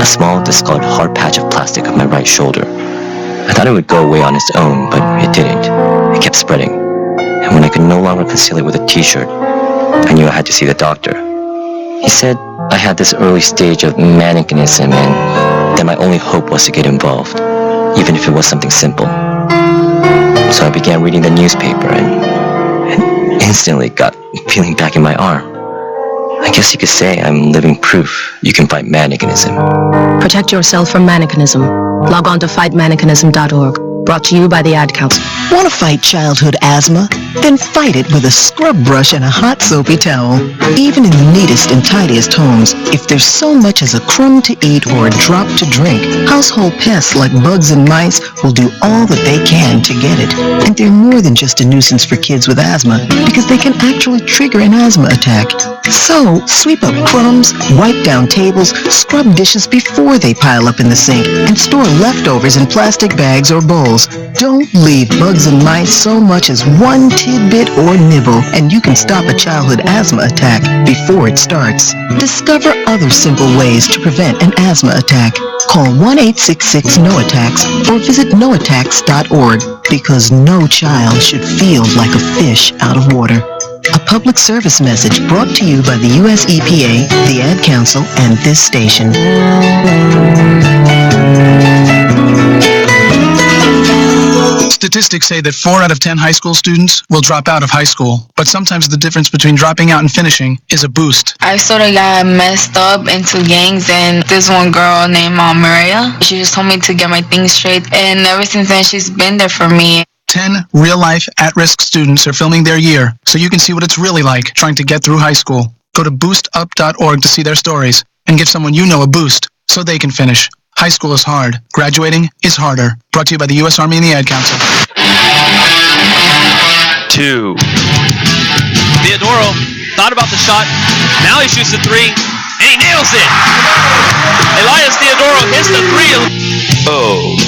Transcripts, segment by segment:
a small, discolored hard patch of plastic on my right shoulder. I thought it would go away on its own, but it didn't. It kept spreading. And when I could no longer conceal it with a t-shirt, I knew I had to see the doctor. He said I had this early stage of mannequinism and that my only hope was to get involved, even if it was something simple. So I began reading the newspaper and instantly got feeling back in my arm. I guess you could say I'm living proof you can fight mannequinism. Protect yourself from mannequinism. Log on to fightmannequinism.org. Brought to you by the Ad Council. Want to fight childhood asthma? Then fight it with a scrub brush and a hot soapy towel. Even in the neatest and tidiest homes, if there's so much as a crumb to eat or a drop to drink, household pests like bugs and mice will do all that they can to get it. And they're more than just a nuisance for kids with asthma, because they can actually trigger an asthma attack. So, sweep up crumbs, wipe down tables, scrub dishes before they pile up in the sink, and store leftovers in plastic bags or bowls. Don't leave bugs and mice so much as one tidbit or nibble, and you can stop a childhood asthma attack before it starts. Discover other simple ways to prevent an asthma attack. Call 1-866-NO-ATTACKS or visit noattacks.org, because no child should feel like a fish out of water. A public service message brought to you by the U.S. EPA, the Ad Council, and this station. Statistics say that 4 out of 10 high school students will drop out of high school, but sometimes the difference between dropping out and finishing is a boost. I sort of got messed up into gangs, and this one girl named Maria, she just told me to get my things straight, and ever since then she's been there for me. 10 real-life at-risk students are filming their year, so you can see what it's really like trying to get through high school. Go to boostup.org to see their stories and give someone you know a boost so they can finish. High school is hard. Graduating is harder. Brought to you by the U.S. Army and the Ad Council. 2. Theodoro thought about the shot. Now he shoots the 3, and he nails it. Elias Theodoro hits the 3. Oh.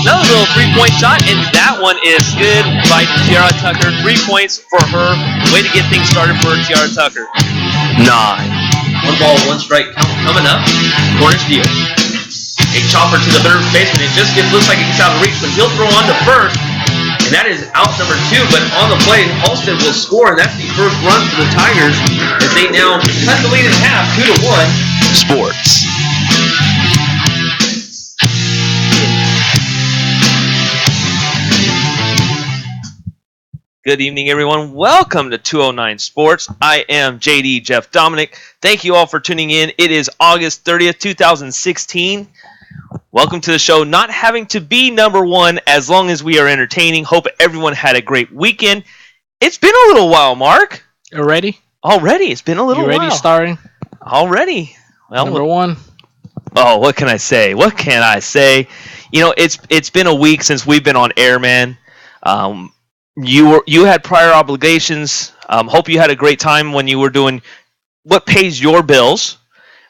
Another little three-point shot, and that one is good by Tiara Tucker. 3 points for her. Way to get things started for Tiara Tucker. 9. 1 ball, 1 strike count coming up. Cornish deal. A chopper to the third baseman. It just looks like it gets out of reach, but he'll throw on to first. And that is out number 2, but on the play, Halsted will score, and that's the first run for the Tigers as they now cut the lead in half, 2-1. Sports. Good evening, everyone. Welcome to 209 Sports. I am JD Jeff Dominic. Thank you all for tuning in. It is August 30th, 2016. Welcome to the show. Not having to be number one as long as we are entertaining. Hope everyone had a great weekend. It's been a little while, Mark. Already? It's been a little while. You ready starting? Already. Well, number one. Oh, what can I say? You know, it's been a week since we've been on air, man. You had prior obligations. Hope you had a great time when you were doing what pays your bills.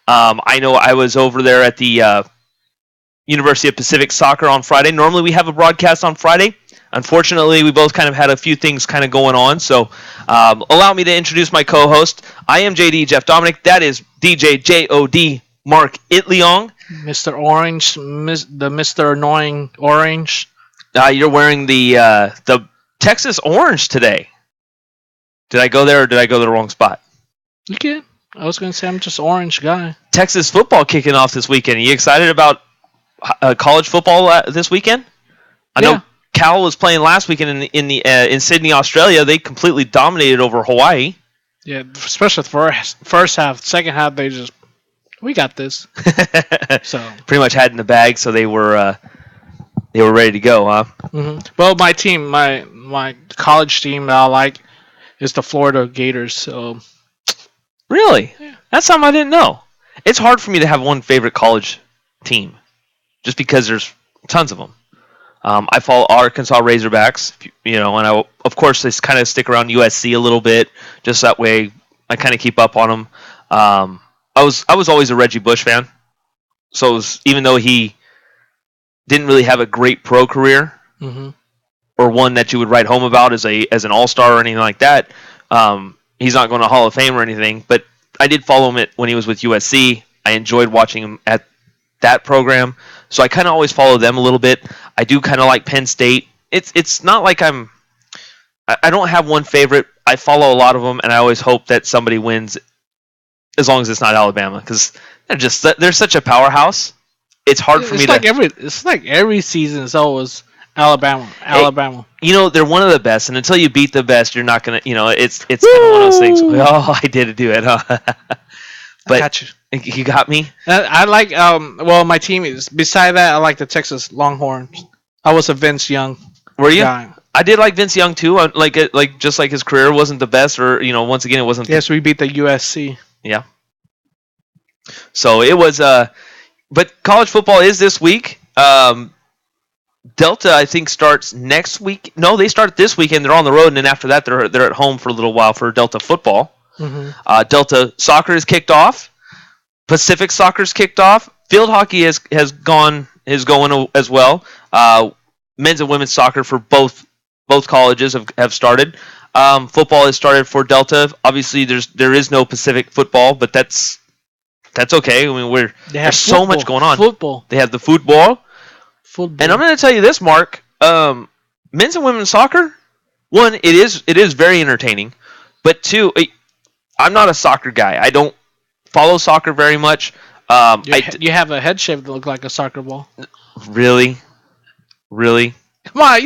I know I was over there at the University of Pacific Soccer on Friday. Normally we have a broadcast on Friday. Unfortunately, we both kind of had a few things kind of going on. So allow me to introduce my co-host. I am JD Jeff Dominic. That is DJ JOD Mark Itliong. Mr. Orange, the Mr. Annoying Orange. You're wearing the Texas Orange today. Did I go there or did I go to the wrong spot? You can. I was going to say I'm just orange guy. Texas football kicking off this weekend. Are you excited about college football this weekend? I know Cal was playing last weekend in Sydney, Australia. They completely dominated over Hawaii. Yeah, especially the first half. Second half, we got this. So pretty much had in the bag, so they were ready to go, huh? Mm-hmm. Well, my team, my college team that I like is the Florida Gators. So really, that's something I didn't know. It's hard for me to have one favorite college team, just because there's tons of them. I follow Arkansas Razorbacks, and I of course I kind of stick around USC a little bit, just that way I kind of keep up on them. I was always a Reggie Bush fan, so even though he didn't really have a great pro career, or one that you would write home about as an all-star or anything like that. He's not going to Hall of Fame or anything, but I did follow him when he was with USC. I enjoyed watching him at that program. So I kind of always follow them a little bit. I do kind of like Penn State. It's not like I don't have one favorite. I follow a lot of them, and I always hope that somebody wins, as long as it's not Alabama, because they're such a powerhouse. It's hard for me to. It's like every season is always Alabama. They're one of the best, and until you beat the best, you're not gonna. It's kind of one of those things. Oh, I did do it, huh? But I got you. You got me. I like my team is beside that. I like the Texas Longhorns. I was a Vince Young. Were you? Guy. I did like Vince Young too. Just like his career wasn't the best, or once again it wasn't. Yes, we beat the USC. Yeah. So it was. But college football is this week. Delta, I think, starts next week. No, they start this weekend. They're on the road, and then after that, they're at home for a little while for Delta football. Mm-hmm. Delta soccer is kicked off. Pacific soccer's kicked off. Field hockey is going as well. Men's and women's soccer for both colleges have started. Football has started for Delta. Obviously, there is no Pacific football, but that's okay. I mean, there's so much going on. Football. They have the football. And I'm going to tell you this, Mark. Men's and women's soccer. One, it is very entertaining, but two, I'm not a soccer guy. I don't follow soccer very much. You have a head shape that looks like a soccer ball. Really? Come on,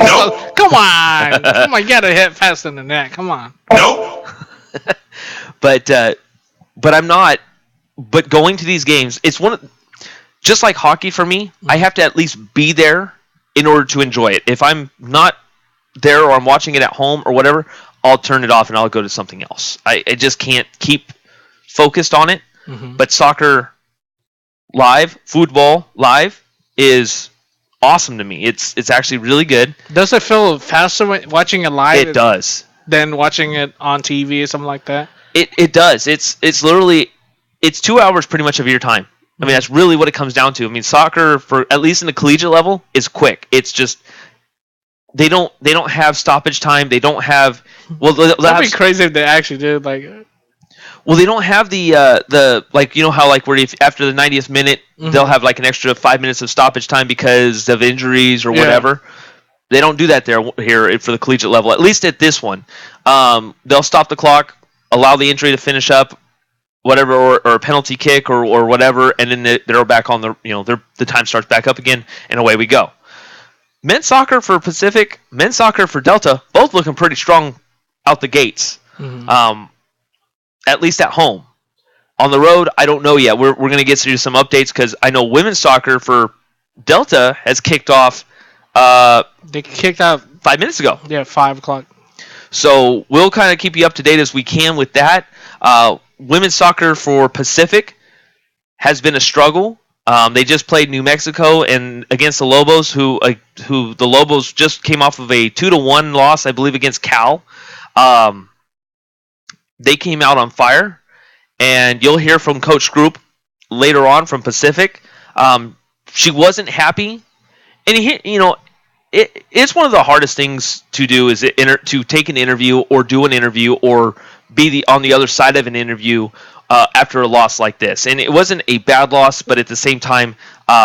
come on, you gotta hit faster than that. Come on. No. But I'm not. But going to these games, it's just like hockey for me. I have to at least be there in order to enjoy it. If I'm not there or I'm watching it at home or whatever, I'll turn it off and I'll go to something else. I just can't keep focused on it. Mm-hmm. But soccer live, football live is awesome to me. It's actually really good. Does it feel faster when watching it live? It does. Than watching it on TV or something like that? It does. It's literally 2 hours pretty much of your time. I mean, that's really what it comes down to. I mean, soccer, for at least in the collegiate level, is quick. It's just they don't have stoppage time. They don't have that'd be crazy if they actually did Well, they don't have the how where if after the 90th minute they'll have an extra 5 minutes of stoppage time because of injuries or whatever. They don't do that here for the collegiate level. At least at this one, they'll stop the clock, allow the injury to finish up, whatever, or a penalty kick or whatever, and then they're back on the time starts back up again, and away we go. Men's soccer for Pacific, men's soccer for Delta, both looking pretty strong out the gates. Mm-hmm. At least at home. On the road, I don't know yet. We're going to get to some updates because I know women's soccer for Delta has kicked off. They kicked out 5 minutes ago. Yeah, 5 o'clock. So we'll kind of keep you up to date as we can with that. Women's soccer for Pacific has been a struggle. They just played New Mexico and against the Lobos, who the Lobos just came off of a 2-1 loss, I believe, against Cal. They came out on fire, and you'll hear from Coach Group later on from Pacific. She wasn't happy, and it's one of the hardest things to do is to take an interview or do an interview or be on the other side of an interview after a loss like this. And it wasn't a bad loss, but at the same time,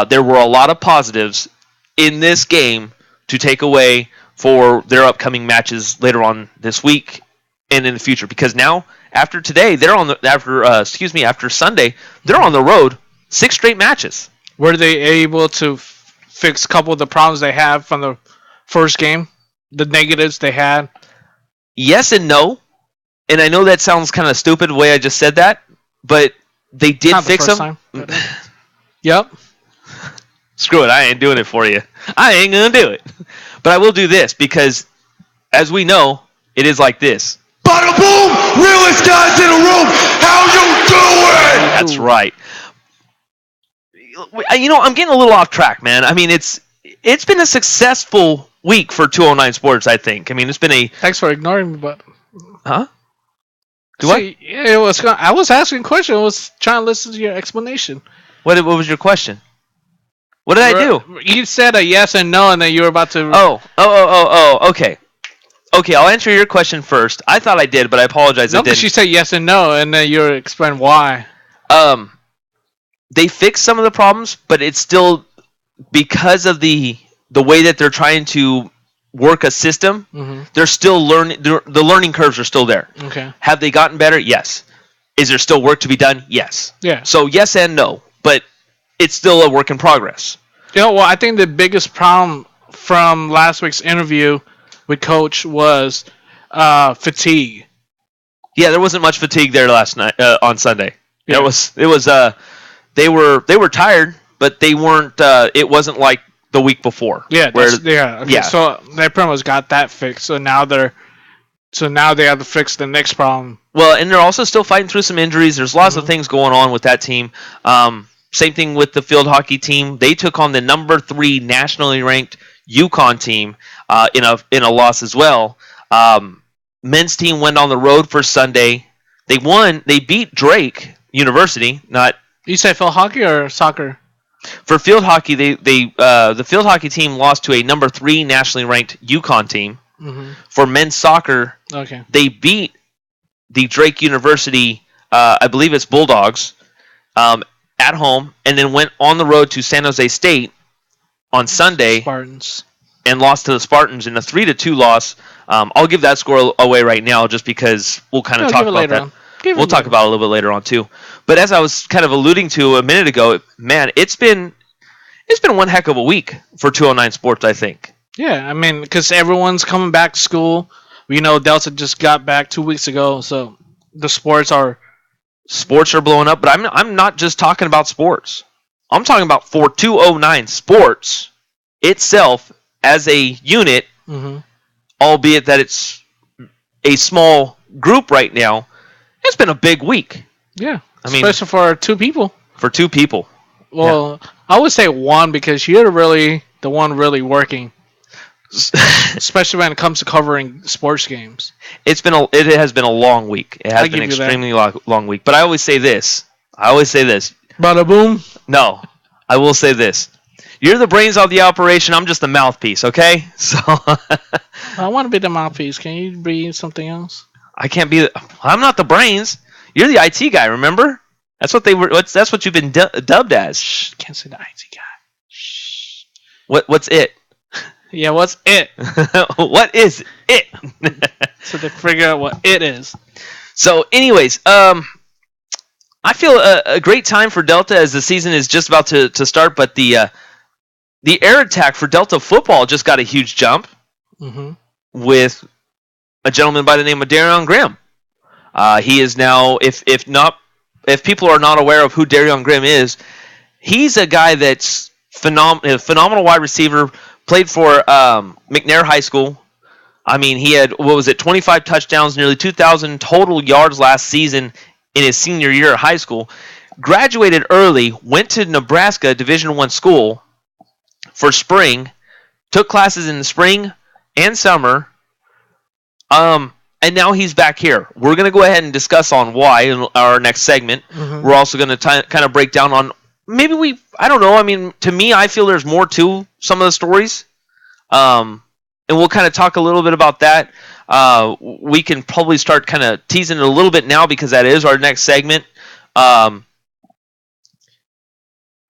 there were a lot of positives in this game to take away for their upcoming matches later on this week and in the future. Because now, after today, after Sunday, they're on the road 6 straight matches. Were they able to fix a couple of the problems they had from the first game? The negatives they had? Yes and no. And I know that sounds kind of stupid the way I just said that, but they did fix them. Yep. Screw it, I ain't doing it for you. I ain't going to do it. But I will do this because, as we know, it is like this. Bada boom! Realest guys in the room! How you doing? That's right. I'm getting a little off track, man. I mean, it's been a successful week for 209 Sports, I think. I mean, it's been a... Thanks for ignoring me, but... Huh? I was asking a question. I was trying to listen to your explanation. What was your question? What did I do? You said a yes and no, and then you were about to... Okay. Okay, I'll answer your question first. I thought I did, but I apologize. No, because you said yes and no, and then you explained why. they fixed some of the problems, but it's still because of the way that they're trying to work a system. They're still learning. The learning curves are still there. Okay. Have they gotten better? Yes. Is there still work to be done? Yes. Yeah. So yes and no, but it's still a work in progress. Well, I think the biggest problem from last week's interview with Coach was fatigue. Yeah, there wasn't much fatigue there last night on Sunday. Yeah. It was they were tired, but they weren't. It wasn't like the week before. Yeah. Okay, yeah. So they pretty much got that fixed. So now they have to fix the next problem. Well, and they're also still fighting through some injuries. There's lots of things going on with that team. Same thing with the field hockey team. They took on the number 3 nationally ranked Yukon team in a loss as well. Men's team went on the road for Sunday. They won. They beat Drake University. Not You say field hockey or soccer? for field hockey. The field hockey team lost to a number 3 nationally ranked Yukon team. For men's soccer, Okay. they beat the Drake University. I believe it's Bulldogs. At home, and then went on the road to San Jose State on Sunday Spartans. and lost to the Spartans in a 3-2 loss. I'll give that score away right now just because we'll kind of talk about that. We'll talk about it a little bit later on too. But as I was kind of alluding to a minute ago, man, it's been one heck of a week for 209 Sports, I think. Yeah, I mean, because everyone's coming back to school. We know Delta just got back 2 weeks ago, so the sports are blowing up, but I'm not just talking about sports. I'm talking about for 209 Sports itself as a unit, albeit that it's a small group right now. It's been a big week. Yeah, I mean, especially for 2 people. For 2 people. Well, I would say 1 because you're really the one really working, especially when it comes to covering sports games. It has been a long week. It has been an extremely long week. But I always say this. Bada boom. No, I will say this. You're the brains of the operation. I'm just the mouthpiece. Okay, so I want to be the mouthpiece. Can you be something else? I can't be. I'm not the brains. You're the IT guy. Remember? That's what they were. That's what you've been dubbed as. Shh, can't say the IT guy. Shh. What's it? Yeah, what's it? What is it? So they figure out what it is. So, anyways, I feel a great time for Delta as the season is just about to start. But the air attack for Delta football just got a huge jump with a gentleman by the name of Darion Grimm. He is now, if people are not aware of who Darion Grimm is, he's a guy that's phenomenal wide receiver. Played for McNair High School. I mean, he had 25 touchdowns, nearly 2,000 total yards last season in his senior year at high school. Graduated early, went to Nebraska Division I school for spring, took classes in the spring and summer. And now he's back here. We're going to go ahead and discuss on why in our next segment. We're also going to kind of break down on I don't know. I mean, to me, I feel there's more to some of the stories. And we'll kind of talk a little bit about that. We can probably start kind of teasing it a little bit now because that is our next segment.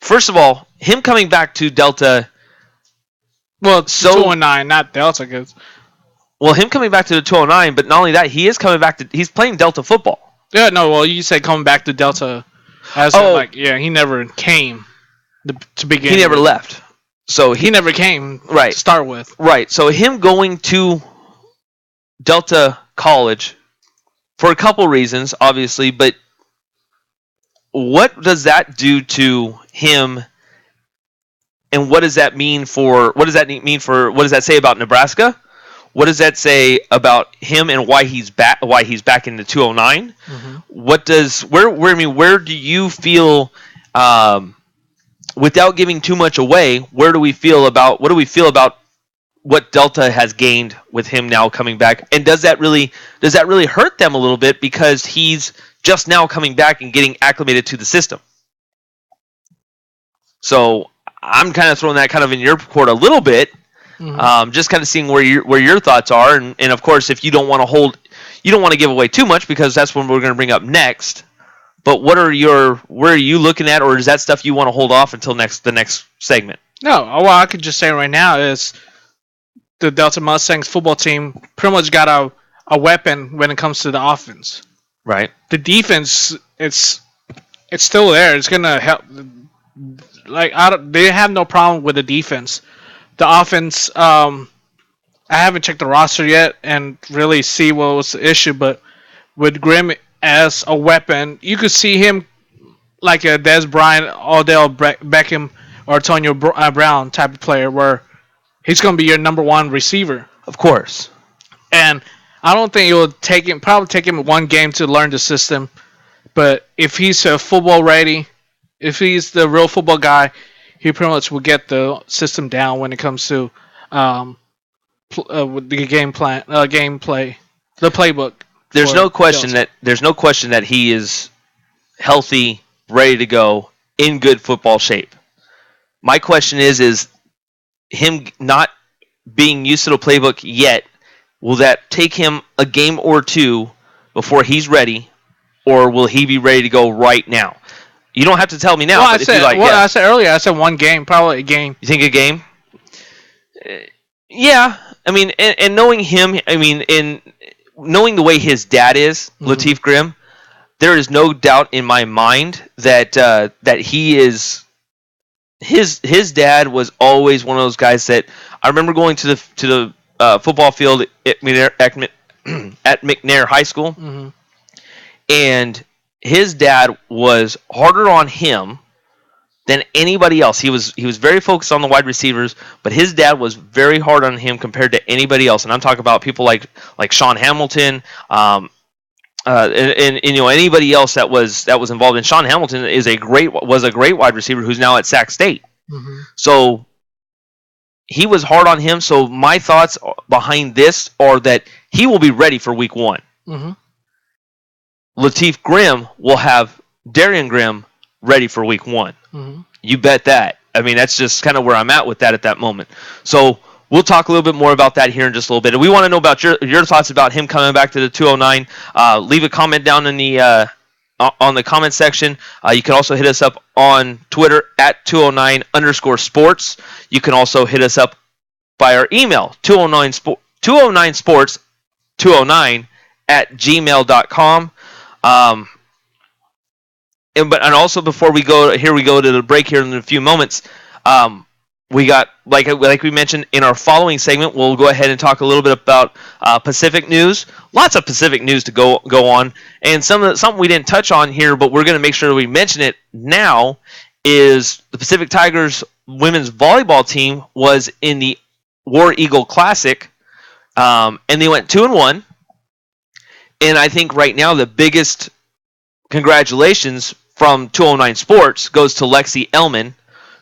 First of all, him coming back to Delta. Well, it's 209, not Delta. Well, him coming back to the 209, but not only that, he is coming back he's playing Delta football. Yeah, no, well, you said coming back to Delta. He never came to begin. He never left. So he never came to start with. Right. So him going to Delta College for a couple reasons, obviously, but what does that do to him and what does that say about Nebraska? What does that say about him and why he's back in the 209? Where do you feel, without giving too much away, what do we feel about what Delta has gained with him now coming back? And does that really hurt them a little bit because he's just now coming back and getting acclimated to the system? So I'm kind of throwing that kind of in your court a little bit. Just kind of seeing where your thoughts are, and of course, if you don't want to give away too much, because that's what we're going to bring up next. But where are you looking at, or is that stuff you want to hold off until the next segment? No, what I could just say right now is the Delta Mustangs football team pretty much got a weapon when it comes to the offense. Right. The defense, it's still there. It's gonna help. Like they have no problem with the defense. The offense, I haven't checked the roster yet and really see what was the issue. But with Grimm as a weapon, you could see him like a Des Bryant, Odell Beckham, or Antonio Brown type of player, where he's gonna be your number one receiver. Of course. And I don't think it will probably take him one game to learn the system. But if he's football ready, if he's the real football guy, he pretty much will get the system down when it comes to with the gameplay, the playbook. There's no question that he is healthy, ready to go, in good football shape. My question is him not being used to the playbook yet, will that take him a game or two before he's ready, or will he be ready to go right now? You don't have to tell me now. Well, I said earlier, I said one game, probably a game. You think a game? Yeah. I mean, and knowing him, in knowing the way his dad is, Latif Grimm, there is no doubt in my mind that he is. His dad was always one of those guys that I remember going to the football field at McNair High School, and his dad was harder on him than anybody else. He was very focused on the wide receivers, but his dad was very hard on him compared to anybody else. And I'm talking about people like Sean Hamilton, and anybody else that was involved. And Sean Hamilton was a great wide receiver who's now at Sac State. So he was hard on him. So my thoughts behind this are that he will be ready for week 1. Latif Grimm will have Darian Grimm ready for week 1. You bet that. I mean, that's just kind of where I'm at with that at that moment. So we'll talk a little bit more about that here in just a little bit. And we want to know about your thoughts about him coming back to the 209. Leave a comment down in the on the comment section. You can also hit us up on Twitter at 209_sports. You can also hit us up by our email, 209sports209@gmail.com. And also before we go to the break here in a few moments. We got like we mentioned in our following segment, we'll go ahead and talk a little bit about Pacific news. Lots of Pacific news to go on, and something we didn't touch on here, but we're going to make sure that we mention it now. Is the Pacific Tigers women's volleyball team was in the War Eagle Classic, and they went 2-1. And I think right now the biggest congratulations from 209 Sports goes to Lexi Ellman,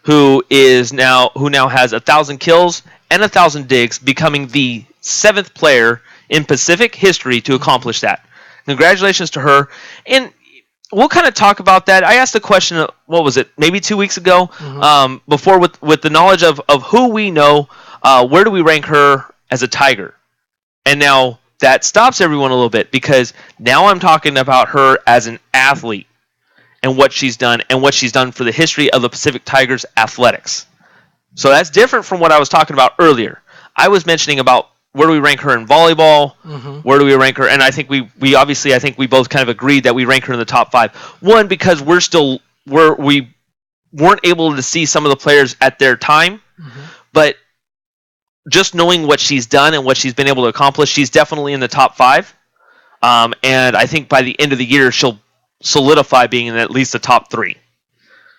who now has 1,000 kills and 1,000 digs, becoming the 7th player in Pacific history to accomplish that. Congratulations to her. And we'll kind of talk about that. I asked a question, what was it, maybe 2 weeks ago, before with the knowledge of who we know, where do we rank her as a Tiger? And now that stops everyone a little bit, because now I'm talking about her as an athlete and what she's done for the history of the Pacific Tigers athletics. So that's different from what I was talking about earlier. I was mentioning about where do we rank her in volleyball, where do we rank her, and I think we both kind of agreed that we rank her in the top 5. One, because we weren't able to see some of the players at their time, but just knowing what she's done and what she's been able to accomplish, she's definitely in the top 5. And I think by the end of the year, she'll solidify being in at least the top 3.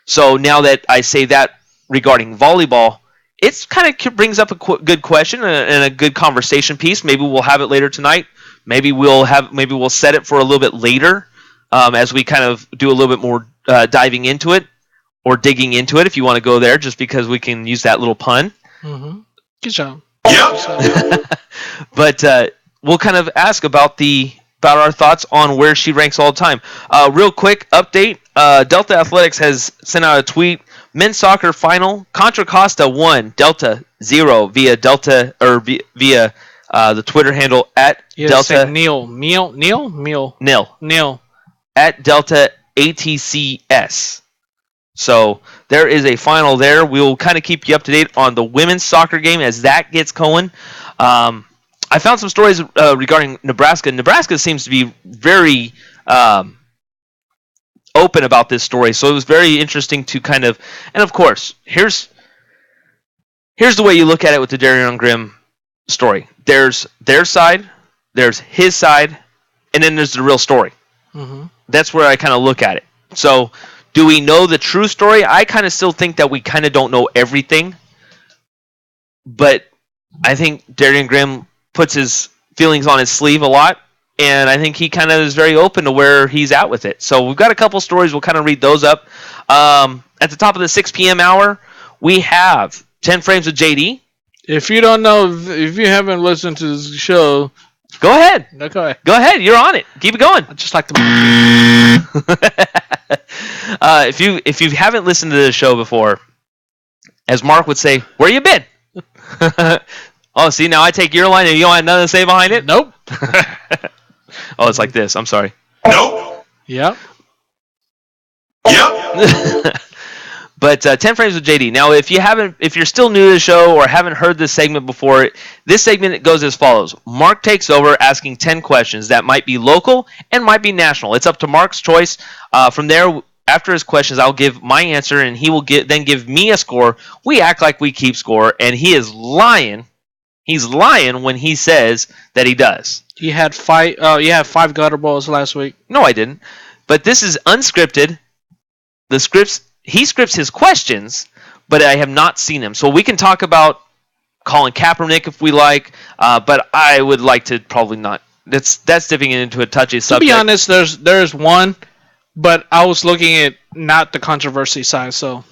So now that I say that regarding volleyball, it's kind of brings up a good question and a good conversation piece. Maybe we'll have it later tonight. Maybe we'll set it for a little bit later, as we kind of do a little bit more diving into it or digging into it, if you want to go there, just because we can use that little pun. Good job. But we'll kind of ask about our thoughts on where she ranks all the time. Real quick update: Delta Athletics has sent out a tweet. Men's soccer final: Contra Costa 1, Delta 0 via the Twitter handle at Delta Neil at Delta ATCS. So there is a final there. We'll kind of keep you up to date on the women's soccer game as that gets going. I found some stories regarding Nebraska. Nebraska seems to be very open about this story, so it was very interesting to kind of. And of course, here's the way you look at it with the Darren Grimm story. There's their side, there's his side, and then there's the real story. Mm-hmm. That's where I kind of look at it. So. Do we know the true story? I kind of still think that we kind of don't know everything. But I think Darren Grimm puts his feelings on his sleeve a lot. And I think he kind of is very open to where he's at with it. So we've got a couple stories. We'll kind of read those up. At the top of the 6 p.m. hour, we have 10 Frames with JD. If you don't know, if you haven't listened to this show... Go ahead. No, go ahead. Go ahead. You're on it. Keep it going. I just like to... If you haven't listened to this show before, as Mark would say, where you been? Oh, see, now I take your line and you don't have nothing to say behind it? Nope. Oh, it's like this. I'm sorry. Nope. Yep. Yep. But 10 Frames with JD. Now, if you're still new to the show or haven't heard this segment before, this segment goes as follows. Mark takes over asking 10 questions that might be local and might be national. It's up to Mark's choice. From there, after his questions, I'll give my answer, and he will then give me a score. We act like we keep score, and he is lying. He's lying when he says that he does. You had 5 gutter balls last week. No, I didn't. But this is unscripted. He scripts his questions, but I have not seen him. So we can talk about Colin Kaepernick if we like, but I would like to probably not. That's dipping it into a touchy subject. To be honest, there's one, but I was looking at not the controversy side. So,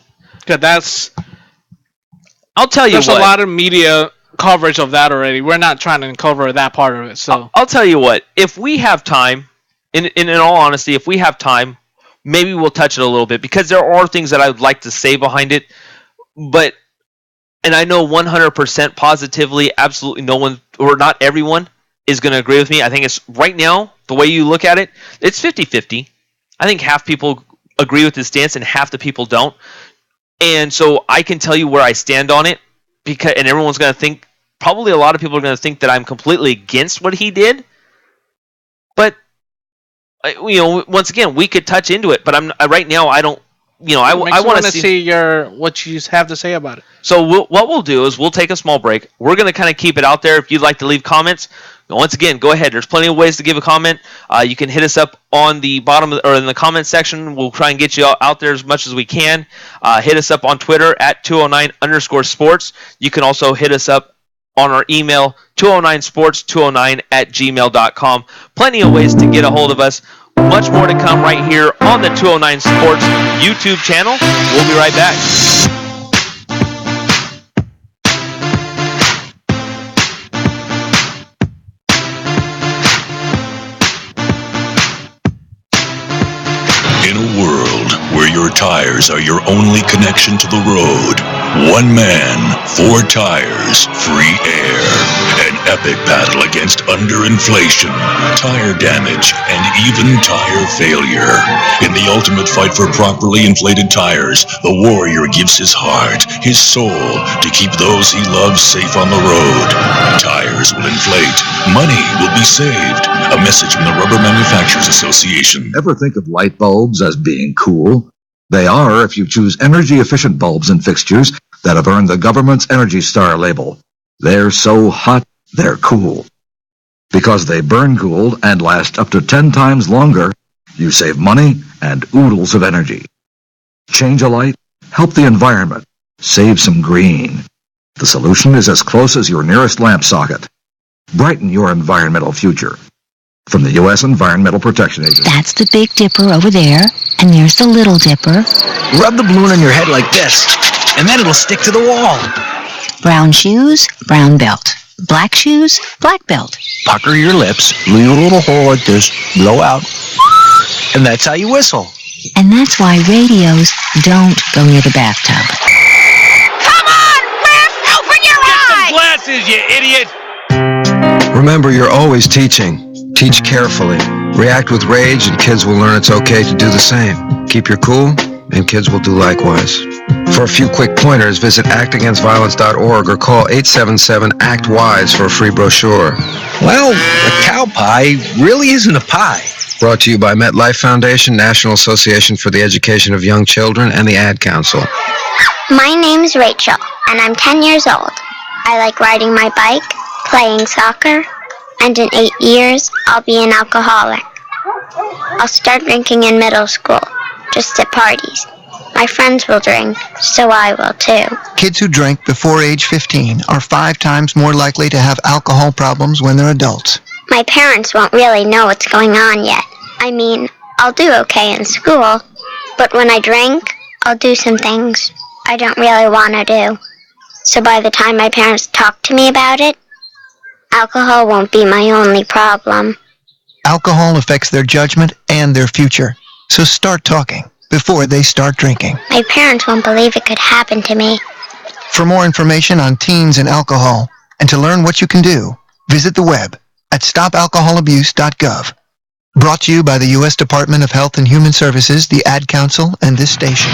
because I'll tell you there's what. a lot of media coverage of that already. We're not trying to cover that part of it. So I'll tell you what. If we have time, in all honesty, if we have time, maybe we'll touch it a little bit because there are things that I would like to say behind it. But, and I know 100% positively, absolutely no one, or not everyone, is going to agree with me. I think it's right now, the way you look at it, it's 50-50. I think half people agree with his stance and half the people don't. And so I can tell you where I stand on it, and everyone's going to think, probably a lot of people are going to think that I'm completely against what he did. But, once again, we could touch into it, but right now I don't. I want to see what you have to say about it. So what we'll do is we'll take a small break. We're going to kind of keep it out there. If you'd like to leave comments, once again, go ahead. There's plenty of ways to give a comment. You can hit us up on the bottom or in the comment section. We'll try and get you out there as much as we can. Hit us up on Twitter at 209_sports. You can also hit us up on our email, 209sports209@gmail.com. Plenty of ways to get a hold of us. Much more to come right here on the 209 Sports YouTube channel. We'll be right back. In a world where your tires are your only connection to the road, one man, 4 tires, free air. An epic battle against underinflation, tire damage, and even tire failure. In the ultimate fight for properly inflated tires, the warrior gives his heart, his soul, to keep those he loves safe on the road. Tires will inflate. Money will be saved. A message from the Rubber Manufacturers Association. Ever think of light bulbs as being cool? They are if you choose energy-efficient bulbs and fixtures that have earned the government's Energy Star label. They're so hot, they're cool. Because they burn cooled and last up to 10 times longer, you save money and oodles of energy. Change a light, help the environment, save some green. The solution is as close as your nearest lamp socket. Brighten your environmental future. From the U.S. Environmental Protection Agency. That's the Big Dipper over there, and there's the Little Dipper. Rub the balloon on your head like this, and then it'll stick to the wall. Brown shoes, brown belt. Black shoes, black belt. Pucker your lips, leave a little hole like this, blow out, and that's how you whistle. And that's why radios don't go near the bathtub. Come on, Riff! Open your eyes! Glasses, you idiot! Remember, you're always teaching. Teach carefully. React with rage and kids will learn it's okay to do the same. Keep your cool and kids will do likewise. For a few quick pointers, visit actagainstviolence.org or call 877-ACT-WISE for a free brochure. Well, a cow pie really isn't a pie. Brought to you by MetLife Foundation, National Association for the Education of Young Children, and the Ad Council. My name's Rachel, and I'm 10 years old. I like riding my bike, playing soccer, and in 8 years, I'll be an alcoholic. I'll start drinking in middle school, just at parties. My friends will drink, so I will too. Kids who drink before age 15 are 5 times more likely to have alcohol problems when they're adults. My parents won't really know what's going on yet. I mean, I'll do okay in school, but when I drink, I'll do some things I don't really want to do. So by the time my parents talk to me about it, alcohol won't be my only problem. Alcohol affects their judgment and their future, so start talking before they start drinking. My parents won't believe it could happen to me. For more information on teens and alcohol, and to learn what you can do, visit the web at stopalcoholabuse.gov. Brought to you by the U.S. Department of Health and Human Services, the Ad Council, and this station.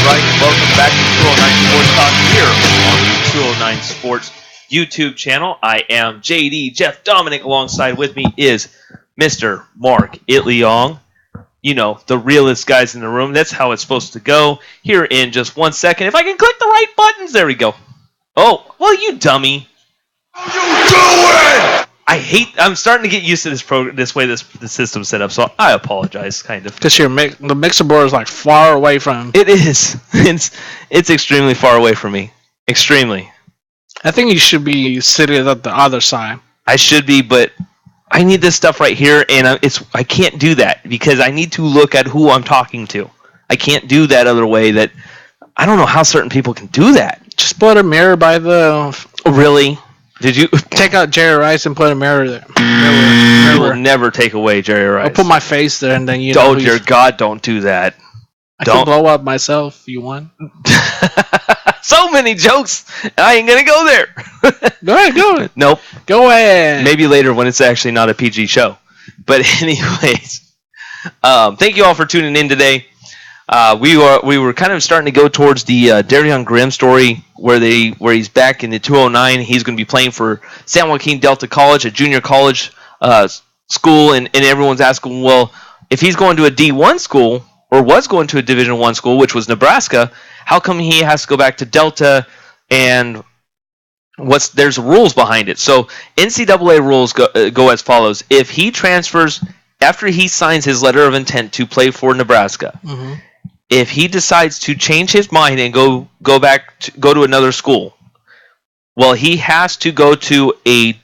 Right, welcome back to 209 Sports Talk here on the 209 Sports YouTube channel. I am JD Jeff Dominic. Alongside with me is Mr. Mark Itliong. You know, the realest guys in the room. That's how it's supposed to go. Here in just 1 second. If I can click the right buttons, there we go. Oh, well, you dummy. I'm starting to get used to this way the system's set up, so I apologize, kind of. Because the mixer board is like far away from. It is. It's extremely far away from me. Extremely. I think you should be sitting at the other side. I should be, but I need this stuff right here, and I can't do that because I need to look at who I'm talking to. I can't do that other way. That I don't know how certain people can do that. Just put a mirror by the. Really? Did you take out Jerry Rice and put a mirror there? You will never take away Jerry Rice. I'll put my face there, and then you. Oh dear God! Don't do that. I can blow up myself if you want. So many jokes. I ain't gonna go there. Go ahead, go. Nope. Go ahead. Maybe later when it's actually not a PG show. But anyways, thank you all for tuning in today. We were kind of starting to go towards the Darion Grimm story where he's back in the 209. He's going to be playing for San Joaquin Delta College, a junior college school, and everyone's asking, well, if he's going to a D1 school or was going to a Division I school, which was Nebraska, how come he has to go back to Delta? And there's rules behind it. So NCAA rules go as follows: if he transfers after he signs his letter of intent to play for Nebraska. Mm-hmm. If he decides to change his mind and go to another school, well, he has to go to a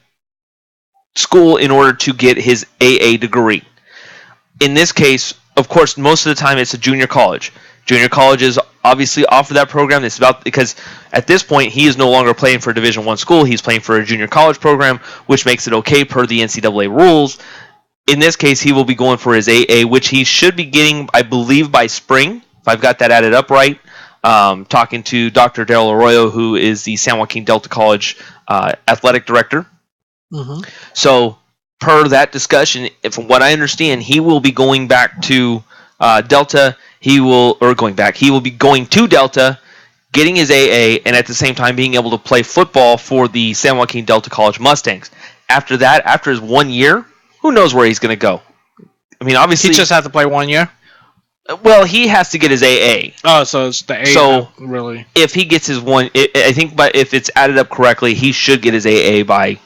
school in order to get his AA degree. In this case, of course, most of the time it's a junior college. Junior colleges obviously offer that program. It's about because at this point he is no longer playing for a Division I school. He's playing for a junior college program, which makes it okay per the NCAA rules. In this case, he will be going for his AA, which he should be getting, I believe, by spring. If I've got that added up right, talking to Dr. Daryl Arroyo, who is the San Joaquin Delta College athletic director. Mm-hmm. So, per that discussion, from what I understand, he will be going back to Delta. He will be going to Delta, getting his AA, and at the same time being able to play football for the San Joaquin Delta College Mustangs. After that, after his 1 year, who knows where he's going to go? I mean, obviously, he just has to play 1 year. Well, he has to get his AA. Oh, so it's the AA. So really, if he gets his one, I think, but if it's added up correctly, he should get his AA by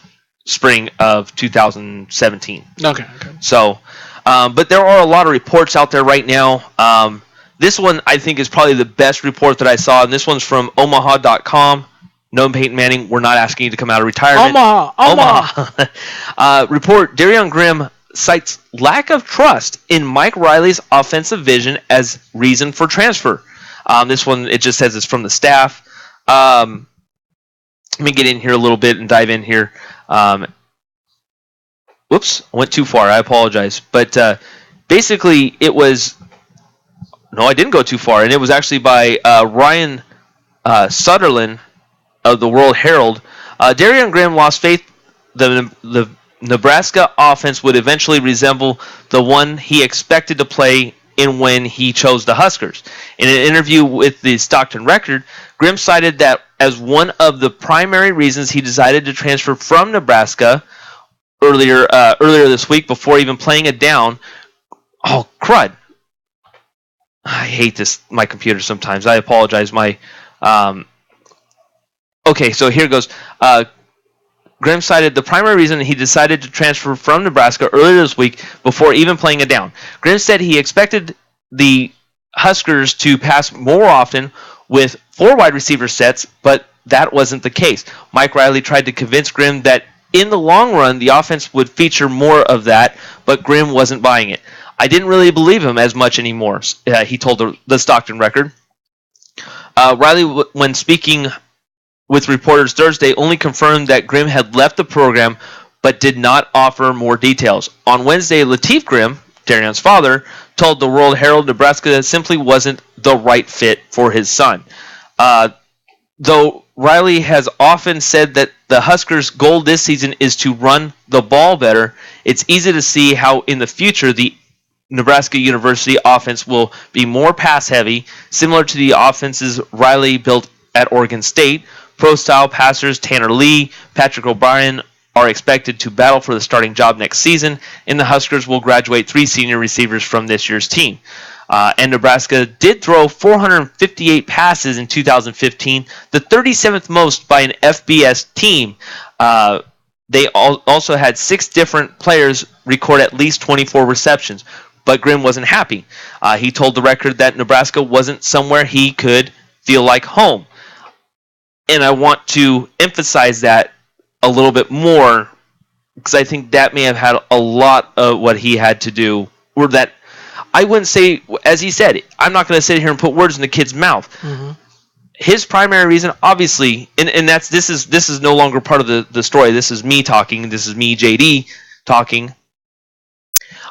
spring of 2017. Okay. So, but there are a lot of reports out there right now. This one I think is probably the best report that I saw, and this one's from Omaha.com. No, Peyton Manning, we're not asking you to come out of retirement. Omaha. Report: Darion Grimm cites lack of trust in Mike Riley's offensive vision as reason for transfer. This one, it just says it's from the staff. Let me get in here a little bit and dive in here. Whoops, I went too far. I apologize. But basically, it was No, I didn't go too far, and it was actually by Ryan Sutherland of the World Herald. Darion Graham lost faith the Nebraska offense would eventually resemble the one he expected to play in when he chose the Huskers. In an interview with the Stockton Record, Grimm cited that as one of the primary reasons he decided to transfer from Nebraska earlier this week before even playing it down. Oh, crud. I hate this, my computer sometimes. I apologize. Okay, so here goes. Grimm cited the primary reason he decided to transfer from Nebraska earlier this week before even playing it down. Grimm said he expected the Huskers to pass more often with 4 wide receiver sets, but that wasn't the case. Mike Riley tried to convince Grimm that in the long run the offense would feature more of that, but Grimm wasn't buying it. I didn't really believe him as much anymore, he told the Stockton Record. Riley, when speaking with reporters Thursday, only confirmed that Grimm had left the program, but did not offer more details. On Wednesday, Lateef Grimm, Darion's father, told the World Herald Nebraska simply wasn't the right fit for his son. Though Riley has often said that the Huskers' goal this season is to run the ball better, it's easy to see how in the future the Nebraska University offense will be more pass-heavy, similar to the offenses Riley built at Oregon State. Pro-style passers Tanner Lee, Patrick O'Brien are expected to battle for the starting job next season, and the Huskers will graduate 3 senior receivers from this year's team. And Nebraska did throw 458 passes in 2015, the 37th most by an FBS team. They also had 6 different players record at least 24 receptions, but Grimm wasn't happy. He told the Record that Nebraska wasn't somewhere he could feel like home. And I want to emphasize that a little bit more because I think that may have had a lot of what he had to do, or that I wouldn't say, as he said, I'm not going to sit here and put words in the kid's mouth. Mm-hmm. His primary reason, obviously, and this is no longer part of the story. This is me talking. This is me, JD, talking.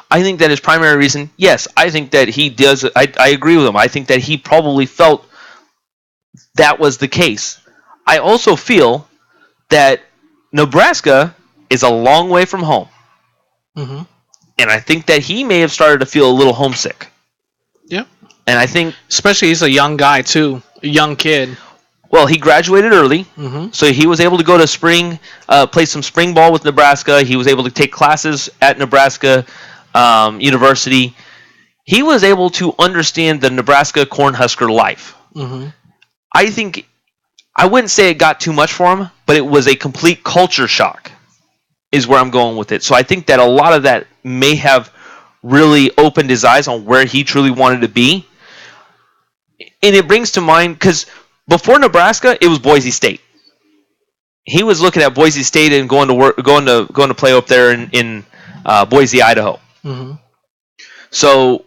I think that his primary reason, yes, I think that he does. I agree with him. I think that he probably felt that was the case. I also feel that Nebraska is a long way from home. Mm-hmm. And I think that he may have started to feel a little homesick. Yep. And I think... especially he's a young guy, too. A young kid. Well, he graduated early. Mm-hmm. So he was able to go to play some spring ball with Nebraska. He was able to take classes at Nebraska University. He was able to understand the Nebraska Cornhusker life. Mm-hmm. I think... I wouldn't say it got too much for him, but it was a complete culture shock, is where I'm going with it. So I think that a lot of that may have really opened his eyes on where he truly wanted to be. And it brings to mind, because before Nebraska, it was Boise State. He was looking at Boise State and going to play up there in Boise, Idaho. Mm-hmm. So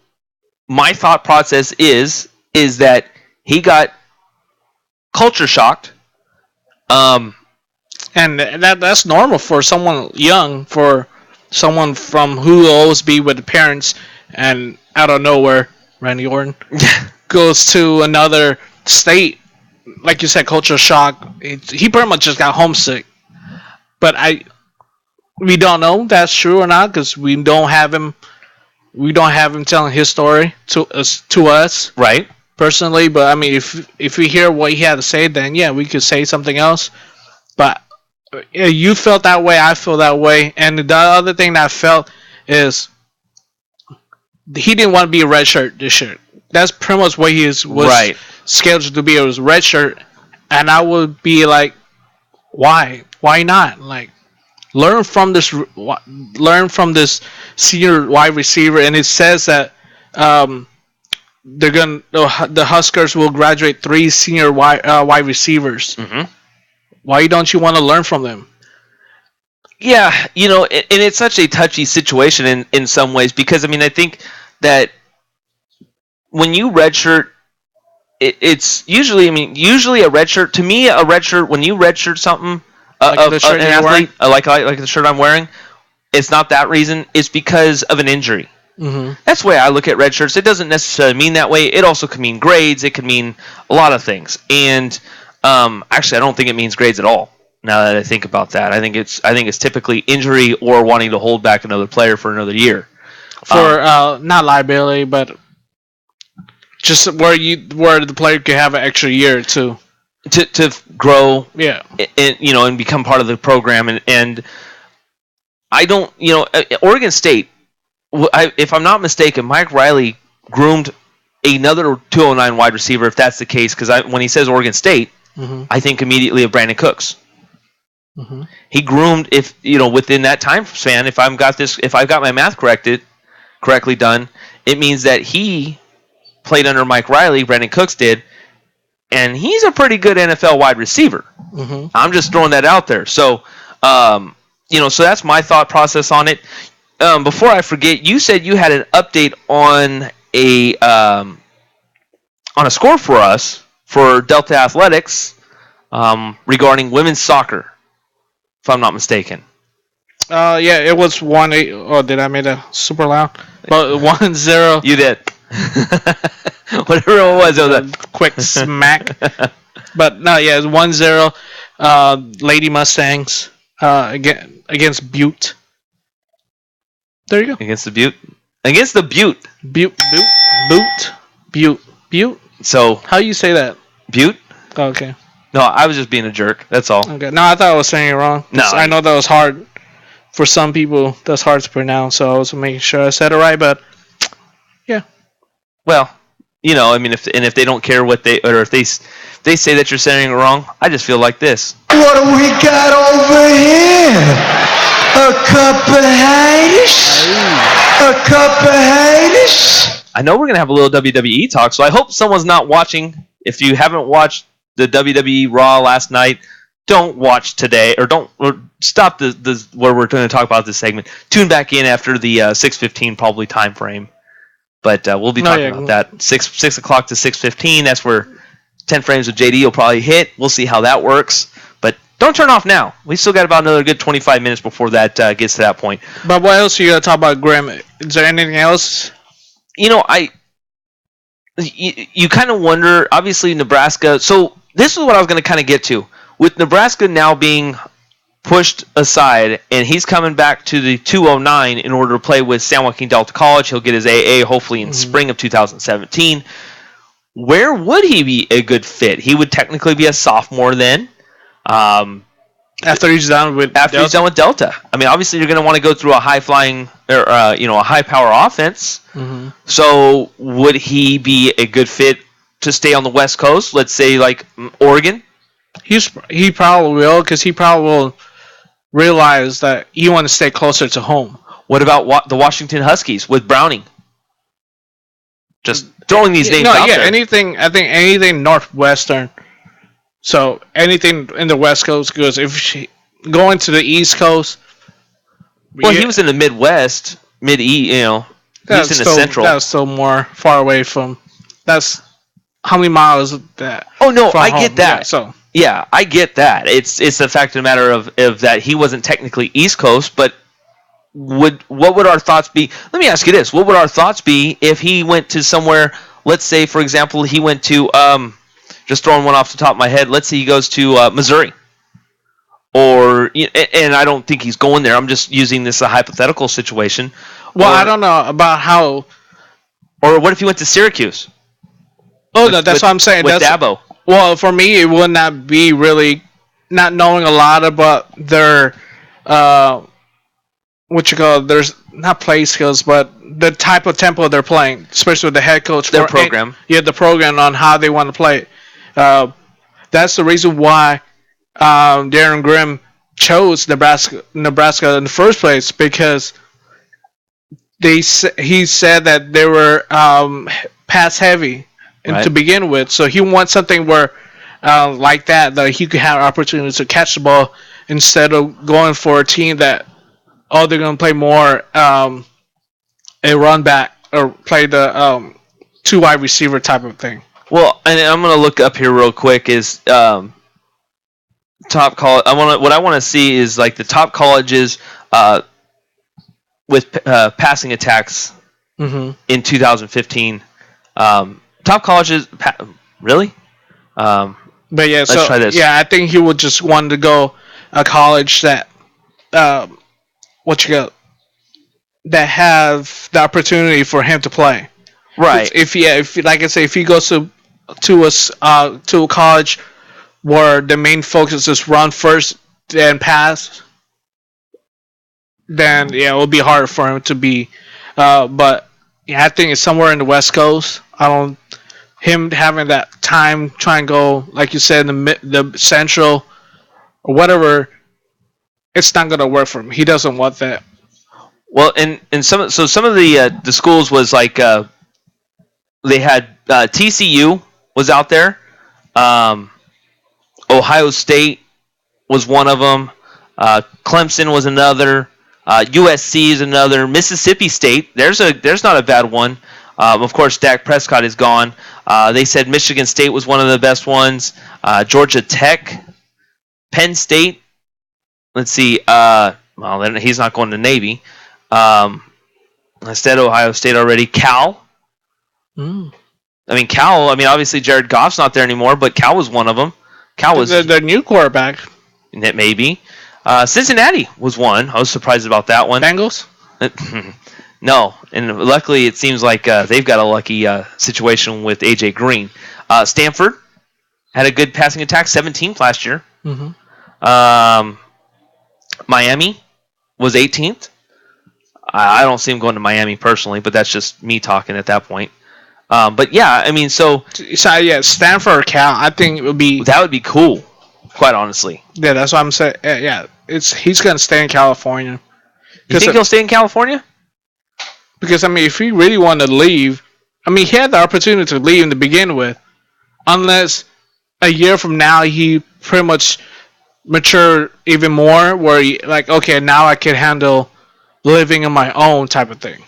my thought process is that he got culture shocked, and that's normal for someone young, for someone from who will always be with the parents, and out of nowhere, Randy Orton goes to another state. Like you said, culture shock. He pretty much just got homesick. But we don't know if that's true or not because we don't have him. We don't have him telling his story to us. Right. Personally, but I mean, if we hear what he had to say, then yeah, we could say something else. But you felt that way, I feel that way, and the other thing that I felt is he didn't want to be a red shirt this year. That's pretty much what he was right. Scheduled to be. It was red shirt, and I would be like, why? Why not? Like, learn from this senior wide receiver, and it says that. The Huskers will graduate 3 senior wide receivers. Mm-hmm. Why don't you want to learn from them? Yeah, and it's such a touchy situation in some ways because, I mean, I think that when you redshirt, it's usually a redshirt. To me, a redshirt, when you redshirt something, like an athlete, like the shirt I'm wearing, it's not that reason. It's because of an injury. Mm-hmm. That's the way I look at red shirts. It doesn't necessarily mean that way. It also can mean grades. It can mean a lot of things. And actually, I don't think it means grades at all. Now that I think about that, I think it's typically injury or wanting to hold back another player for another year. For not liability, but just where the player could have an extra year or two to grow. Yeah. And become part of the program. And I don't, Oregon State. If I'm not mistaken, Mike Riley groomed another 209 wide receiver. If that's the case, because when he says Oregon State, mm-hmm. I think immediately of Brandon Cooks. Mm-hmm. He groomed, within that time span. If I've got my math correctly done, it means that he played under Mike Riley. Brandon Cooks did, and he's a pretty good NFL wide receiver. Mm-hmm. I'm just throwing that out there. So, so that's my thought process on it. Before I forget, you said you had an update on a score for us for Delta Athletics regarding women's soccer, if I'm not mistaken. Yeah, it was 1-8. Oh, did I make it super loud? But 1-0. You did. Whatever it was a quick smack. But no, yeah, it's 1-0. Lady Mustangs against Butte. There you go. Against the Butte. Against the Butte. Butte. So how do you say that? Butte. Oh, okay. No, I was just being a jerk. That's all. Okay. No, I thought I was saying it wrong. No, I know that was hard for some people. That's hard to pronounce. So I was making sure I said it right. But yeah. Well, if they don't care what if they say that you're saying it wrong, I just feel like this. What do we got over here? A cup of haters? A cup of haters? I know we're going to have a little WWE talk, so I hope someone's not watching. If you haven't watched the WWE Raw last night, don't watch today, or stop the where we're going to talk about this segment. Tune back in after the 6:15 probably time frame. But we'll be talking about that 6 o'clock to 6:15. That's where 10 frames of JD will probably hit. We'll see how that works. But don't turn off now. We still got about another good 25 minutes before that gets to that point. But what else are you going to talk about, Graham? Is there anything else? You kind of wonder, obviously, Nebraska. So this is what I was going to kind of get to. With Nebraska now being pushed aside, and he's coming back to the 209 in order to play with San Joaquin Delta College. He'll get his AA hopefully in spring of 2017. Where would he be a good fit? He would technically be a sophomore then. After he's done with Delta. I mean, obviously you're going to want to go through a high-flying or a high-power offense. Mm-hmm. So would he be a good fit to stay on the West Coast? Let's say like Oregon. He probably will, because he probably will realize that you want to stay closer to home. What about the Washington Huskies with Browning? Just throwing these names out there. Anything. I think anything Northwestern. So anything in the West Coast goes. If going to the East Coast. Well, he was in the Midwest, Mid-East. He was in the Central. That's still more far away from. That's how many miles is that? Oh no, I home? get that. Yeah, I get that. It's the fact of the matter of that he wasn't technically East Coast, but what would our thoughts be? Let me ask you this: what would our thoughts be if he went to somewhere? Let's say, for example, he went to just throwing one off the top of my head. Let's say he goes to Missouri, and I don't think he's going there. I'm just using this a hypothetical situation. Well, I don't know about how. Or what if he went to Syracuse? Oh, that's what I'm saying. With Dabo. Well, for me, it would not be really not knowing a lot about their there's not play skills, but the type of tempo they're playing, especially with the head coach. Their program. The program on how they want to play. That's the reason why Darren Grimm chose Nebraska in the first place, because he said that they were pass heavy. And to begin with, so he wants something where, like that he could have opportunities to catch the ball instead of going for a team that, they're going to play more a run back or play the two wide receiver type of thing. Well, and I'm going to look up here real quick is top college. What I want to see is like the top colleges with passing attacks in 2015. Top colleges, really? But yeah, let's try this. Yeah, I think he would just want to go a college that, that have the opportunity for him to play. Right. If like I say, if he goes to a college where the main focus is run first and pass, then yeah, it will be hard for him to be. But yeah, I think it's somewhere in the West Coast. Him having that time, try and go like you said in the Central or whatever. It's not gonna work for him. He doesn't want that. Well, and some of the schools was like they had TCU was out there, Ohio State was one of them, Clemson was another, USC is another, Mississippi State. There's not a bad one. Of course, Dak Prescott is gone. They said Michigan State was one of the best ones. Georgia Tech, Penn State. Let's see. Well, then he's not going to Navy. Instead, Ohio State already. Cal. Cal. Obviously Jared Goff's not there anymore, but Cal was one of them. Cal was the new quarterback. Maybe. Cincinnati was one. I was surprised about that one. Bengals. No, and luckily it seems like they've got a lucky situation with AJ Green. Stanford had a good passing attack, 17th last year. Miami was 18th. I don't see him going to Miami personally, but that's just me talking at that point. But yeah, so yeah, Stanford or Cal, I think it would be cool, quite honestly. Yeah, that's what I'm saying. Yeah, he's gonna stay in California. You think he'll stay in California? Because if he really wanted to leave, he had the opportunity to leave to begin with, unless a year from now he pretty much matured even more, where he okay, now I can handle living on my own type of thing.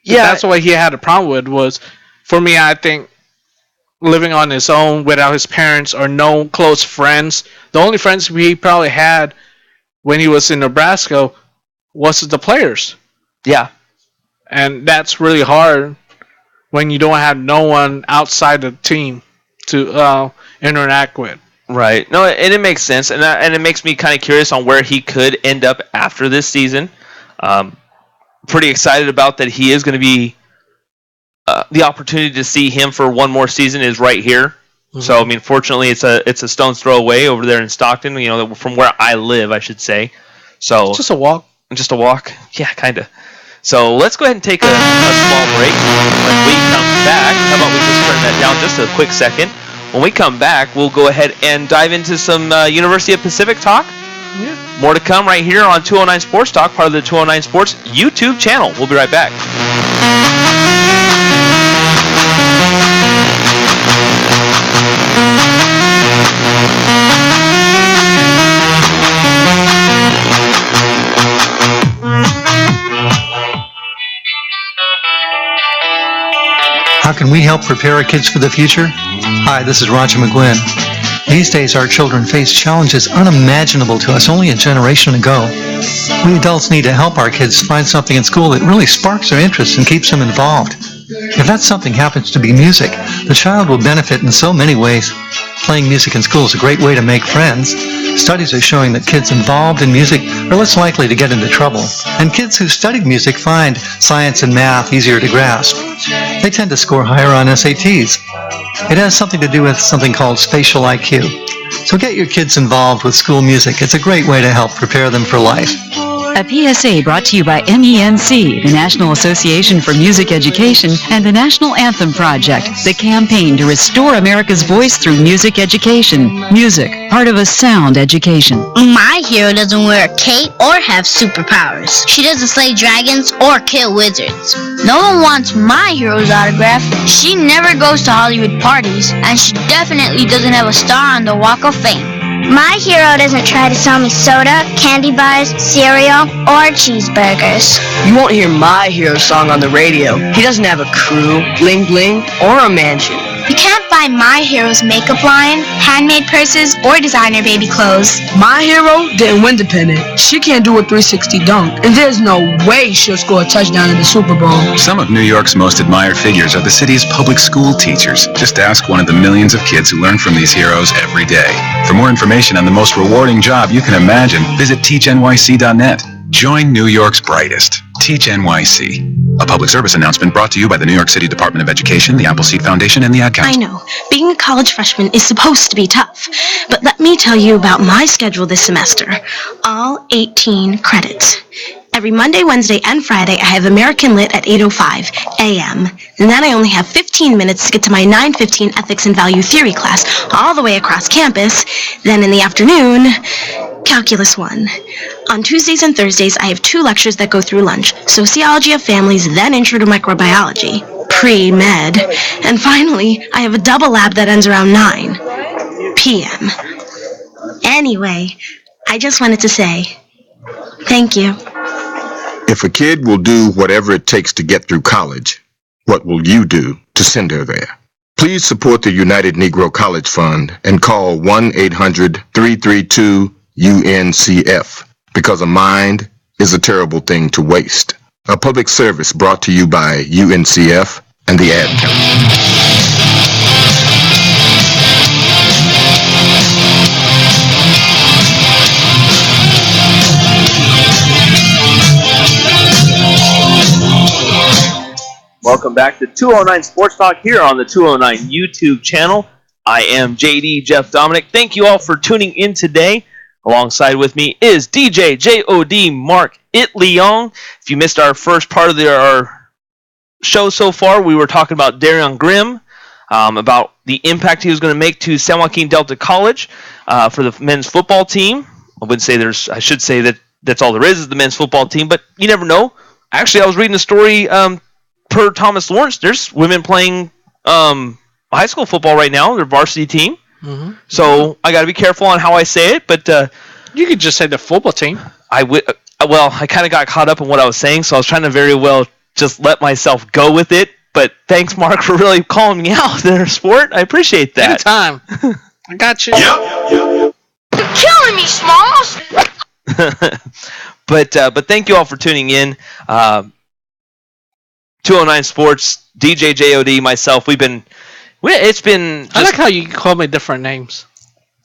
Yeah, that's what he had a problem with. Was for me, I think living on his own without his parents or no close friends. The only friends he probably had when he was in Nebraska was the players. Yeah. And that's really hard when you don't have no one outside the team to interact with. Right. No, and it makes sense, and it makes me kind of curious on where he could end up after this season. Pretty excited about that. He is going to be the opportunity to see him for one more season is right here. So fortunately, it's a stone's throw away over there in Stockton. From where I live, I should say. So it's just a walk. Just a walk. Yeah, kind of. So let's go ahead and take a small break. When we come back, how about we just turn that down just a quick second? When we come back, we'll go ahead and dive into some University of Pacific talk. Yeah. More to come right here on 209 Sports Talk, part of the 209 Sports YouTube channel. We'll be right back. How can we help prepare our kids for the future? Hi, this is Roger McGuinn. These days, our children face challenges unimaginable to us only a generation ago. We adults need to help our kids find something in school that really sparks their interest and keeps them involved. If that something happens to be music, the child will benefit in so many ways. Playing music in school is a great way to make friends. Studies are showing that kids involved in music are less likely to get into trouble. And kids who studied music find science and math easier to grasp. They tend to score higher on SATs. It has something to do with something called spatial IQ. So get your kids involved with school music. It's a great way to help prepare them for life. A PSA brought to you by MENC, the National Association for Music Education, and the National Anthem Project, the campaign to restore America's voice through music education. Music, part of a sound education. My hero doesn't wear a cape or have superpowers. She doesn't slay dragons or kill wizards. No one wants my hero's autograph. She never goes to Hollywood parties, and she definitely doesn't have a star on the Walk of Fame. My hero doesn't try to sell me soda, candy bars, cereal, or cheeseburgers. You won't hear my hero song on the radio. He doesn't have a crew, bling bling, or a mansion. You can't buy My Hero's makeup line, handmade purses, or designer baby clothes. My Hero didn't win the pennant. She can't do a 360 dunk, and there's no way she'll score a touchdown in the Super Bowl. Some of New York's most admired figures are the city's public school teachers. Just ask one of the millions of kids who learn from these heroes every day. For more information on the most rewarding job you can imagine, visit teachnyc.net. Join New York's brightest. Teach NYC. A public service announcement brought to you by the New York City Department of Education, the Appleseed Foundation, and the Ad Council. I know, being a college freshman is supposed to be tough, but let me tell you about my schedule this semester. All 18 credits. Every Monday, Wednesday, and Friday, I have American Lit at 8:05 a.m. And then I only have 15 minutes to get to my 9:15 Ethics and Value Theory class, all the way across campus. Then in the afternoon, Calculus 1. On Tuesdays and Thursdays, I have 2 lectures that go through lunch. Sociology of Families, then Intro to Microbiology. Pre-med. And finally, I have a double lab that ends around 9 p.m. Anyway, I just wanted to say thank you. If a kid will do whatever it takes to get through college, what will you do to send her there? Please support the United Negro College Fund and call 1-800-332-UNCF, because a mind is a terrible thing to waste. A public service brought to you by UNCF and the Ad Council. Welcome back to 209 Sports Talk here on the 209 YouTube channel. I am JD Jeff Dominic. Thank you all for tuning in today. Alongside with me is DJ JOD Mark It Leong. If you missed our first part of our show so far, we were talking about Darion Grimm, about the impact he was going to make to San Joaquin Delta College for the men's football team. I should say that that's all there is the men's football team, but you never know. Actually, I was reading a story per Thomas Lawrence. There's women playing high school football right now, their varsity team. Mm-hmm. So I got to be careful on how I say it, but you could just say the football team. I kind of got caught up in what I was saying, so I was trying to very well just let myself go with it. But thanks, Mark, for really calling me out there, sport. I appreciate that. Anytime. I got you. You're killing me, Smalls. But thank you all for tuning in. 209 Sports, DJ JOD, myself. It's been. I like how you call me different names.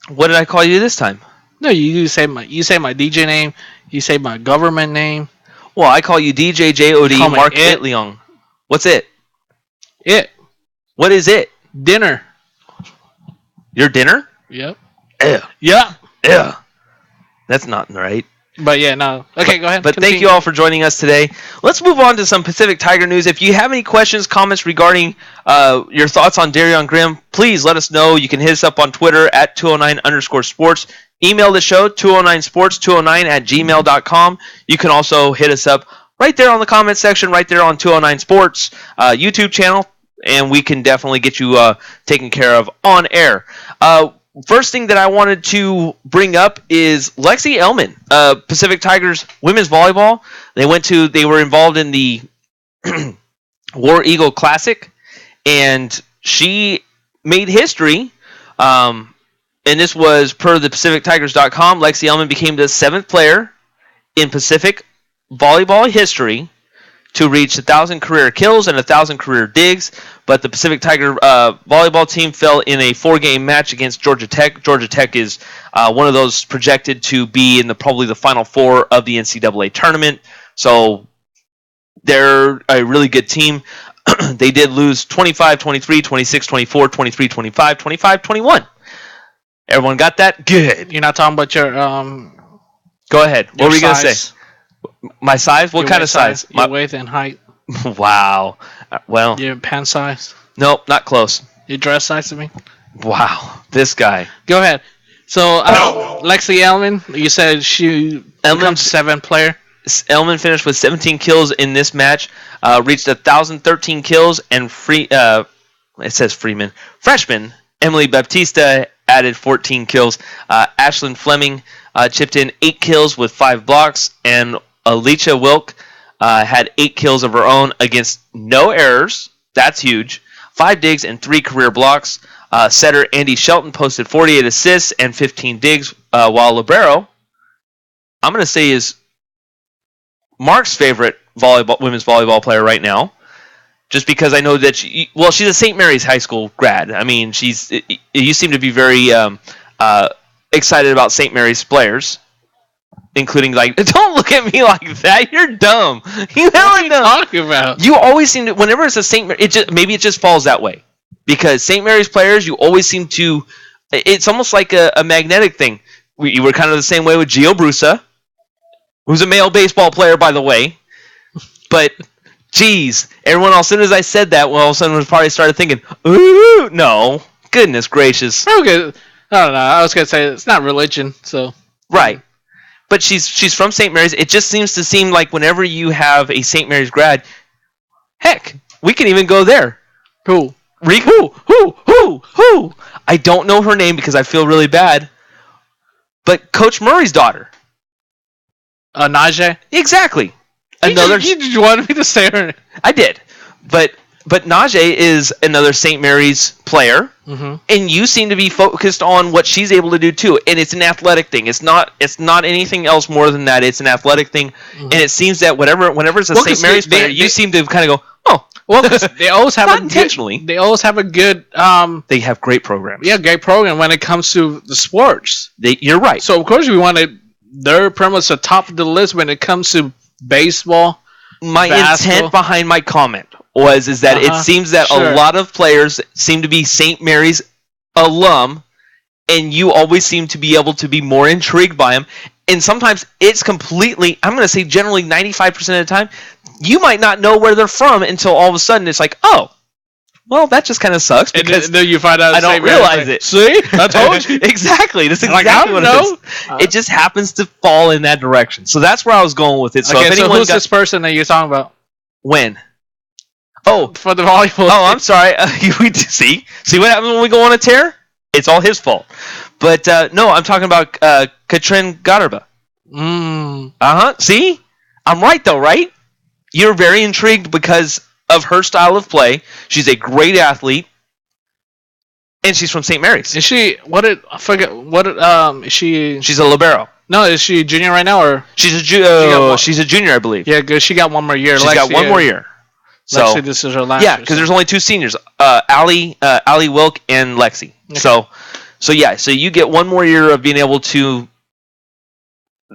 What did I call you this time? No, you say my DJ name. You say my government name. Well, I call you DJ JOD Mark It Leong. What's it? It. What is it? Dinner. Your dinner? Yep. Ew. Yeah. Ew. That's not right. But yeah, no. Okay, go ahead. But continue. Thank you all for joining us today. Let's move on to some Pacific Tiger news. If you have any questions, comments regarding your thoughts on Darion Grimm, please let us know. You can hit us up on Twitter at 209_sports. Email the show, 209sports209@gmail.com. You can also hit us up right there on the comment section, right there on 209 Sports YouTube channel, and we can definitely get you taken care of on air. First thing that I wanted to bring up is Lexi Elman, Pacific Tigers women's volleyball. They were involved in the War Eagle Classic, and she made history. And this was per the PacificTigers.com. Lexi Elman became the 7th player in Pacific volleyball history to reach 1,000 career kills and 1,000 career digs, but the Pacific Tiger volleyball team fell in a 4-game match against Georgia Tech. Georgia Tech is one of those projected to be in probably the Final Four of the NCAA tournament, so they're a really good team. They did lose 25-23, 26-24, 23-25, 25-21. Everyone got that? Good. You're not talking about your Go ahead. What were you going to say? My size? What kind of size? Your weight and height. Wow. Well. Your pant size. Nope, not close. Your dress size, I mean. Wow. This guy. Go ahead. So, Lexi Elman, you said she becomes 7th player. Elman finished with 17 kills in this match, reached 1,013 kills, and it says Freeman. Freshman Emily Baptista added 14 kills. Ashlyn Fleming chipped in 8 kills with 5 blocks, and Alicia Wilk had 8 kills of her own against no errors. That's huge. 5 digs and 3 career blocks. Setter Andy Shelton posted 48 assists and 15 digs, while libero, I'm going to say, is Mark's favorite women's volleyball player right now, just because I know that she's a St. Mary's High School grad. I mean, you seem to be very excited about St. Mary's players, including don't look at me like that. You're dumb. You hella dumb. Talking about? You always seem to, whenever it's a St. Mary, maybe it just falls that way, because St. Mary's players, you always seem to. It's almost like a magnetic thing. You were kind of the same way with Gio Brusa, who's a male baseball player, by the way. But, geez, everyone, as soon as I said that, all of a sudden was probably started thinking, ooh, no, goodness gracious. Okay, I don't know. I was gonna say it's not religion, so right. But she's from St. Mary's. It just seems to seem like whenever you have a St. Mary's grad, heck, we can even go there. Who? Who? I don't know her name because I feel really bad. But Coach Murray's daughter. Najee? Exactly. You wanted me to say her name. I did. But Najee is another St. Mary's player. Mm-hmm. And you seem to be focused on what she's able to do too. And it's an athletic thing. It's not anything else more than that. It's an athletic thing. Mm-hmm. And it seems that whenever it's a St. Mary's player, you seem to kind of go, oh. Well, they always have not intentionally. They always have a good. They have great programs. Yeah, great program when it comes to the sports. You're right. So of course we wanted their premise the top of the list when it comes to baseball. My intent behind my comment was that it seems that a lot of players seem to be St. Mary's alum, and you always seem to be able to be more intrigued by them. And sometimes it's completely, I'm going to say generally 95% of the time, you might not know where they're from until all of a sudden it's like, oh, well, that just kind of sucks. Because and then you find out I don't realize it. See? I told you. Exactly. That's exactly what it is. It just happens to fall in that direction. So that's where I was going with it. So, okay, so who's this person that you're talking about? When? Oh. For the volleyball. Oh, I'm sorry. See what happens when we go on a tear? It's all his fault. But no, I'm talking about Katrin Garba. See? I'm right, though, right? You're very intrigued because of her style of play. She's a great athlete, and she's from St. Mary's. Is she? Is she? She's a libero. No, is she junior right now, or she's a she's a junior, I believe. Yeah, good. She got one more year. She's got one more year. So Lexi, this is her last. Yeah, because there's only 2 seniors, Allie Wilk and Lexi. Okay. So yeah, so you get one more year of being able to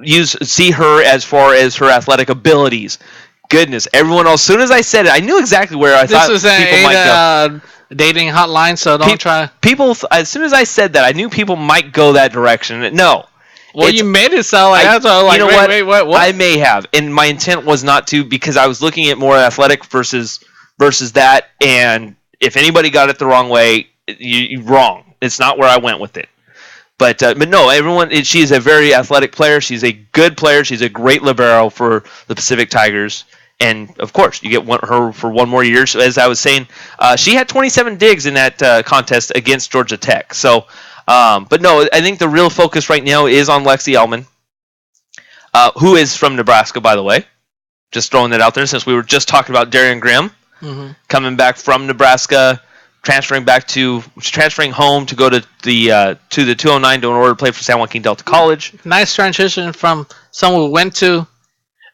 see her as far as her athletic abilities. Goodness, everyone else. As soon as I said it, I knew exactly where I thought people might go. Dating hotline, so don't try. People, as soon as I said that, I knew people might go that direction. No. Well, you made it sound like that's what I was like, wait, what? I may have, and my intent was not to, because I was looking at more athletic versus that, and if anybody got it the wrong way, you're wrong. It's not where I went with it. But no, everyone. She is a very athletic player. She's a good player. She's a great libero for the Pacific Tigers. And, of course, you get her for one more year. So, as I was saying, she had 27 digs in that contest against Georgia Tech. So, but no, I think the real focus right now is on Lexi Ellman, who is from Nebraska, by the way. Just throwing that out there, since we were just talking about Darian Grimm coming back from Nebraska, transferring home to go to the 209 in order to play for San Joaquin Delta College. Nice transition from someone who went to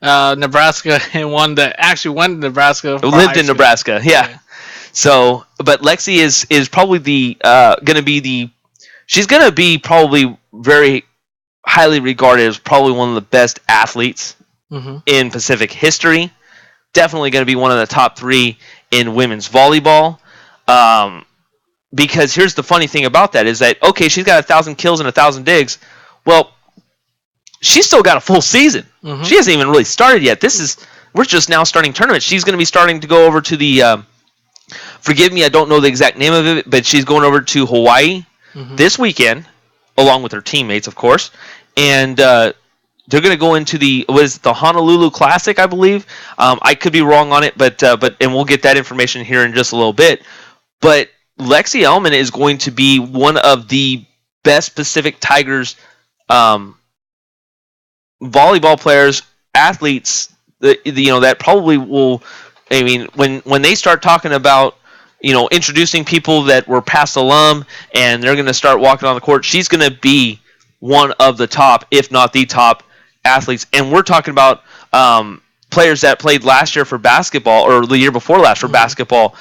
Nebraska and one that actually went to Nebraska. Who lived in Nebraska, yeah. So, but Lexi is probably she's going to be probably very highly regarded as probably one of the best athletes in Pacific history. Definitely going to be one of the top 3 in women's volleyball. Because here's the funny thing about that is that, okay, she's got 1,000 kills and 1,000 digs. Well, she's still got a full season. She hasn't even really started yet. We're just now starting tournaments. She's going to be starting to go over to the, forgive me, I don't know the exact name of it, but she's going over to Hawaii this weekend, along with her teammates, of course. And they're going to go into the Honolulu Classic, I believe. I could be wrong on it, but we'll get that information here in just a little bit. But Lexi Ellman is going to be one of the best Pacific Tigers volleyball players, athletes, that probably will. I mean, when they start talking about introducing people that were past alum, and they're going to start walking on the court. She's going to be one of the top, if not the top, athletes. And we're talking about players that played last year for basketball, or the year before last for basketball.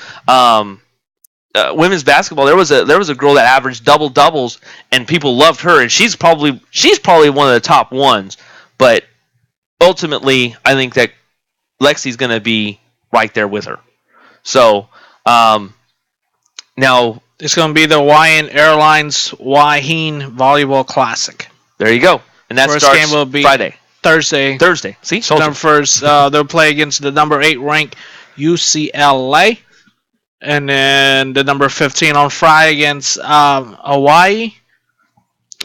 Women's basketball, there was a girl that averaged double doubles, and people loved her, and she's probably one of the top ones. But ultimately, I think that Lexi's going to be right there with her. So now it's going to be the Hawaiian Airlines Wahine Volleyball Classic. There you go, and that First starts game will be Friday. Thursday. See, September 1st. They'll play against the number 8 ranked UCLA, and then the number 15 on Friday against Hawaii,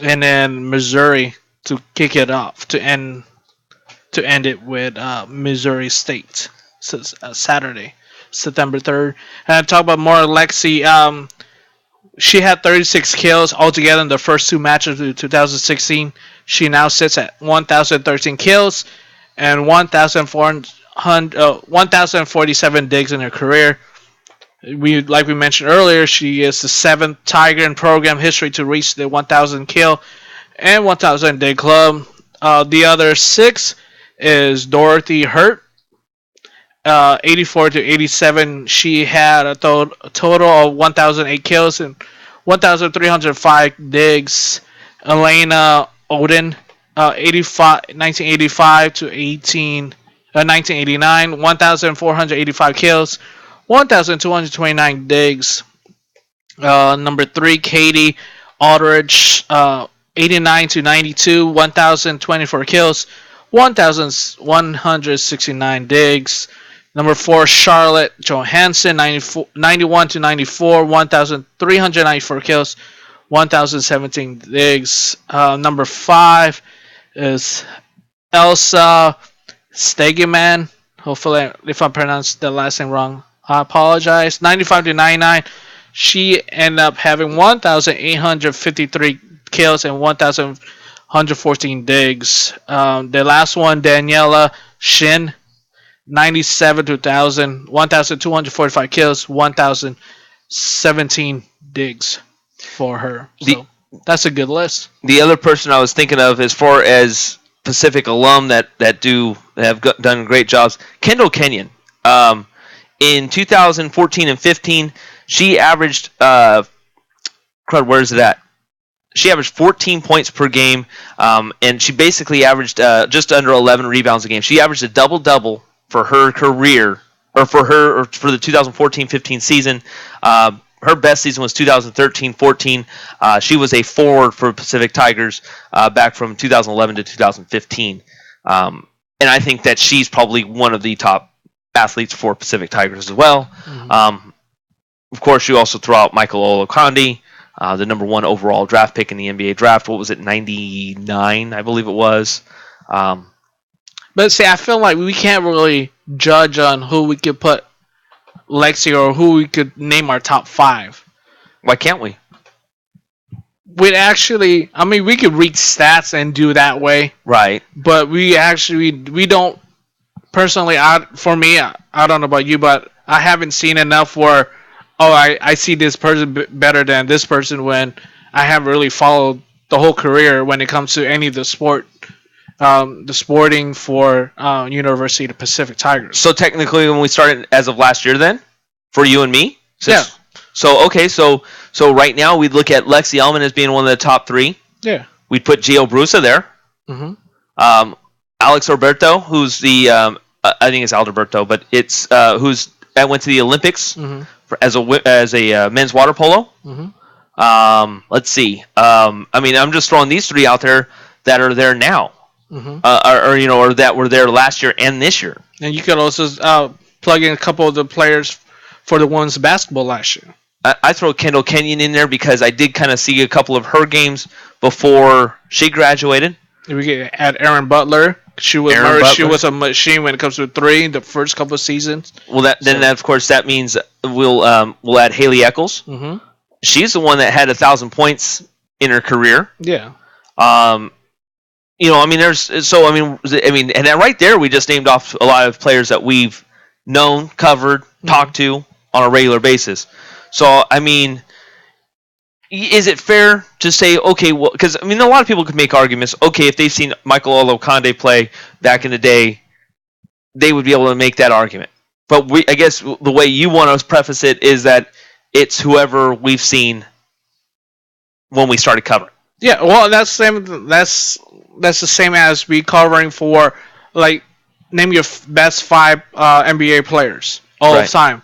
and then Missouri to kick it off to end it with Missouri State. So Saturday, September 3rd. And talk about more Lexi. She had 36 kills altogether in the first 2 matches of 2016. She now sits at 1,013 kills and 1,047 digs in her career. Like we mentioned earlier, she is the 7th Tiger in program history to reach the 1,000 kill and 1,000 dig club. The other 6 is Dorothy Hurt. 84 to 87, she had a total of 1,008 kills and 1,305 digs. Elena Odin, 1985 to 1989, 1,485 kills, 1,229 digs. Number 3, Katie Aldridge, 89 to 92, 1,024 kills, 1,169 digs. Number 4, Charlotte Johansson, 91 to 94, 1,394 kills, 1,017 digs. Number 5 is Elsa Stegeman. Hopefully, if I pronounced the last name wrong, I apologize. 95 to 99. She ended up having 1,853 kills and 1,114 digs. The last one, Daniela Shin. 97 to 1,000, 1,245 kills, 1,017 digs for her. So that's a good list. The other person I was thinking of, as far as Pacific alum that have done great jobs, Kendall Kenyon. In 2014 and 15, she averaged where is it at? She averaged 14 points per game, and she basically averaged just under 11 rebounds a game. She averaged a double-double for her career, or for the 2014-15 season. Her best season was 2013-14. She was a forward for Pacific Tigers back from 2011 to 2015. And I think that she's probably one of the top athletes for Pacific Tigers as well. Mm-hmm. Of course, you also throw out Michael Olowokandi, the number 1 overall draft pick in the NBA draft. What was it, 99, I believe it was. But see, I feel like we can't really judge on who we could put Lexi or who we could name our top 5. Why can't we? We could read stats and do that way. Right. But we don't, personally, for me, I don't know about you, but I haven't seen enough where, I see this person better than this person when I haven't really followed the whole career when it comes to any of the sporting for University of the Pacific Tigers. So technically, when we started as of last year, then for you and me, yeah. So okay, so right now we'd look at Lexi Elman as being one of the top 3. Yeah. We'd put Gio Brusa there. Mm-hmm. Alex Roberto, who's the I think it's Alberto, but it's who's that went to the Olympics as a men's water polo. Mm-hmm. Let's see. I'm just throwing these 3 out there that are there now. Mm-hmm. Or that were there last year and this year. And you could also plug in a couple of the players for the women's basketball last year. I throw Kendall Kenyon in there because I did kind of see a couple of her games before she graduated. We could add Aaron Butler. She was a machine when it comes to 3 the first couple of seasons. Well, of course that means we'll add Haley Eccles. Mm-hmm. She's the one that had 1,000 points in her career. Yeah. And right there we just named off a lot of players that we've known, covered, talked to on a regular basis. So, I mean, is it fair to say, okay, well, because, I mean, a lot of people could make arguments, okay, if they've seen Michael Olowokande play back in the day, they would be able to make that argument. But I guess the way you want to preface it is that it's whoever we've seen when we started covering. Yeah, well, that's the same as we covering for, like, name your best 5 NBA players all the time.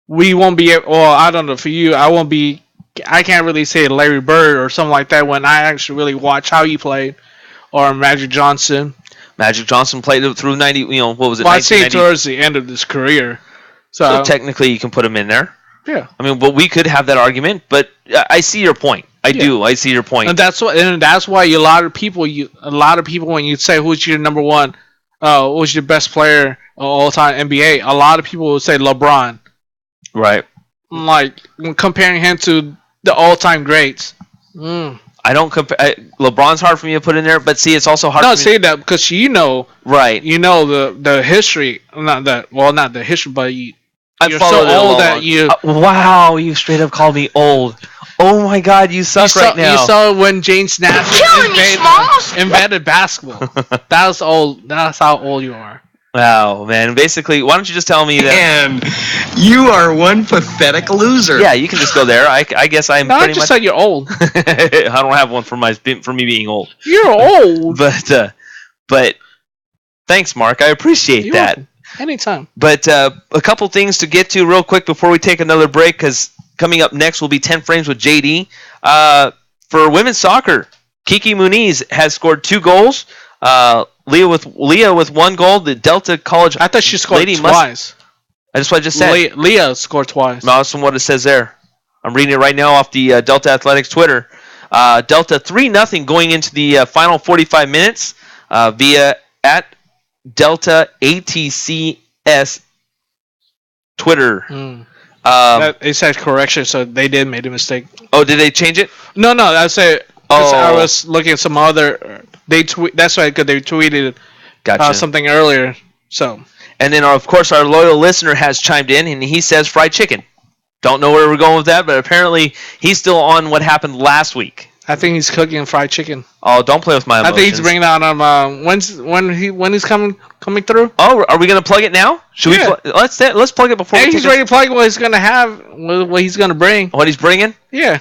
We won't be, well, I don't know, for you, I can't really say Larry Bird or something like that when I actually really watch how he played, or Magic Johnson. Magic Johnson played it through 90, what was it? Well, I'd say towards the end of his career. So technically you can put him in there. Yeah. I mean, but we could have that argument, but I see your point. I see your point. And that's why a lot of people when you say who's your number one, who's your best player of all time NBA, a lot of people will say LeBron. Right. Like comparing him to the all-time greats. I don't compare. LeBron's hard for me to put in there, but see, it's also hard. No, say that because right? You know the history, not the history, but you're so old that you. Wow, you straight up called me old. Oh my God, you suck right now. You saw when James Nash invented basketball. That's old. That's how old you are. Wow, man. Basically, why don't you just tell me that? And you are one pathetic loser. Yeah, you can just go there. I guess I'm pretty much. I just said you're old. I don't have one for me being old. You're old. But thanks, Mark. I appreciate that. Welcome. Anytime. But a couple things to get to real quick before we take another break, because coming up next will be 10 Frames with JD. For women's soccer, Kiki Muniz has scored 2 goals. Leah with 1 goal. The Delta College. I thought she scored twice. That's what I just said. Leah scored twice. No, that's from what it says there. I'm reading it right now off the Delta Athletics Twitter. Delta 3-0 going into the final 45 minutes via at Delta ATCS Twitter. It said correction, so they did make a mistake. Oh, did they change it? No, that's it. I was looking at some other. That's why, because they tweeted something earlier. So. And then, of course, our loyal listener has chimed in, and he says fried chicken. Don't know where we're going with that, but apparently he's still on what happened last week. I think he's cooking fried chicken. Oh, don't play with my emotions. I think he's bringing out when he's coming through. Oh, are we gonna plug it now? Should we? Let's plug it before. Hey, he's ready to plug what he's gonna have, what he's gonna bring. What he's bringing? Yeah.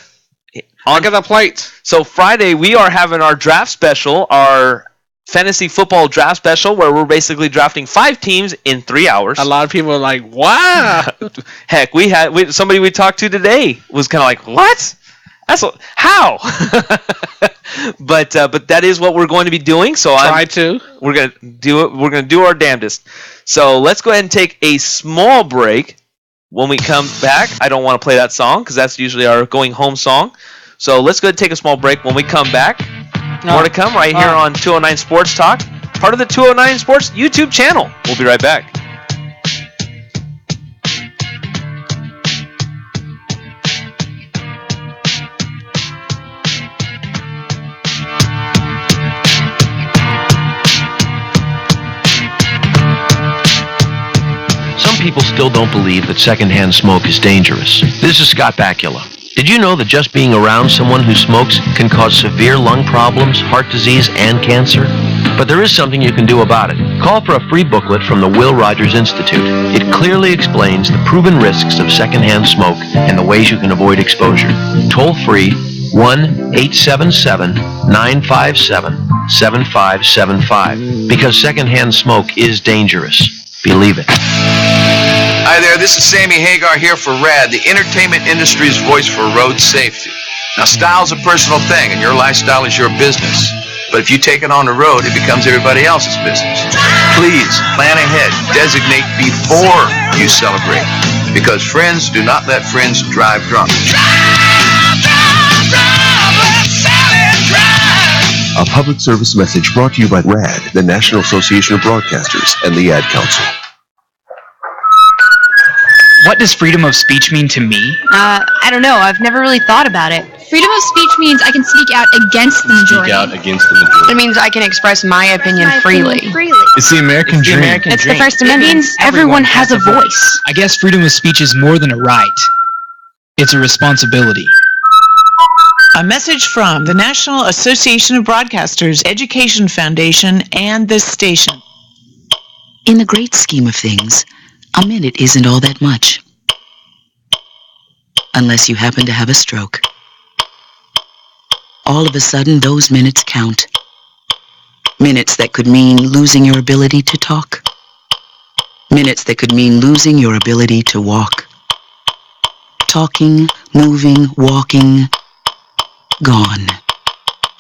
I got the plates. So Friday we are having our draft special, our fantasy football draft special, where we're basically drafting 5 teams in 3 hours. A lot of people are like, "Wow!" Heck, somebody we talked to today was kind of like, "What? How?" But that is what we're going to be doing. So we're gonna do it. We're gonna do our damnedest. So let's go ahead and take a small break. When we come back, I don't want to play that song because that's usually our going home song. So let's go ahead and take a small break. When we come back, more to come right here on 209 Sports Talk, part of the 209 Sports YouTube channel. We'll be right back. People still don't believe that secondhand smoke is dangerous. This is Scott Bakula. Did you know that just being around someone who smokes can cause severe lung problems, heart disease, and cancer? But there is something you can do about it. Call for a free booklet from the Will Rogers Institute. It clearly explains the proven risks of secondhand smoke and the ways you can avoid exposure. Toll free 1-877-957-7575, because secondhand smoke is dangerous. Believe it. Hi there, this is Sammy Hagar here for RAD, the entertainment industry's voice for road safety. Now, style's a personal thing, and your lifestyle is your business. But if you take it on the road, it becomes everybody else's business. Please, plan ahead. Designate before you celebrate. Because friends do not let friends drive drunk. A public service message brought to you by RAD, the National Association of Broadcasters, and the Ad Council. What does freedom of speech mean to me? I don't know. I've never really thought about it. Freedom of speech means I can speak out against the majority. It means I can express my opinion freely. It's the American dream. It's the First Amendment. It means everyone has a voice. I guess freedom of speech is more than a right. It's a responsibility. A message from the National Association of Broadcasters, Education Foundation, and this station. In the great scheme of things, a minute isn't all that much. Unless you happen to have a stroke. All of a sudden, those minutes count. Minutes that could mean losing your ability to talk. Minutes that could mean losing your ability to walk. Talking, moving, walking, gone.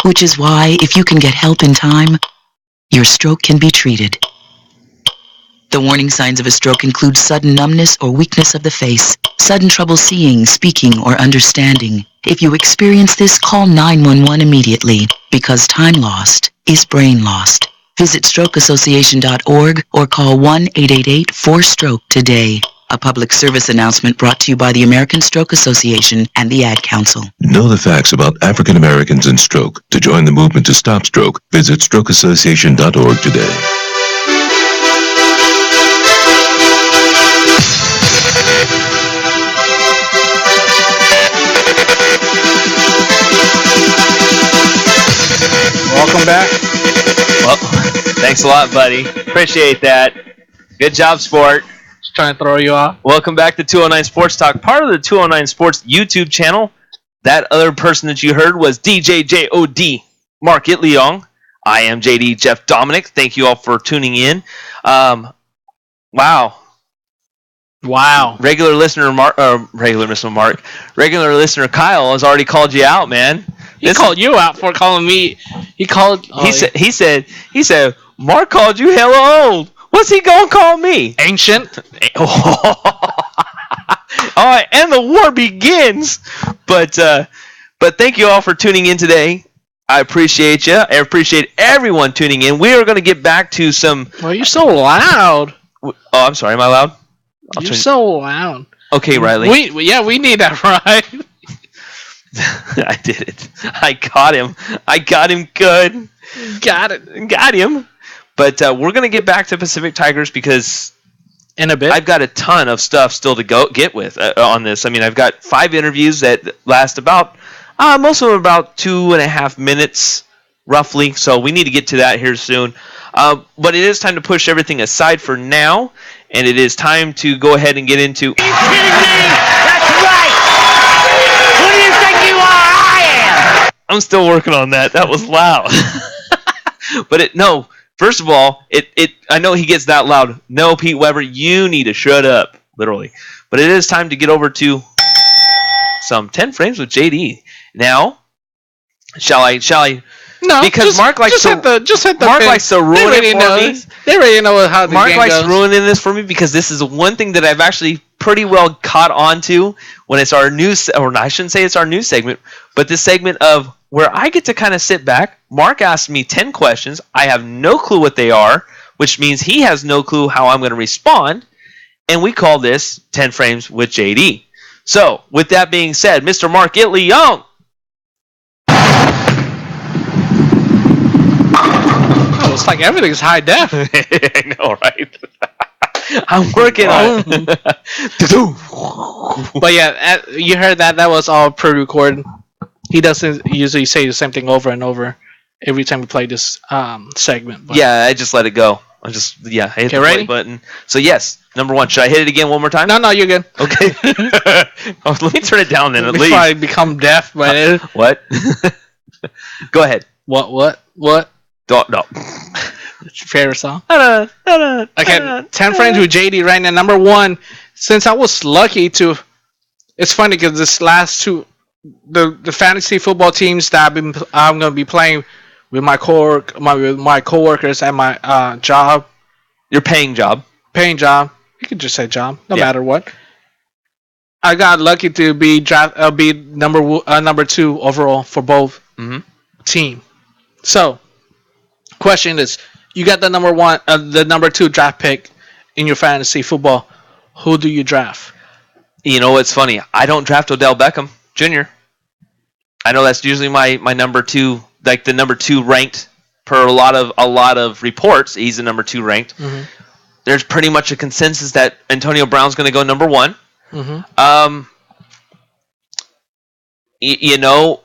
Which is why, if you can get help in time, your stroke can be treated. The warning signs of a stroke include sudden numbness or weakness of the face, sudden trouble seeing, speaking, or understanding. If you experience this, call 911 immediately, because time lost is brain lost. Visit strokeassociation.org or call 1-888-4STROKE today. A public service announcement brought to you by the American Stroke Association and the Ad Council. Know the facts about African Americans and stroke. To join the movement to stop stroke, visit strokeassociation.org today. Welcome back. Well, thanks a lot, buddy. Appreciate that. Good job, sport. Just trying to throw you off. Welcome back to 209 Sports Talk, part of the 209 Sports YouTube channel. That other person that you heard was DJ JOD, Mark Itleong. I am JD Jeff Dominic. Thank you all for tuning in. Wow. Regular listener Kyle has already called you out, man. He called you out for calling me. He said, Mark called you hella old. What's he gonna call me? Ancient. All right, and the war begins. But thank you all for tuning in today. I appreciate you. I appreciate everyone tuning in. We are going to get back to some. Well, you're so loud. Oh, I'm sorry. Am I loud? You're so loud. Okay, Riley. We need that right. I did it. I got him. I got him good. Got it. Got him. But we're going to get back to Pacific Tigers because in a bit I've got a ton of stuff still to get with on this. I mean, I've got 5 interviews that last about, most of them about 2.5 minutes, roughly. So we need to get to that here soon. But it is time to push everything aside for now. And it is time to go ahead and get into... Are you kidding me? That's right! Who do you think you are? I am! I'm still working on that. That was loud. But no, first of all, I know he gets that loud. No, Pete Weber, you need to shut up, literally. But it is time to get over to some 10 frames with JD. Now, shall I? No, because Mark likes to ruin it for me. They already know how the Mark game likes goes. ruining this for me because this is one thing that I've actually pretty well caught on to when it's our news, or I shouldn't say it's our news segment, but this segment of where I get to kind of sit back. Mark asks me 10 questions. I have no clue what they are, which means he has no clue how I'm going to respond. And we call this 10 Frames with JD. So, with that being said, Mr. Mark Itleong. Oh, it's like everything's high def. I know, right? I'm working on it. But yeah, you heard that. That was all pre-recorded. He doesn't usually say the same thing over and over every time we play this segment. But. Yeah, I just let it go. I hit the play button. So yes, number 1. Should I hit it again one more time? No, you're good. Okay. Let me turn it down then at least. Before I become deaf by it. What? Go ahead. What? No. It's your favorite song? Okay, 10 Frames with JD right now. Number 1, since I was lucky to... It's funny because this last 2... The fantasy football teams that I'm going to be playing with my coworkers at my job. Your paying job. You could just say job, no matter what. I got lucky to be number 2 overall for both team. So, question is, you got the number 2 draft pick in your fantasy football. Who do you draft? You know what's funny? I don't draft Odell Beckham Jr. I know that's usually my number 2, like the number 2 ranked per a lot of reports. He's the number 2 ranked. Mm-hmm. There's pretty much a consensus that Antonio Brown's going to go number 1. Mm-hmm. You know,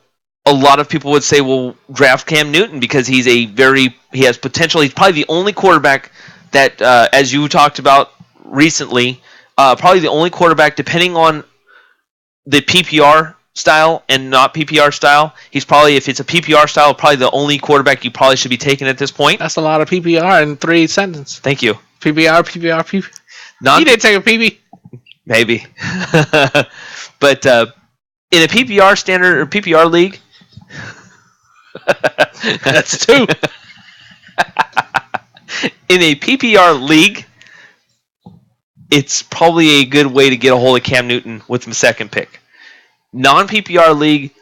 a lot of people would say, well, draft Cam Newton because he has potential. He's probably the only quarterback that, as you talked about recently, probably the only quarterback, depending on the PPR style and not PPR style, he's probably, if it's a PPR style, probably the only quarterback you probably should be taking at this point. That's a lot of PPR in 3 sentences. Thank you. PPR. You didn't take a PB. Maybe. But in a PPR standard or PPR league, that's 2. In a PPR league, it's probably a good way to get a hold of Cam Newton with the second pick. Non-PPR league,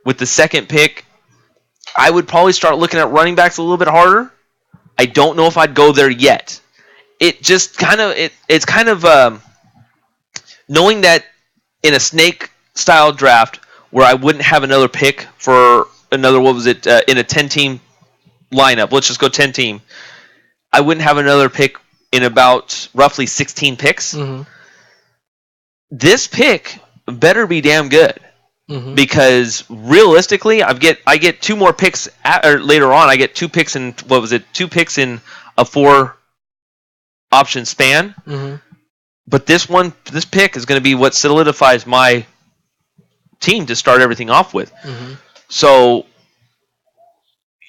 with the second pick, I would probably start looking at running backs a little bit harder. I don't know if I'd go there yet. It just kind of it's kind of knowing that in a snake style draft where I wouldn't have another pick for another in a 10-team lineup. Let's just go 10-team. I wouldn't have another pick in about roughly 16 picks. Mm-hmm. This pick better be damn good. Mm-hmm. Because realistically, I get 2 more picks later on. I get 2 picks in 2 picks in a 4 option span. Mm-hmm. But this pick is going to be what solidifies my team to start everything off with. Mm-hmm. So,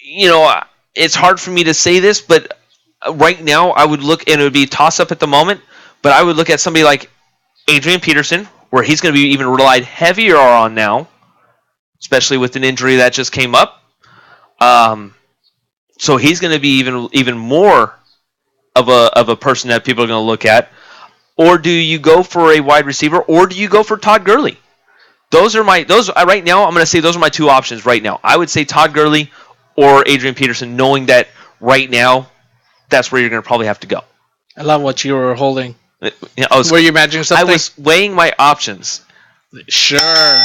you know, it's hard for me to say this, but right now I would look, and it would be a toss up at the moment. But I would look at somebody like Adrian Peterson, where he's going to be even relied heavier on now, especially with an injury that just came up. So he's going to be even more of a person that people are going to look at. Or do you go for a wide receiver, or do you go for Todd Gurley? Right now, I'm going to say those are my 2 options right now. I would say Todd Gurley or Adrian Peterson, knowing that right now that's where you're going to probably have to go. I love what you were holding. Were you imagining something? I was weighing my options. Sure.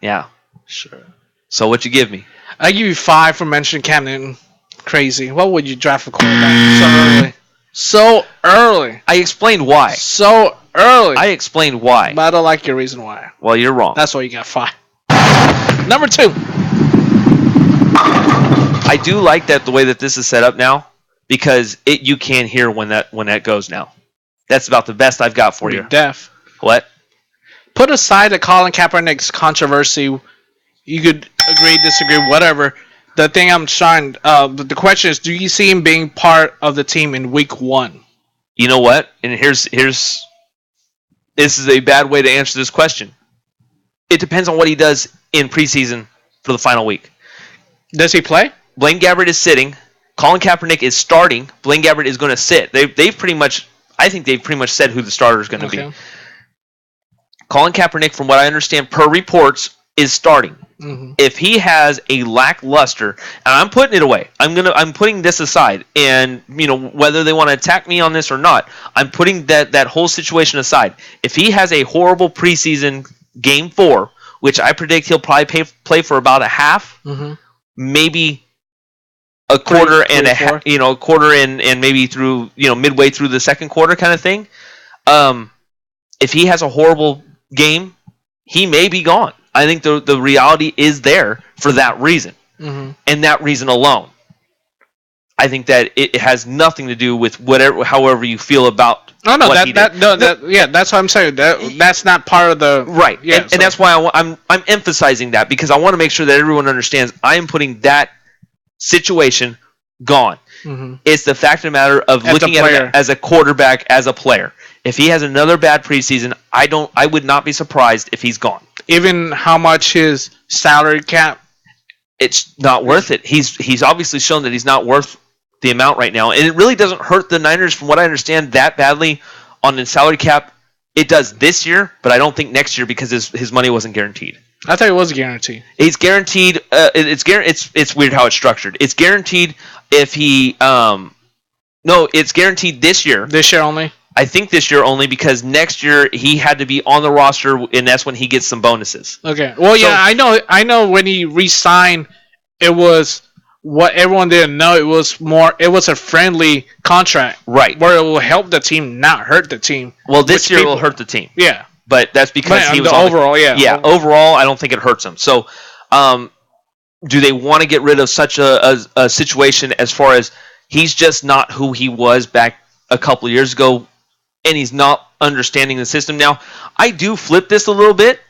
Yeah. Sure. So what'd you give me? I give you 5 for mentioning Cam Newton. Crazy. What would you draft for quarterback so early? I explained why. So early. I explained why. But I don't like your reason why. Well, you're wrong. That's why you got 5. Number 2. I do like that the way that this is set up now, because you can hear when that goes now. That's about the best I've got for you. You're deaf. What? Put aside the Colin Kaepernick's controversy. You could agree, disagree, whatever. The thing I'm trying, the question is, do you see him being part of the team in week 1? You know what? And here's this is a bad way to answer this question. It depends on what he does in preseason for the final week. Does he play? Blaine Gabbert is sitting. Colin Kaepernick is starting. Blaine Gabbert is going to sit. They've pretty much said who the starter is going to be. Colin Kaepernick, from what I understand per reports, is starting. Mm-hmm. If he has a lackluster, and I'm putting it away. I'm putting this aside, and you know whether they want to attack me on this or not, I'm putting that whole situation aside. If he has a horrible preseason game 4, which I predict he'll probably play for about a half, mm-hmm. maybe a quarter and a quarter and maybe through midway through the second quarter kind of thing. If he has a horrible game, he may be gone. I think the reality is there for that reason, mm-hmm. and that reason alone. I think that it has nothing to do with however you feel about. That's what I'm saying. That's not part of the right. Yeah, and that's why I'm emphasizing that, because I want to make sure that everyone understands. I am putting that situation gone. Mm-hmm. It's the fact of the matter of looking at it as a quarterback, as a player. If he has another bad preseason, I would not be surprised if he's gone. Even how much his salary cap? It's not worth it. He's obviously shown that he's not worth the amount right now, and it really doesn't hurt the Niners, from what I understand, that badly on the salary cap. It does this year, but I don't think next year, because his money wasn't guaranteed. I thought it was guaranteed. It's guaranteed. It's weird how it's structured. It's guaranteed if he. No, it's guaranteed this year. This year only. I think this year only because next year he had to be on the roster, and that's when he gets some bonuses. Okay. Well, yeah, I know when he re-signed, it was what everyone didn't know. It was a friendly contract, right? Where it will help the team, not hurt the team. Well, this year it will hurt the team. Yeah. But that's because he was overall. Overall, I don't think it hurts him. So, do they want to get rid of such a situation as far as he's just not who he was back a couple of years ago, and he's not understanding the system now? I do flip this a little bit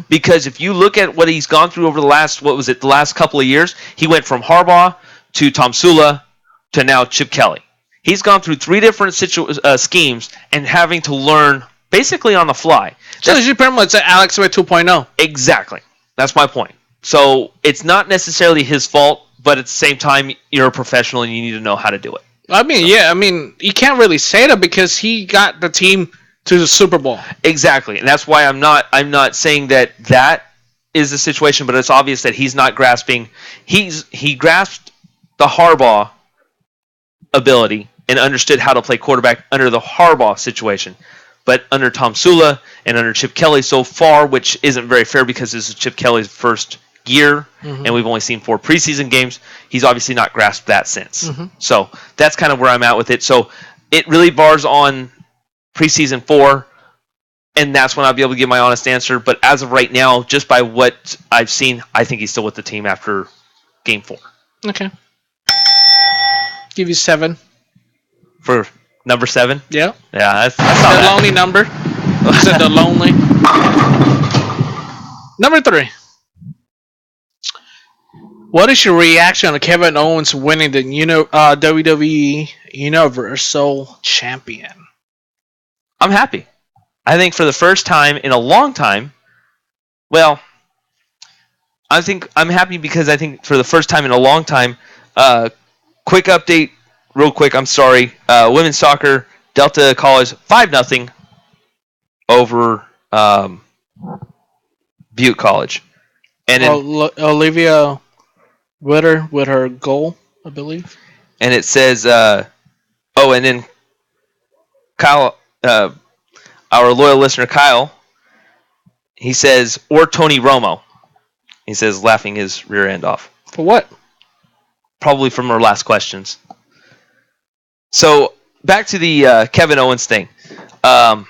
because if you look at what he's gone through over the last couple of years, he went from Harbaugh to Tom Sula to now Chip Kelly. He's gone through 3 different schemes and having to learn basically on the fly. So you pretty much say Alex Smith 2.0. Exactly. That's my point. So it's not necessarily his fault, but at the same time, you're a professional and you need to know how to do it. I mean, you can't really say that because he got the team to the Super Bowl. Exactly, and that's why I'm not saying that is the situation, but it's obvious that he's not grasping. He grasped the Harbaugh ability and understood how to play quarterback under the Harbaugh situation. But under Tom Sula and under Chip Kelly so far, which isn't very fair because this is Chip Kelly's first year, and we've only seen 4 preseason games, he's obviously not grasped that since. So that's kind of where I'm at with it. So it really bars on preseason 4, and that's when I'll be able to give my honest answer. But as of right now, just by what I've seen, I think he's still with the team after game 4. Okay. Give you 7. For number 7? Yeah. Yeah, that's the lonely number. Is it the lonely? Number 3. What is your reaction to Kevin Owens winning the WWE Universal Champion? I'm happy. I think for the first time in a long time, well, I think I'm happy because I think for the first time in a long time, quick update, real quick, I'm sorry. Women's soccer, Delta College, 5-0 over Butte College. And Olivia Witter with her goal, I believe. And it says, and then Kyle, our loyal listener Kyle, he says, or Tony Romo. He says, laughing his rear end off. For what? Probably from our last questions. So back to the Kevin Owens thing. But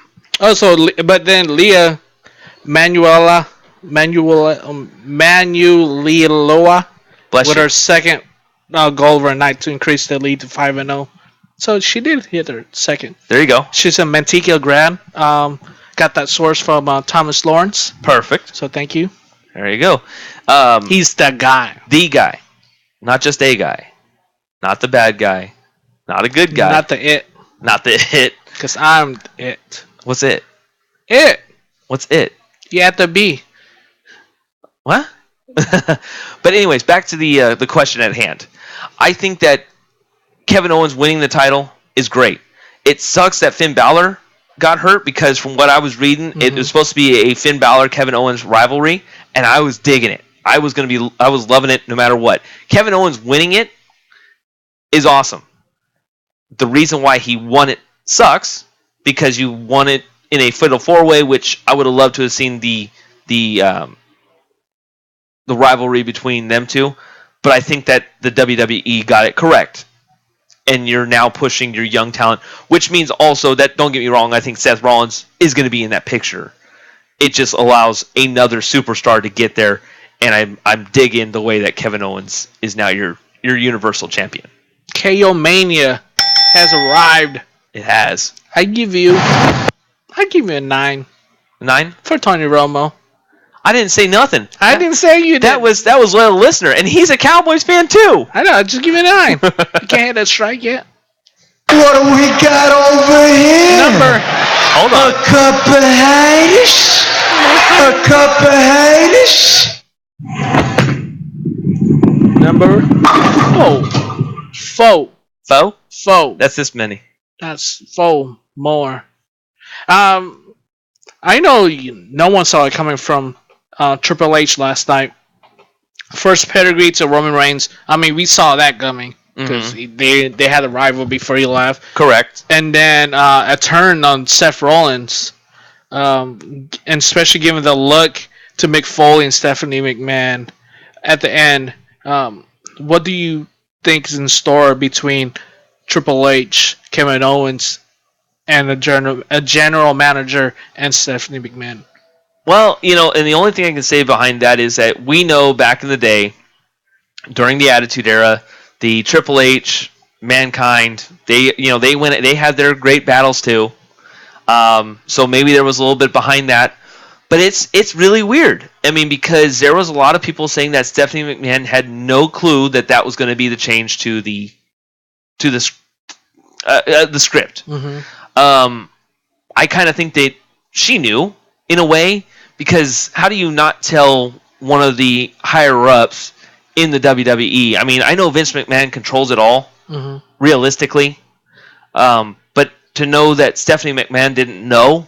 then Leah Manueliloa with her second goal overnight to increase the lead to 5-0. So she did hit her second. There you go. She's a Manteca grad. Got that source from Thomas Lawrence. Perfect. So thank you. There you go. He's the guy. The guy. Not just a guy. Not the bad guy. Not a good guy. Not the it. Not the it. Because I'm it. What's it? It. What's it? You have to be. What? But anyways, back to the question at hand. I think that Kevin Owens winning the title is great. It sucks that Finn Balor got hurt because from what I was reading, it was supposed to be a Finn Balor Kevin Owens rivalry, and I was digging it. I was loving it no matter what. Kevin Owens winning it is awesome. The reason why he won it sucks because you won it in a fatal 4-way, which I would have loved to have seen the rivalry between them two. But I think that the WWE got it correct. And you're now pushing your young talent, which means also that, don't get me wrong, I think Seth Rollins is going to be in that picture. It just allows another superstar to get there, and I'm digging the way that Kevin Owens is now your Universal Champion. KO Mania has arrived. It has. I give you a 9. 9? For Tony Romo. I didn't say nothing. I didn't say you did. That was loyal listener, and he's a Cowboys fan too. I know. Just give me a 9. You can't hit that strike yet. What do we got over here? Number. Hold on. A cup of haters. A cup of haters. Number. Four. Four? That's this many. That's 4 more. I know no one saw it coming from Triple H last night. First pedigree to Roman Reigns. I mean, we saw that coming. because they had a rival before he left. Correct. And then a turn on Seth Rollins, and especially given the look to Mick Foley and Stephanie McMahon at the end. What do you think is in store between Triple H, Kevin Owens, and a general manager and Stephanie McMahon? Well, and the only thing I can say behind that is that we know back in the day, during the Attitude Era, the Triple H, Mankind, they had their great battles too. So maybe there was a little bit behind that, but it's really weird. I mean, because there was a lot of people saying that Stephanie McMahon had no clue that was going to be the change to the script. I kind of think that she knew in a way, because how do you not tell one of the higher ups in the WWE? I mean, I know Vince McMahon controls it all, realistically, but to know that Stephanie McMahon didn't know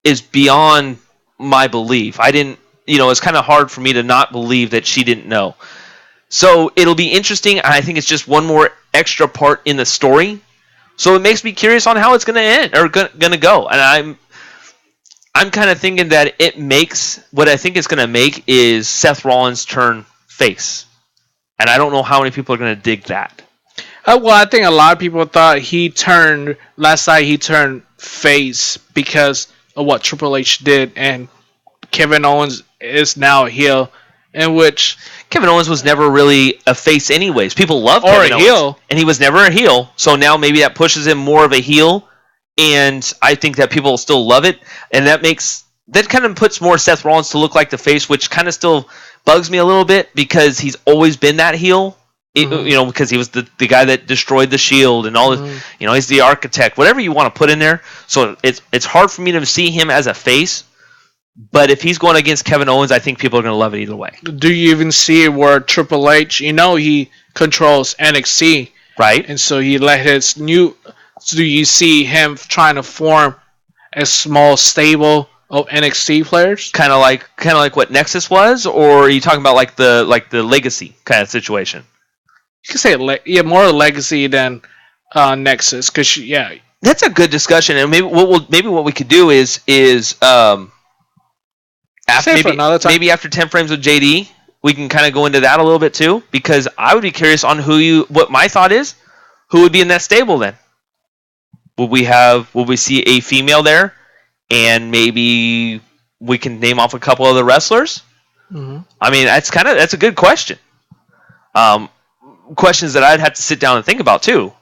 is beyond my belief. I didn't, it's kind of hard for me to not believe that she didn't know. So it'll be interesting. I think it's just one more extra part in the story. So it makes me curious on how it's going to end or going to go. And I'm kind of thinking that what I think it's going to make is Seth Rollins turn face. And I don't know how many people are going to dig that. Well, I think a lot of people thought last night he turned face because of what Triple H did, and Kevin Owens is now a heel, in which Kevin Owens was never really a face anyways. People love Kevin Owens, heel, and he was never a heel. So now maybe that pushes him more of a heel, and I think that people will still love it, and that kind of puts more Seth Rollins to look like the face, which kind of still bugs me a little bit because he's always been that heel. Because he was the guy that destroyed the Shield and all this. He's the architect, whatever you want to put in there. So it's hard for me to see him as a face. But if he's going against Kevin Owens, I think people are going to love it either way. Do you even see where Triple H, he controls NXT, right? And so he let his new. Do you see him trying to form a small stable of NXT players? Kind of like what Nexus was, or are you talking about like the Legacy kind of situation? You could say more legacy than Nexus, because that's a good discussion, and maybe what we could do is maybe after 10 frames with JD, we can kind of go into that a little bit too, because I would be curious on what my thought is, who would be in that stable then. Will we see a female there, and maybe we can name off a couple other wrestlers? I mean, that's a good question. Questions that I'd have to sit down and think about too.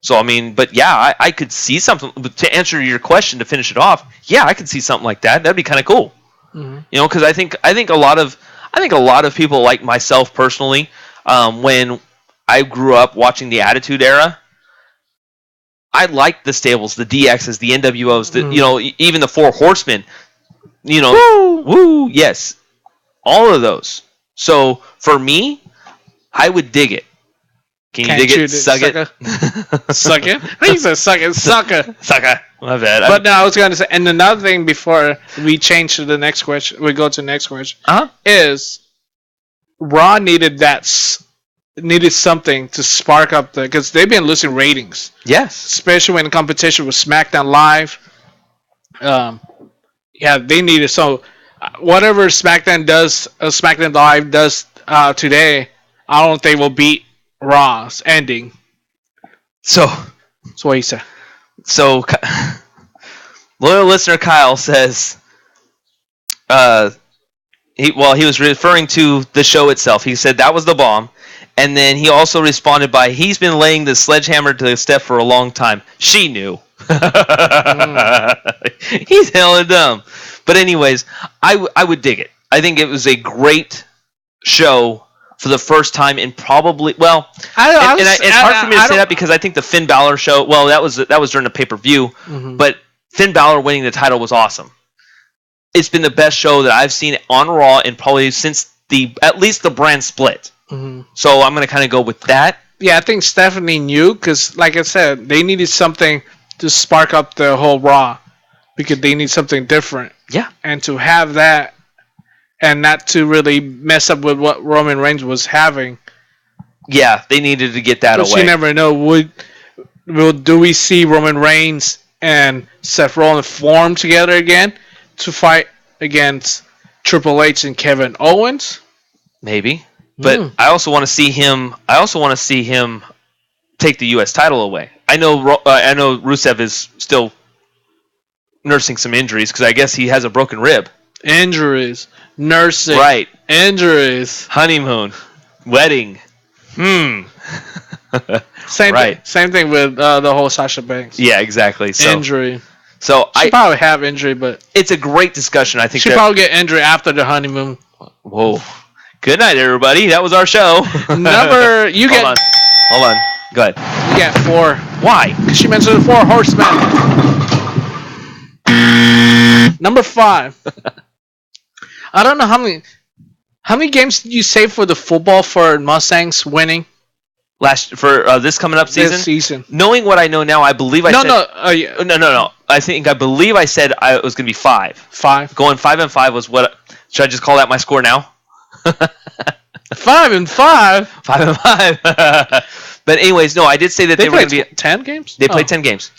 So I mean, but yeah, I could see something to answer your question to finish it off. Yeah, I could see something like that. That'd be kind of cool. Because I think a lot of people like myself personally, when I grew up watching the Attitude Era, I liked the stables, the DXs, the NWOs, even the Four Horsemen. Woo, yes, all of those. So for me, I would dig it. Can you dig it? Suck it. Suck it? He said suck it. Sucker. Sucker. My bad. But no, I was going to say, and another thing before we change to the next question, we go to the next question, is Raw needed something to spark up because they've been losing ratings. Yes. Especially when the competition was SmackDown Live. They needed, so whatever SmackDown Live does today, I don't think will beat Raw's ending. So what he said. So loyal listener Kyle says, he was referring to the show itself. He said that was the bomb, and then he also responded by, he's been laying the sledgehammer to Steph for a long time. She knew. He's hella dumb. But anyways, I would dig it. I think it was a great show for the first time in probably it's hard for me to say that because I think the Finn Balor show, that was during the pay-per-view, but Finn Balor winning the title was awesome. It's been the best show that I've seen on Raw and probably since at least the brand split. So I'm going to kind of go with that. Yeah, I think Stephanie knew because, like I said, they needed something to spark up the whole Raw because they need something different. Yeah. And to have that and not to really mess up with what Roman Reigns was having, Yeah, they needed to get that But away. you never know. Do we see Roman Reigns and Seth Rollins form together again to fight against Triple H and Kevin Owens? Maybe, but I also want to see him. Take the U.S. title away. I know Rusev is still nursing some injuries because I guess he has a broken rib. Injuries, nursing, Right. Injuries, Honeymoon, wedding. Same Right. Same thing with the whole Sasha Banks Yeah, exactly. So, injury. So She probably have injury, but it's a great discussion. I think she probably get injury after the honeymoon. Whoa. Good night, everybody. That was our show. Number you get. Hold on. Go ahead. You get 4. Why? Because she mentioned the 4 horsemen. Number 5. I don't know how many games did you save for the football for Mustangs winning This coming up season. this season? Knowing what I know now, I believe I said yeah. No. I believe I said it was going to be 5. 5. Going 5-5 was what? Should I just call that my score now? 5-5. 5-5. But anyways, no, I did say that they were going to be 10 games. They played 10 games,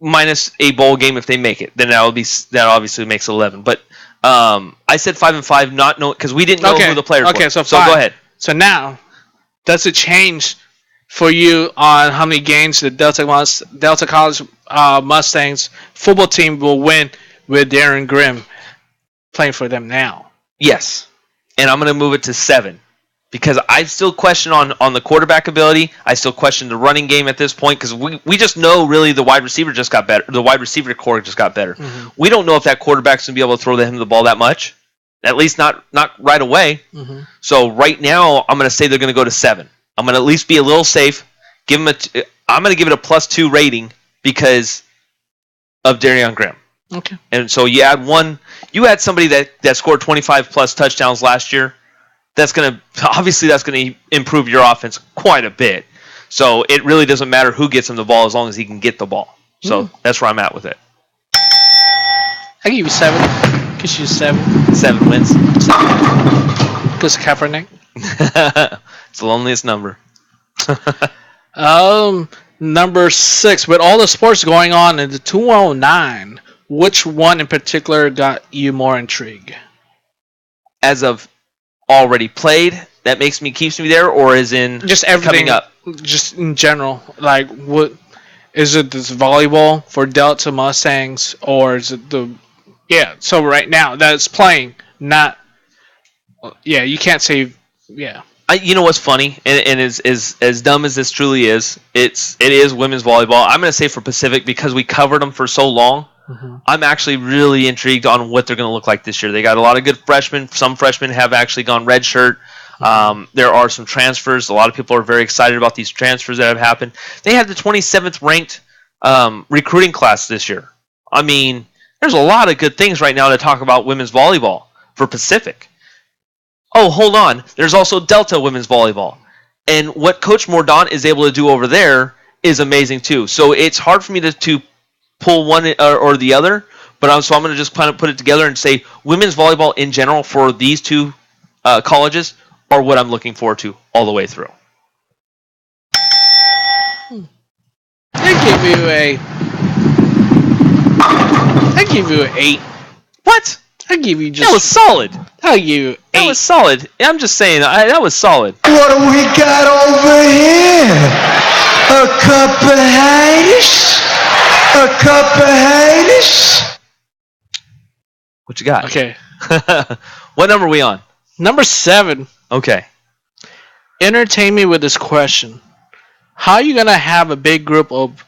minus a bowl game if they make it. Then that obviously makes 11. But I said 5-5, not know because we didn't know who the players were. Okay, so go ahead. So now, does it change for you on how many games the Delta College Mustangs football team will win with Darren Grimm playing for them now? Yes, and I'm going to move it to 7. Because I still question on the quarterback ability. I still question the running game at this point because we just know really the wide receiver just got better. The wide receiver core just got better. Mm-hmm. We don't know if that quarterback's going to be able to throw him the ball that much. At least not right away. Mm-hmm. So right now, I'm going to say they're going to go to 7. I'm going to at least be a little safe. I'm going to give it a +2 rating because of Darren Grimm. Okay. And so you add somebody that scored 25 plus touchdowns last year. That's going to improve your offense quite a bit. So it really doesn't matter who gets him the ball as long as he can get the ball. So that's where I'm at with it. I give you 7. Because you 7. 7 wins. Because Kaepernick. It's the loneliest number. Number 6. With all the sports going on in the 209, which one in particular got you more intrigued? As of already played, that keeps me there, or is in just everything coming up? Just in general, like what is it? This volleyball for Delta Mustangs, or is it So right now that's playing, not. Yeah, you can't say. Yeah. You know what's funny, and as dumb as this truly is, it is women's volleyball. I'm going to say for Pacific because we covered them for so long. Mm-hmm. I'm actually really intrigued on what they're going to look like this year. They got a lot of good freshmen. Some freshmen have actually gone redshirt. There are some transfers. A lot of people are very excited about these transfers that have happened. They had the 27th ranked recruiting class this year. I mean, there's a lot of good things right now to talk about women's volleyball for Pacific. Oh, hold on. There's also Delta women's volleyball. And what Coach Mordaunt is able to do over there is amazing too. So it's hard for me to pull one or the other, but I'm going to just kind of put it together and say women's volleyball in general for these two colleges are what I'm looking forward to all the way through. I give you an 8. What? I give you just. That was solid. I give you 8. That was solid. I'm just saying that was solid. What do we got over here? A cup of haters? A cup of haters? What you got? Okay. What number are we on? Number 7. Okay. Entertain me with this question. How are you gonna have a big group of?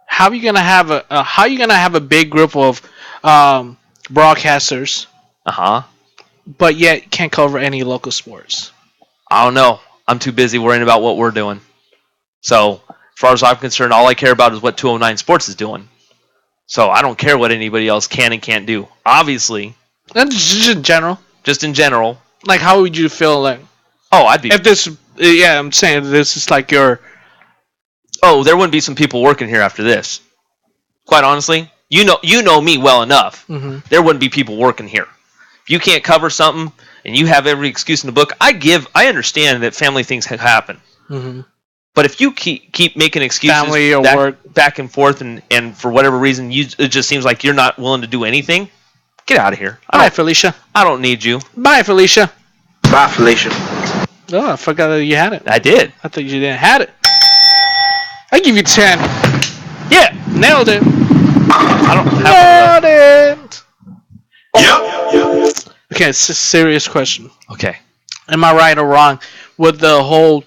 How are you gonna have a big group of broadcasters? But yet can't cover any local sports. I don't know. I'm too busy worrying about what we're doing. So, as far as I'm concerned, all I care about is what 209 Sports is doing. So I don't care what anybody else can and can't do. Obviously. Just in general. Just in general. Like, how would you feel like? Oh, I'd be. If this, yeah, I'm saying this is like your. Oh, there wouldn't be some people working here after this. Quite honestly, you know me well enough. Mm-hmm. There wouldn't be people working here. If you can't cover something, and you have every excuse in the book. I understand that family things happen. Mm-hmm. But if you keep making excuses, family or work, back and forth, and for whatever reason it just seems like you're not willing to do anything, get out of here. Bye, Felicia. I don't need you. Bye, Felicia. Bye, Felicia. Oh, I forgot that you had it. I did. I thought you didn't have it. I give you 10. Yeah, nailed it. I don't have nailed it. Yep. Okay, it's a serious question. Okay. Am I right or wrong with the whole?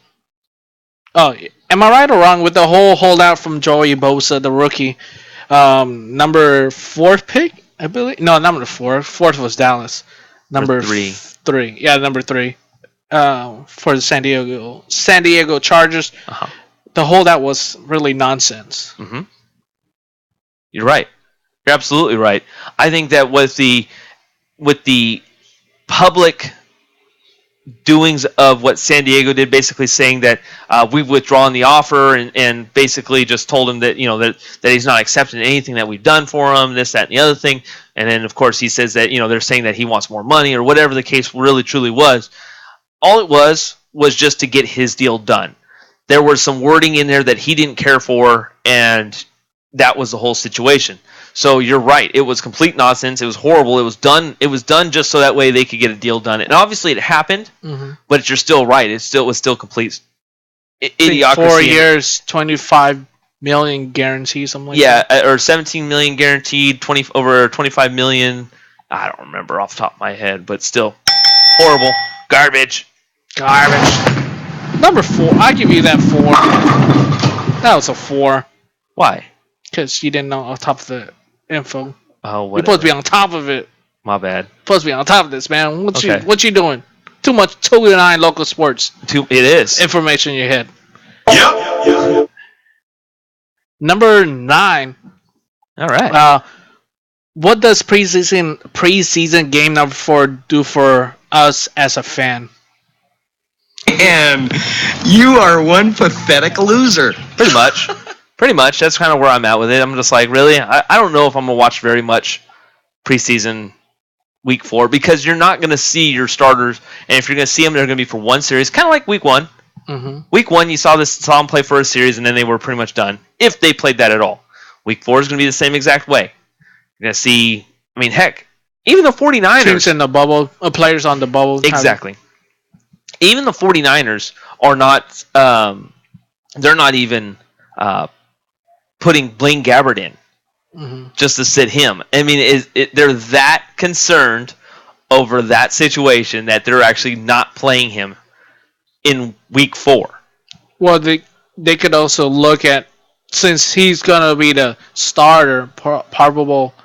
Oh, am I right or wrong with the whole holdout from Joey Bosa, the rookie, number 4 pick? I believe. No, number 4. 4th was Dallas. Number 3. 3. Yeah, number 3. For the San Diego Chargers. Uh-huh. The holdout was really nonsense. Mm-hmm. You're right. You're absolutely right. I think that with the public doings of what San Diego did, basically saying that we've withdrawn the offer and basically just told him that that he's not accepting anything that we've done for him, this, that, and the other thing. And then of course he says that they're saying that he wants more money or whatever the case really truly was. All it was just to get his deal done. There was some wording in there that he didn't care for, and that was the whole situation. So you're right. It was complete nonsense. It was horrible. It was done just so that way they could get a deal done. And obviously it happened, but you're still right. It was still complete idiocracy. 4 years, 25 million guarantee, something like that. Yeah, or 17 million guaranteed, over 25 million. I don't remember off the top of my head, but still horrible. Garbage. Number 4. I give you that 4. That was a 4. Why? Because you didn't know on top of the info. Oh, whatever. You're supposed to be on top of it. My bad. Supposed to be on top of this, man. Okay. What you doing? Too much 2-9 local sports. It is. Information in your head. Yep. Number 9. All right. What does preseason game number 4 do for us as a fan? And you are one pathetic loser. Pretty much. Pretty much. That's kind of where I'm at with it. I'm just like, really? I don't know if I'm going to watch very much preseason week 4 because you're not going to see your starters. And if you're going to see them, they're going to be for one series. Kind of like week 1. Mm-hmm. Week 1, you saw them play for a series, and then they were pretty much done. If they played that at all. Week 4 is going to be the same exact way. You're going to see, heck, even the 49ers. Teams in the bubble, players on the bubble. Exactly. Even the 49ers are not, they're not even putting Blaine Gabbert in just to sit him. They're that concerned over that situation that they're actually not playing him in week 4. Well, they could also look at, since he's going to be the starter, probable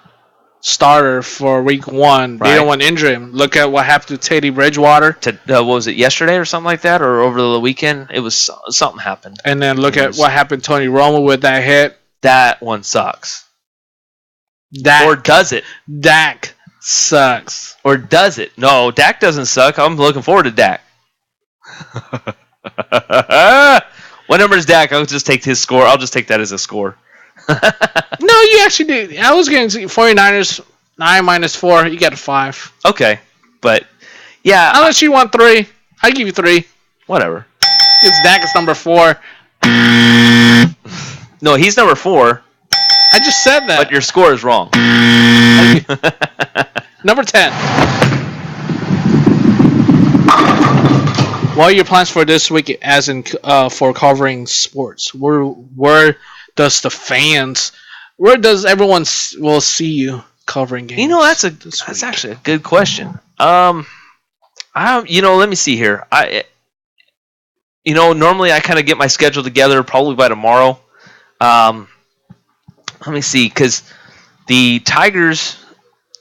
starter for week 1, Right. They don't want to injure him. Look at what happened to Teddy Bridgewater. What was it, yesterday or something like that? Or over the weekend? It was something happened. And then look at what happened to Tony Romo with that hit. That one sucks. Dak. Or does it? Dak sucks. Or does it? No, Dak doesn't suck. I'm looking forward to Dak. What number is Dak? I'll just take his score. I'll just take that as a score. No, you actually did. I was going to say 49ers 9 minus 4. You got a 5. Okay, but yeah. Unless you want 3, I give you 3. Whatever. It's Dak is number 4. No, he's number 4. I just said that. But your score is wrong. Number 10. What are your plans for this week, as in for covering sports? Where does everyone will see you covering games? That's actually a good question. Let me see here. Normally I kind of get my schedule together probably by tomorrow. Let me see, because the Tigers,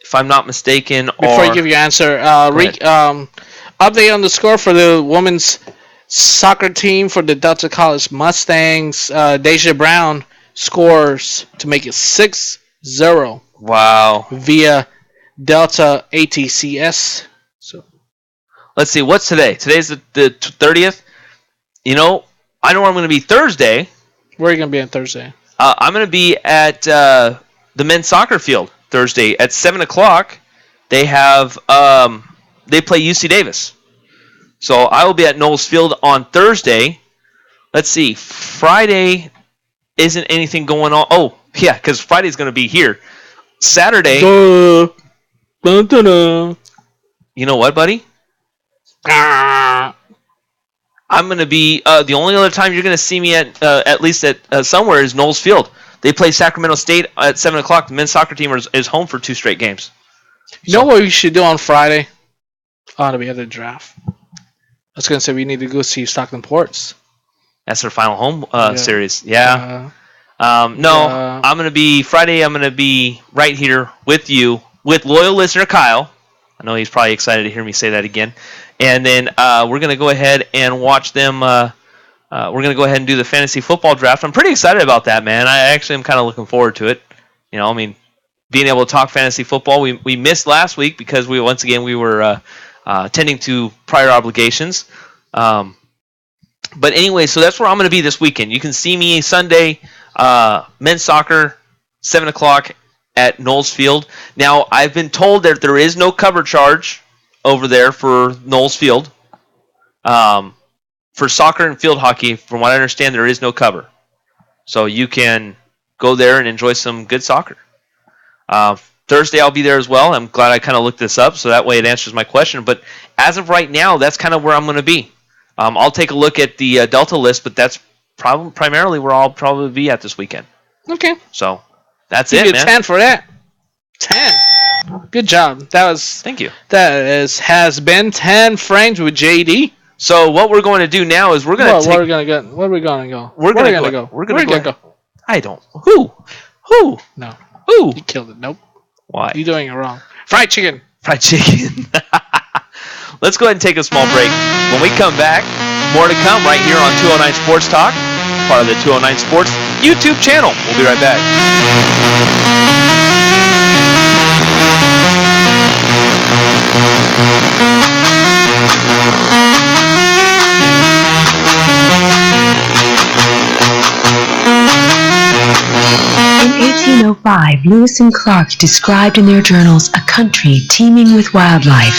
if I'm not mistaken, Before you give your answer, update on the score for the women's soccer team for the Delta College Mustangs. Deja Brown scores to make it 6-0. Wow. Via Delta ATCS. So let's see, what's today? Today's the 30th. I know where I'm going to be Thursday. Where are you going to be on Thursday? I'm going to be at the men's soccer field Thursday at 7 o'clock. They have they play UC Davis. So I will be at Knowles Field on Thursday. Let's see. Friday isn't anything going on. Oh, yeah, because Friday's going to be here. Saturday. You know what, buddy? I'm going to be the only other time you're going to see me at least at somewhere is Knowles Field. They play Sacramento State at 7 o'clock. The men's soccer team is home for 2 straight games. You know what we should do on Friday? Oh, we have the draft. I was going to say we need to go see Stockton Ports. That's their final home series. Yeah. I'm going to be Friday. I'm going to be right here with you, with loyal listener Kyle. I know he's probably excited to hear me say that again. And then we're going to go ahead and watch them. We're going to go ahead and do the fantasy football draft. I'm pretty excited about that, man. I actually am kind of looking forward to it. You know, I mean, being able to talk fantasy football. We missed last week because we were tending to prior obligations. But anyway, so that's where I'm going to be this weekend. You can see me Sunday, men's soccer, 7 o'clock at Knowles Field. Now, I've been told that there is no cover charge over there for Knowles Field. For soccer and field hockey, from what I understand, there is no cover. So you can go there and enjoy some good soccer. Thursday, I'll be there as well. I'm glad I kind of looked this up, so that way it answers my question. But as of right now, that's kind of where I'm going to be. I'll take a look at the Delta list, but that's primarily where I'll probably be at this weekend. Okay. So that's Give it, you man. 10 for that. 10. Good job. Thank you. Has been 10 frames with JD. So what we're going to do now is we're going to Where are we going to go? Where are we going to go? We're going to go. We're going to go. I don't. Who? No. Who? You killed it. Nope. Why? You're doing it wrong. Fried chicken. Fried chicken. Let's go ahead and take a small break. When we come back, more to come right here on 209 Sports Talk, part of the 209 Sports YouTube channel. We'll be right back. In 1805, Lewis and Clark described in their journals a country teeming with wildlife.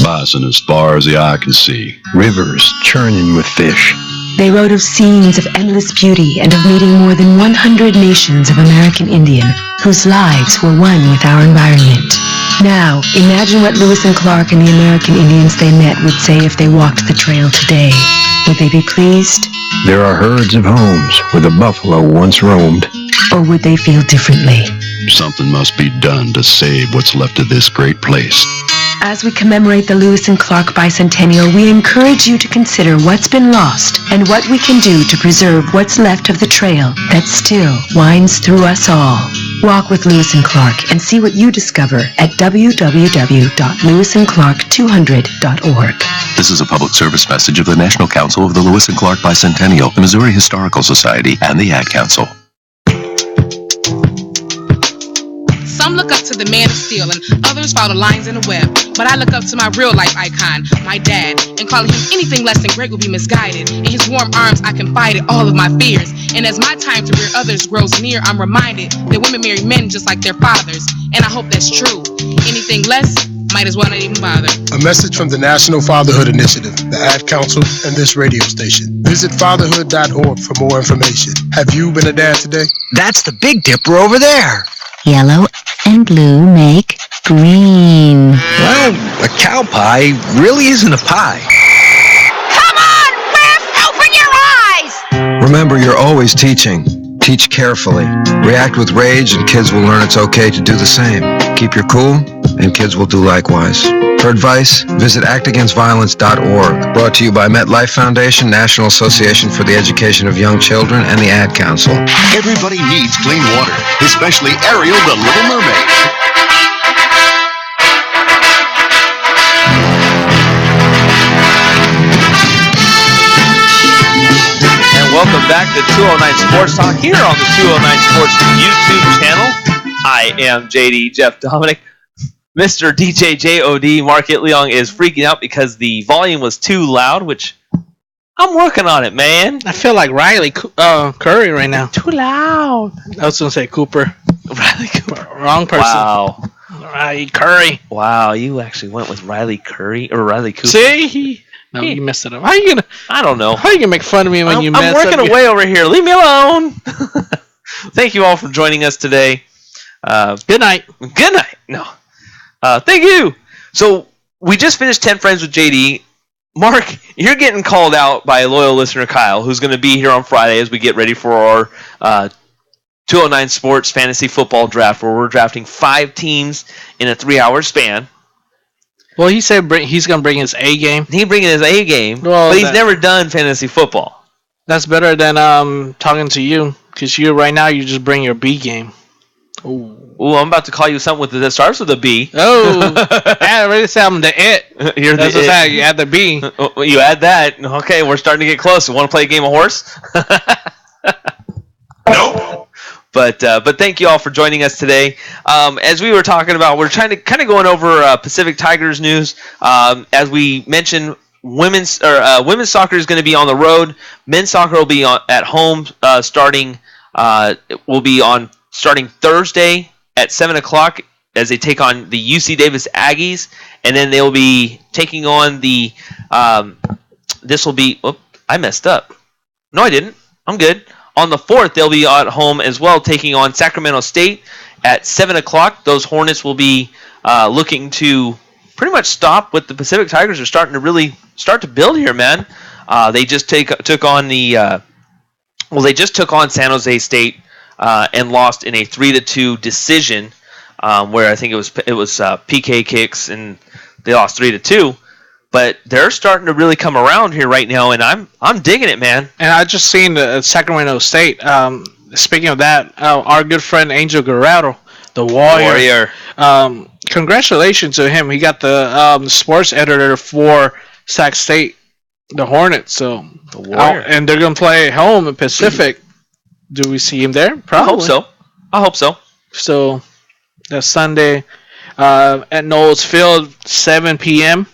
Bison as far as the eye can see. Rivers churning with fish. They wrote of scenes of endless beauty and of meeting more than 100 nations of American Indian whose lives were one with our environment. Now, imagine what Lewis and Clark and the American Indians they met would say if they walked the trail today. Would they be pleased? There are herds of homes where the buffalo once roamed. Or would they feel differently? Something must be done to save what's left of this great place. As we commemorate the Lewis and Clark Bicentennial, we encourage you to consider what's been lost and what we can do to preserve what's left of the trail that still winds through us all. Walk with Lewis and Clark and see what you discover at www.lewisandclark200.org. This is a public service message of the National Council of the Lewis and Clark Bicentennial, the Missouri Historical Society, and the Ad Council. Some look up to the man of steel and others follow lines in the web. But I look up to my real life icon, my dad, and calling him anything less than great will be misguided. In his warm arms I confided all of my fears. And as my time to rear others grows near, I'm reminded that women marry men just like their fathers. And I hope that's true. Anything less, might as well not even bother. A message from the National Fatherhood Initiative, the Ad Council, and this radio station. Visit fatherhood.org for more information. Have you been a dad today? That's the Big Dipper over there. Yellow and blue make green. Well, a cow pie really isn't a pie. Come on, Biff! Open your eyes! Remember, you're always teaching. Teach carefully. React with rage and kids will learn it's okay to do the same. Keep your cool and kids will do likewise. For advice, visit actagainstviolence.org. Brought to you by MetLife Foundation, National Association for the Education of Young Children, and the Ad Council. Everybody needs clean water, especially Ariel the Little Mermaid. And welcome back to 209 Sports Talk here on the 209 Sports YouTube channel. I am JD Jeff Dominic. Mr. DJ JOD, Mark Itleong, is freaking out because the volume was too loud, which I'm working on it, man. I feel like Riley Curry right now. Too loud. I was going to say Cooper. Riley Cooper. Wrong person. Wow. Riley Curry. Wow, you actually went with Riley Curry or Riley Cooper. See? No, you messed it up. How you gonna? I don't know. How you gonna make fun of me when you mess I'm up? working away over here. Leave me alone. Thank you all for joining us today. Good night. Good night. No. Thank you. So we just finished 10 Friends with JD. Mark, you're getting called out by a loyal listener, Kyle, who's going to be here on Friday as we get ready for our 209 Sports Fantasy Football Draft, where we're drafting 5 teams in a 3-hour span. Well, he said he's going to bring his A game. He's bringing his A game, well, but he's never done fantasy football. That's better than talking to you, because right now you just bring your B game. Ooh, I'm about to call you something that starts with a B. Oh, I already said I'm the it. You're That's the what's it. that. You add the B. You add that. Okay, we're starting to get close. Want to play a game of horse? Nope. But thank you all for joining us today. As we were talking about, we're trying to kind of going over Pacific Tigers news. As we mentioned, women's soccer is going to be on the road. Men's soccer will be at home starting Thursday at 7 o'clock as they take on the UC Davis Aggies, and then they'll be taking on the. This will be. Oh, I messed up. No, I didn't. I'm good. On the 4th, they'll be at home as well, taking on Sacramento State at 7 o'clock. Those Hornets will be looking to pretty much stop what the Pacific Tigers are starting to really start to build here, man. They just took on they just took on San Jose State and lost in a 3-2 decision, where I think it was PK kicks and they lost 3-2. But they're starting to really come around here right now, and I'm digging it, man. And I just seen Sacramento State. Speaking of that, our good friend Angel Guerrero, the Warrior. Congratulations to him. He got the sports editor for Sac State, the Hornets. So the Warrior. And they're gonna play at home in Pacific. Do we see him there? Probably. I hope so. So that's Sunday at Knowles Field, 7 p.m.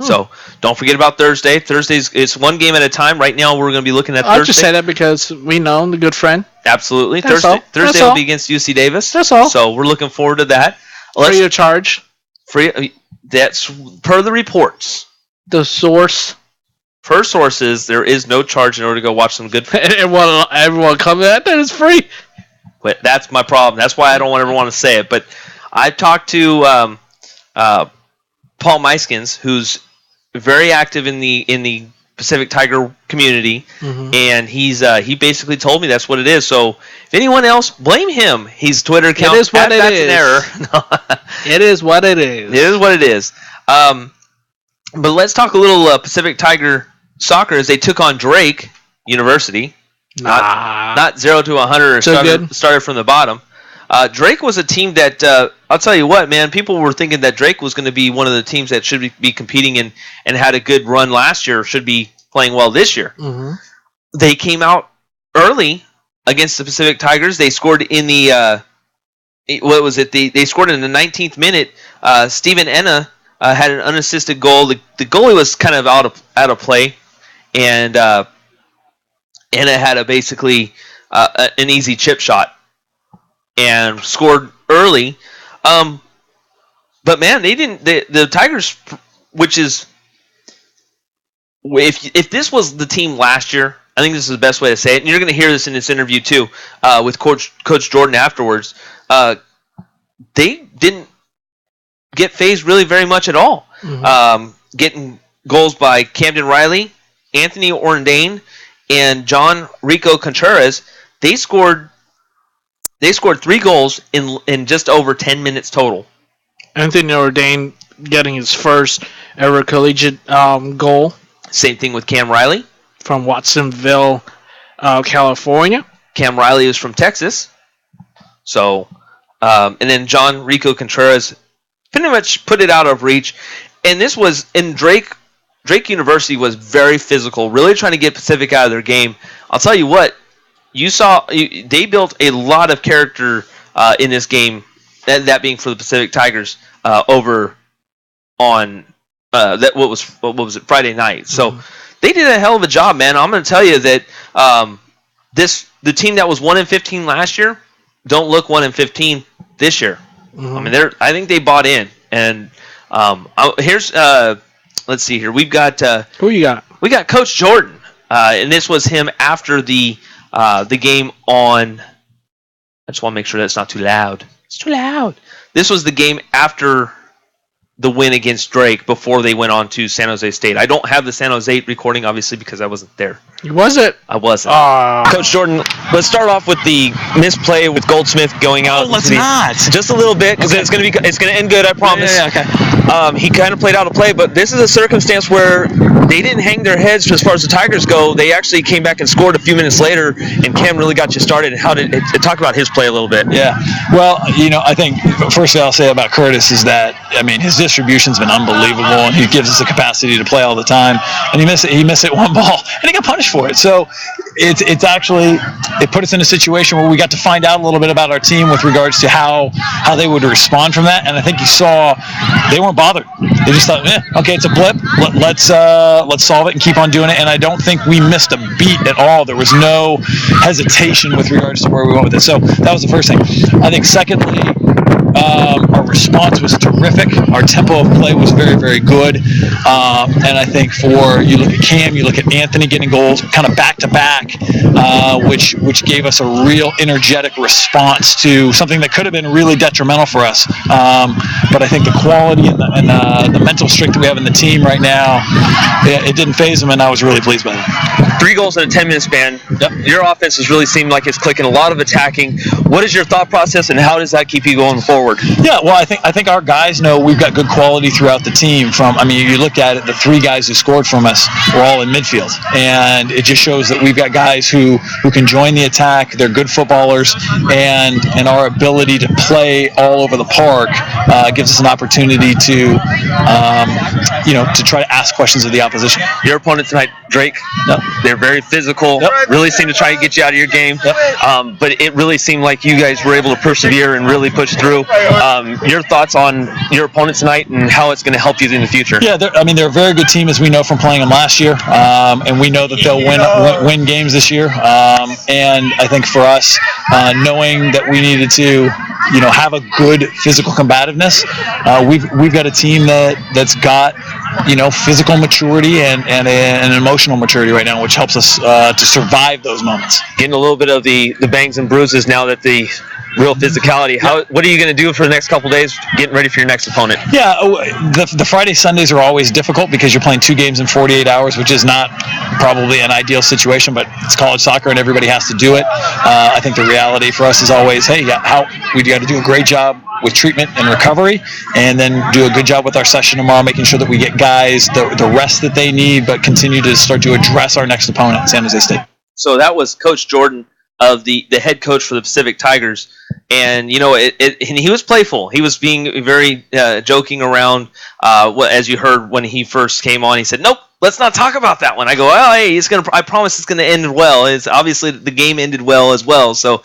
So don't forget about Thursday. It's one game at a time. Right now we're going to be looking at Thursday. I'll just say that because we know the good friend. Absolutely. That's all. Thursday will be against UC Davis. That's all. So we're looking forward to that. Free of charge. That's per the reports. The source. Per sources, there is no charge in order to go watch some good. Everyone coming at that is free. But that's my problem. That's why I don't ever want to say it. But I talked to Paul Meiskens, who's very active in the Pacific Tiger community, and he basically told me that's what it is. So if anyone else, blame him. His Twitter account. It is what it that's is. An error. It is what it is. It is what it is. But let's talk a little Pacific Tiger soccer as they took on Drake University. Not 0 to 100 or started from the bottom. Drake was a team that, I'll tell you what, man, people were thinking that Drake was going to be one of the teams that should be competing and had a good run last year, should be playing well this year. They came out early against the Pacific Tigers. They scored in the, they scored in the 19th minute. Steven Enna had an unassisted goal. The goalie was kind of out of play, and Enna had basically an easy chip shot and scored early. But man, they didn't. The Tigers, which is, if this was the team last year, I think this is the best way to say it. And you're going to hear this in this interview too, with Coach Jordan afterwards. They didn't get phased really very much at all. Getting goals by Camden Riley, Anthony Ordain, and John Rico Contreras. They scored 3 goals in just over 10 minutes total. Anthony Ordain getting his first ever collegiate goal. Same thing with Cam Riley. From Watsonville, California. Cam Riley is from Texas. So, and then John Rico Contreras pretty much put it out of reach. And this was in Drake University was very physical, really trying to get Pacific out of their game. I'll tell you what, they built a lot of character in this game, that being for the Pacific Tigers over on what was it, Friday night. So they did a hell of a job, man. I'm going to tell you that the team that was 1-15 last year don't look 1-15 this year. I mean, I think they bought in. And here's let's see here. We've got who you got? We got Coach Jordan, and this was him after the game on. I just want to make sure that's not too loud. It's too loud. This was the game after the win against Drake before they went on to San Jose State. I don't have the San Jose recording, obviously, because I wasn't there. Was it? I wasn't. Coach Jordan, let's start off with the misplay with Goldsmith going out. Let's not. Just a little bit, because it's going to end good, I promise. Yeah, okay. He kind of played out a play, but this is a circumstance where they didn't hang their heads as far as the Tigers go. They actually came back and scored a few minutes later, and Cam really got you started. How did talk about his play a little bit? Yeah. Well, I think first thing I'll say about Curtis is that, his distribution's been unbelievable, and he gives us the capacity to play all the time. And he missed it one ball, and he got punished for it. So it's actually, it put us in a situation where we got to find out a little bit about our team with regards to how they would respond from that. And I think you saw they weren't bothered. They just thought, okay, it's a blip. Let's solve it and keep on doing it. And I don't think we missed a beat at all. There was no hesitation with regards to where we went with it. So that was the first thing. I think secondly, our response was terrific. Our tempo of play was very, very good. And I think you look at Cam, you look at Anthony getting goals kind of back to back, which gave us a real energetic response to something that could have been really detrimental for us. But I think the quality and the mental strength that we have in the team right now, it didn't faze them, and I was really pleased by that. 3 goals in a 10-minute span. Yep. Your offense has really seemed like it's clicking. A lot of attacking. What is your thought process, and how does that keep you going forward? Yeah, well, I think our guys know we've got good quality throughout the team. You look at it, the 3 guys who scored from us were all in midfield, and it just shows that we've got guys who can join the attack. They're good footballers, and our ability to play all over the park gives us an opportunity to try to ask questions of the opposition. Your opponent tonight, Drake. Yep. They're very physical. Yep. Really seem to try to get you out of your game. Yep. But it really seemed like you guys were able to persevere and really push through. Your thoughts on your opponent tonight and how it's going to help you in the future? Yeah, they're a very good team, as we know from playing them last year, and we know that they'll win games this year. And I think for us, knowing that we needed to, have a good physical combativeness, we've got a team that's got physical maturity and an emotional maturity right now, which helps us to survive those moments. Getting a little bit of the bangs and bruises now that the real physicality. What are you going to do for the next couple days, getting ready for your next opponent? Yeah, the Friday, Sundays are always difficult because you're playing 2 games in 48 hours, which is not probably an ideal situation, but it's college soccer and everybody has to do it. I think the reality for us is always, we got to do a great job with treatment and recovery, and then do a good job with our session tomorrow, making sure that we get guys the rest that they need, but continue to start to address our next opponent, San Jose State. So that was Coach Jordan, of the head coach for the Pacific Tigers, and and he was playful. He was being very joking around. As you heard when he first came on, he said, "Nope, let's not talk about that one." I go, "Oh, hey, I promise it's gonna end well." It's obviously the game ended well as well. So,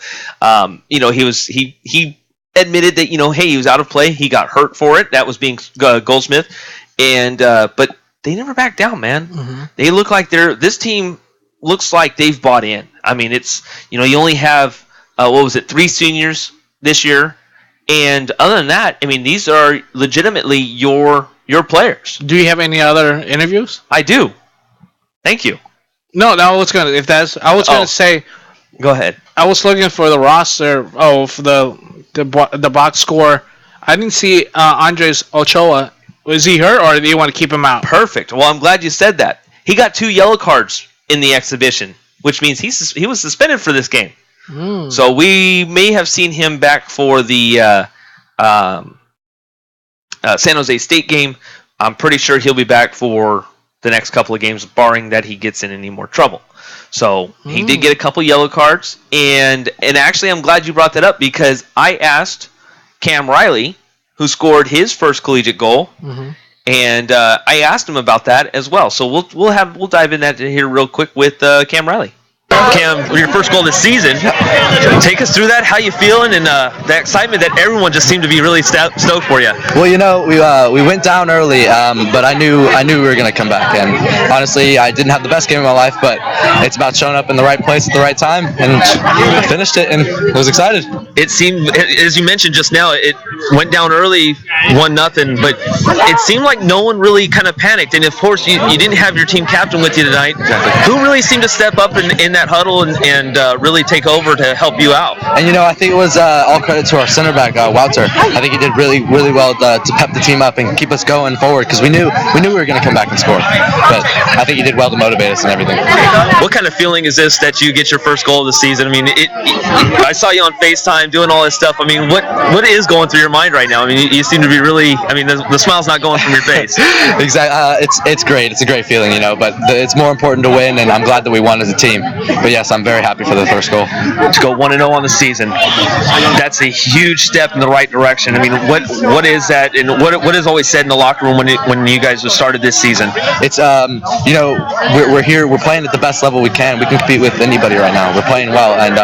he admitted that hey, he was out of play. He got hurt for it. That was being Goldsmith, and but they never backed down, man. Mm-hmm. They look like this team looks like they've bought in. It's you only have 3 seniors this year, and other than that, these are legitimately your players. Do you have any other interviews? I do. Thank you. No, I was gonna say. Go ahead. I was looking for the roster. For the box score. I didn't see Andres Ochoa. Was he hurt, or do you want to keep him out? Perfect. Well, I'm glad you said that. He got 2 yellow cards in the exhibition, which means he was suspended for this game. So we may have seen him back for the San Jose State game. I'm pretty sure he'll be back for the next couple of games, barring that he gets in any more trouble. So he did get a couple yellow cards, and actually I'm glad you brought that up, because I asked Cam Riley, who scored his first collegiate goal, and I asked him about that as well. So we'll dive in that here real quick with Cam Riley. Cam, your first goal this season. Take us through that. How you feeling, and the excitement that everyone just seemed to be really stoked for you. Well, we went down early, but I knew we were going to come back. And honestly, I didn't have the best game of my life, but it's about showing up in the right place at the right time, and finished it, and I was excited. It seemed, as you mentioned just now, it went down early, 1-0, but it seemed like no one really kind of panicked. And of course, you didn't have your team captain with you tonight. Exactly. Who really seemed to step up in that huddle and really take over to help you out? And I think it was all credit to our center back, Wouter. I think he did really, really well to pep the team up and keep us going forward, because we knew we were going to come back and score. But I think he did well to motivate us and everything. What kind of feeling is this that you get your first goal of the season? I mean, I saw you on FaceTime doing all this stuff. I mean, what is going through your mind right now? I mean, you seem to be really. I mean, the smile's not going from your face. Exactly. It's great. It's a great feeling, but it's more important to win, and I'm glad that we won as a team. But yes, I'm very happy for the first goal. To go 1-0 on the season, that's a huge step in the right direction. I mean, what is that, and what is always said in the locker room when you guys started this season? It's we're here, we're playing at the best level we can. We can compete with anybody right now. We're playing well, and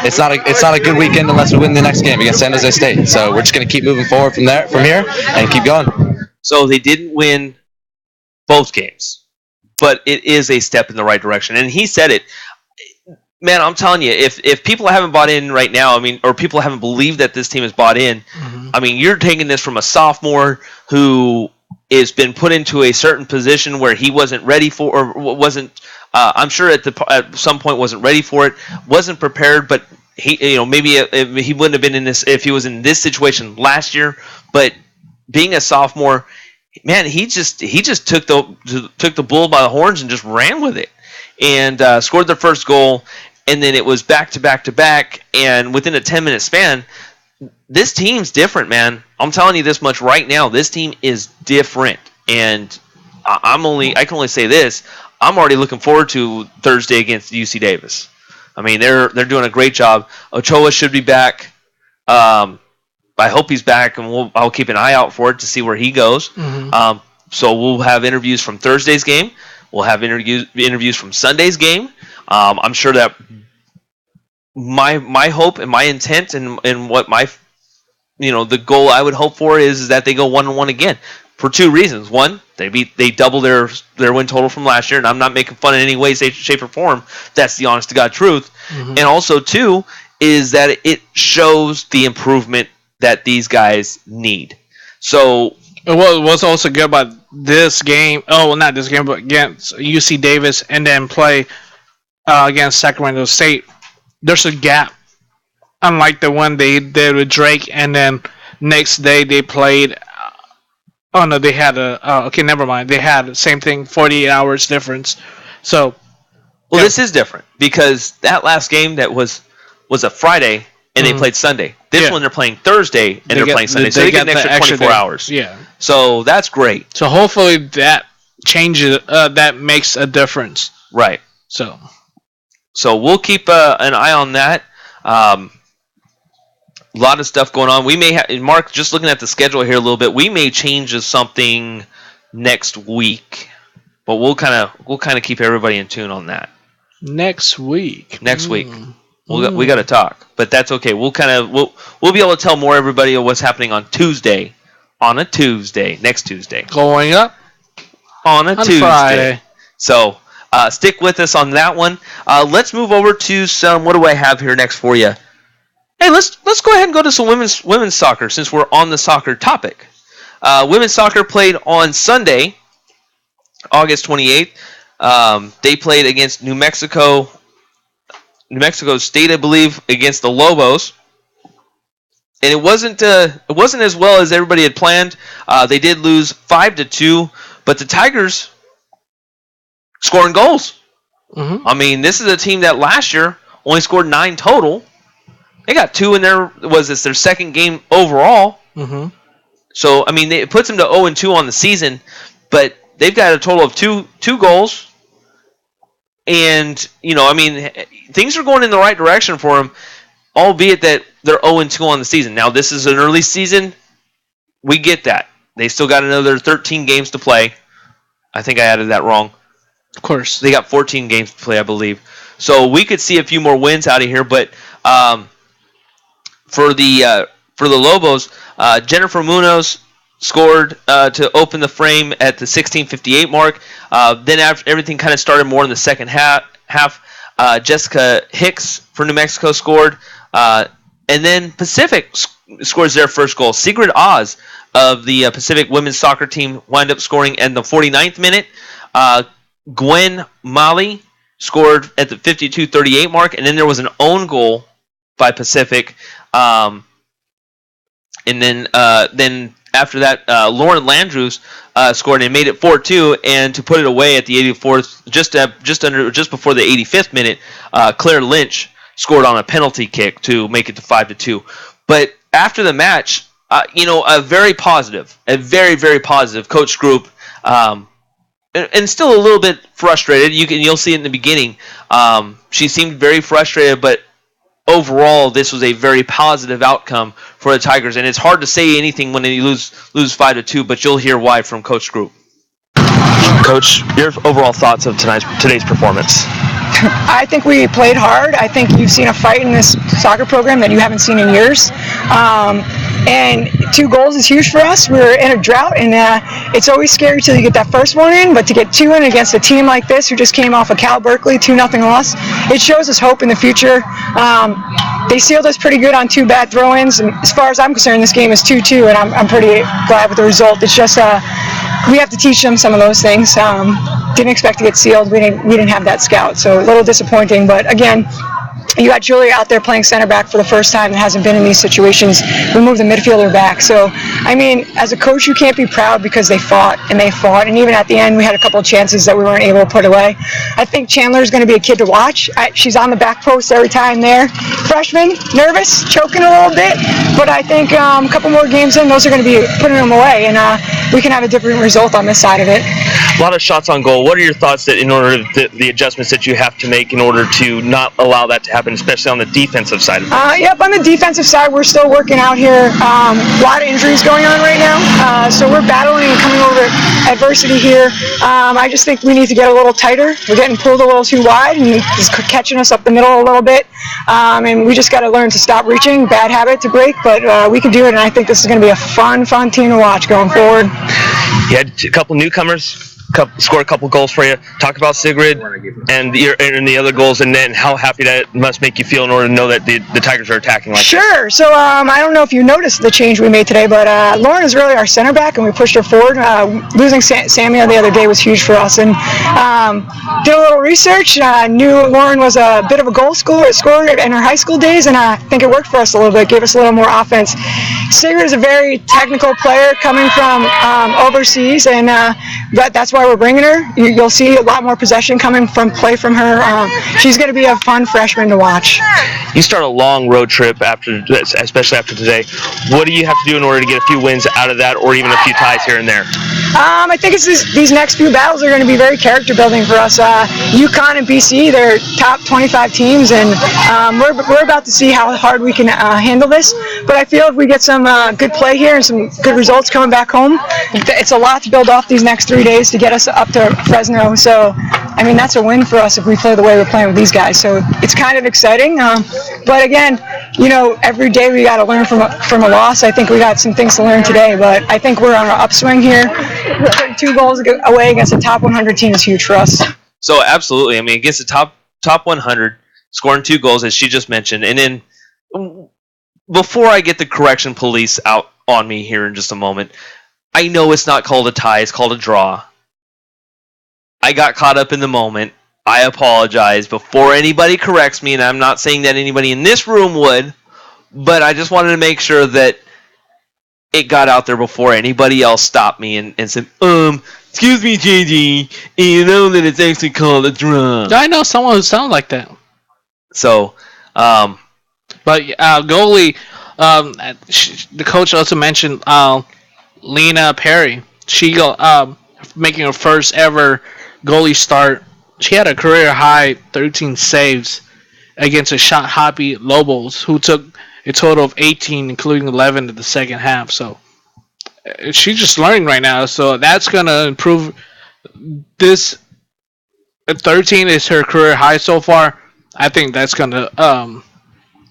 it's not a good weekend unless we win the next game against San Jose State. So we're just going to keep moving forward from here, and keep going. So they didn't win both games, but it is a step in the right direction. And he said it. Man, I'm telling you, if people haven't bought in right now, I mean, or people haven't believed that this team has bought in, I mean, you're taking this from a sophomore who has been put into a certain position where he wasn't ready for, or wasn't, I'm sure at some point wasn't ready for it, wasn't prepared, but he, maybe he wouldn't have been in this if he was in this situation last year. But being a sophomore, man, he just took the bull by the horns and just ran with it, and scored their first goal. And then it was back to back to back, and within a 10-minute span, this team's different, man. I'm telling you this much right now. This team is different, and I can only say this. I'm already looking forward to Thursday against UC Davis. I mean, they're doing a great job. Ochoa should be back. I hope he's back, and I'll keep an eye out for it to see where he goes. So we'll have interviews from Thursday's game. We'll have interviews from Sunday's game. I'm sure that my hope and my intent and what my the goal I would hope for is that they go 1-1 again, for two reasons. One, they double their win total from last year, and I'm not making fun in any way, shape, or form. That's the honest to God truth. And also, two, is that it shows the improvement that these guys need. So what's also good about this game, not this game, but against UC Davis, and then play against Sacramento State, there's a gap. Unlike the one they did with Drake, and then next day they played. They had okay, never mind. They had the same thing, 48 hours difference. So, this is different because that last game that was a Friday, and they played Sunday. This one they're playing Thursday, and they're playing Sunday. So they get an extra 24 hours. Yeah. So that's great. So hopefully that changes. That makes a difference. Right. So we'll keep an eye on that. A lot of stuff going on. We may have, Mark, just looking at the schedule here a little bit, we may change something next week, but we'll kind of keep everybody in tune on that. Next week. We got to talk, but that's okay. We'll be able to tell more everybody of what's happening on Tuesday, next Tuesday. Going up on Tuesday. Friday. So stick with us on that one. Let's move over to some. What do I have here next for you? Hey, let's go ahead and go to some women's soccer since we're on the soccer topic. Women's soccer played on Sunday, August 28th. They played against New Mexico State, I believe, against the Lobos. And it wasn't as well as everybody had planned. They did lose 5-2, but the Tigers scoring goals. I mean, this is a team that last year only scored 9 total. They got 2 in there. Was this their second game overall? So I mean, it puts them to 0-2 on the season, but they've got a total of two goals. And I mean, things are going in the right direction for them, albeit that they're 0-2 on the season. Now, this is an early season. We get that. They still got another 13 games to play. I think I added that wrong. Of course. They got 14 games to play, I believe. So we could see a few more wins out of here. But for the Lobos, Jennifer Munoz scored to open the frame at the 16:58 mark. Then after everything kind of started more in the second half, Jessica Hicks for New Mexico scored. And then Pacific scores their first goal. Sigrid Oz of the Pacific women's soccer team wound up scoring in the 49th minute. Gwen Mali scored at the 52:38 mark. And then there was an own goal by Pacific. And then after that, Lauren Landrews scored and made it 4-2. And to put it away at the 84th, just before the 85th minute, Claire Lynch scored on a penalty kick to make it to 5-2. But after the match, a very, very positive coach group, and still a little bit frustrated. You'll see it in the beginning. She seemed very frustrated, but overall, this was a very positive outcome for the Tigers. And it's hard to say anything when you lose 5-2, but you'll hear why from Coach Group. Coach, your overall thoughts of today's performance? I think we played hard. I think you've seen a fight in this soccer program that you haven't seen in years. And 2 goals is huge for us. We're in a drought, and it's always scary till you get that first one in, but to get 2 in against a team like this who just came off of Cal Berkeley, 2-0 loss, it shows us hope in the future. They sealed us pretty good on 2 bad throw-ins, and as far as I'm concerned, this game is 2-2, and I'm pretty glad with the result. It's just we have to teach them some of those things. Didn't expect to get sealed. We didn't have that scout, so a little disappointing. But again, you got Julia out there playing center back for the first time and hasn't been in these situations. We moved the midfielder back. So, I mean, as a coach, you can't be proud because they fought. And even at the end, we had a couple of chances that we weren't able to put away. I think Chandler's going to be a kid to watch. She's on the back post every time there. Freshman, nervous, choking a little bit. But I think a couple more games in, those are going to be putting them away. And we can have a different result on this side of it. A lot of shots on goal. What are your thoughts that in order the adjustments that you have to make in order to not allow that to happen, especially on the defensive side of it? Yep, on the defensive side, we're still working out here. A lot of injuries going on right now, so we're battling and coming over adversity here. I just think we need to get a little tighter. We're getting pulled a little too wide, and it's catching us up the middle a little bit. And we just got to learn to stop reaching. Bad habit to break, but we can do it, and I think this is going to be a fun team to watch going forward. You had a couple newcomers score a couple goals for you. Talk about Sigrid and the other goals, and then how happy that must make you feel in order to know that the Tigers are attacking like that. Sure. So I don't know if you noticed the change we made today, but Lauren is really our center back, and we pushed her forward. Losing Samia the other day was huge for us, and did a little research. Knew Lauren was a bit of a goal scorer in her high school days, and I think it worked for us a little bit. Gave us a little more offense. Sigrid is a very technical player coming from overseas, and that's why we're bringing her. You'll see a lot more possession coming from her. She's going to be a fun freshman to watch. You start a long road trip especially after today. What do you have to do in order to get a few wins out of that, or even a few ties here and there? I think it's these next few battles are going to be very character building for us. UConn and BC, they're top 25 teams, and we're about to see how hard we can handle this. But I feel if we get some good play here and some good results coming back home, it's a lot to build off these next 3 days to get us up to Fresno. So, I mean, that's a win for us if we play the way we're playing with these guys. So it's kind of exciting. But again, every day we got to learn from a loss. I think we got some things to learn today, but I think we're on an upswing here. Putting 2 goals away against a top 100 team is huge for us. So absolutely, I mean, against the top 100, scoring 2 goals as she just mentioned, and then before I get the correction police out on me here in just a moment, I know it's not called a tie; it's called a draw. I got caught up in the moment. I apologize before anybody corrects me, and I'm not saying that anybody in this room would, but I just wanted to make sure that it got out there before anybody else stopped me and said, excuse me, JD, you know that it's actually called a draw. I know someone who sounds like that. So, but goalie, the coach also mentioned Lena Perry. She making her first ever goalie start. She had a career high 13 saves against a shot happy Lobos, who took a total of 18, including 11 in the second half. So she's just learning right now. So that's going to improve this 13 is her career high so far. I think that's gonna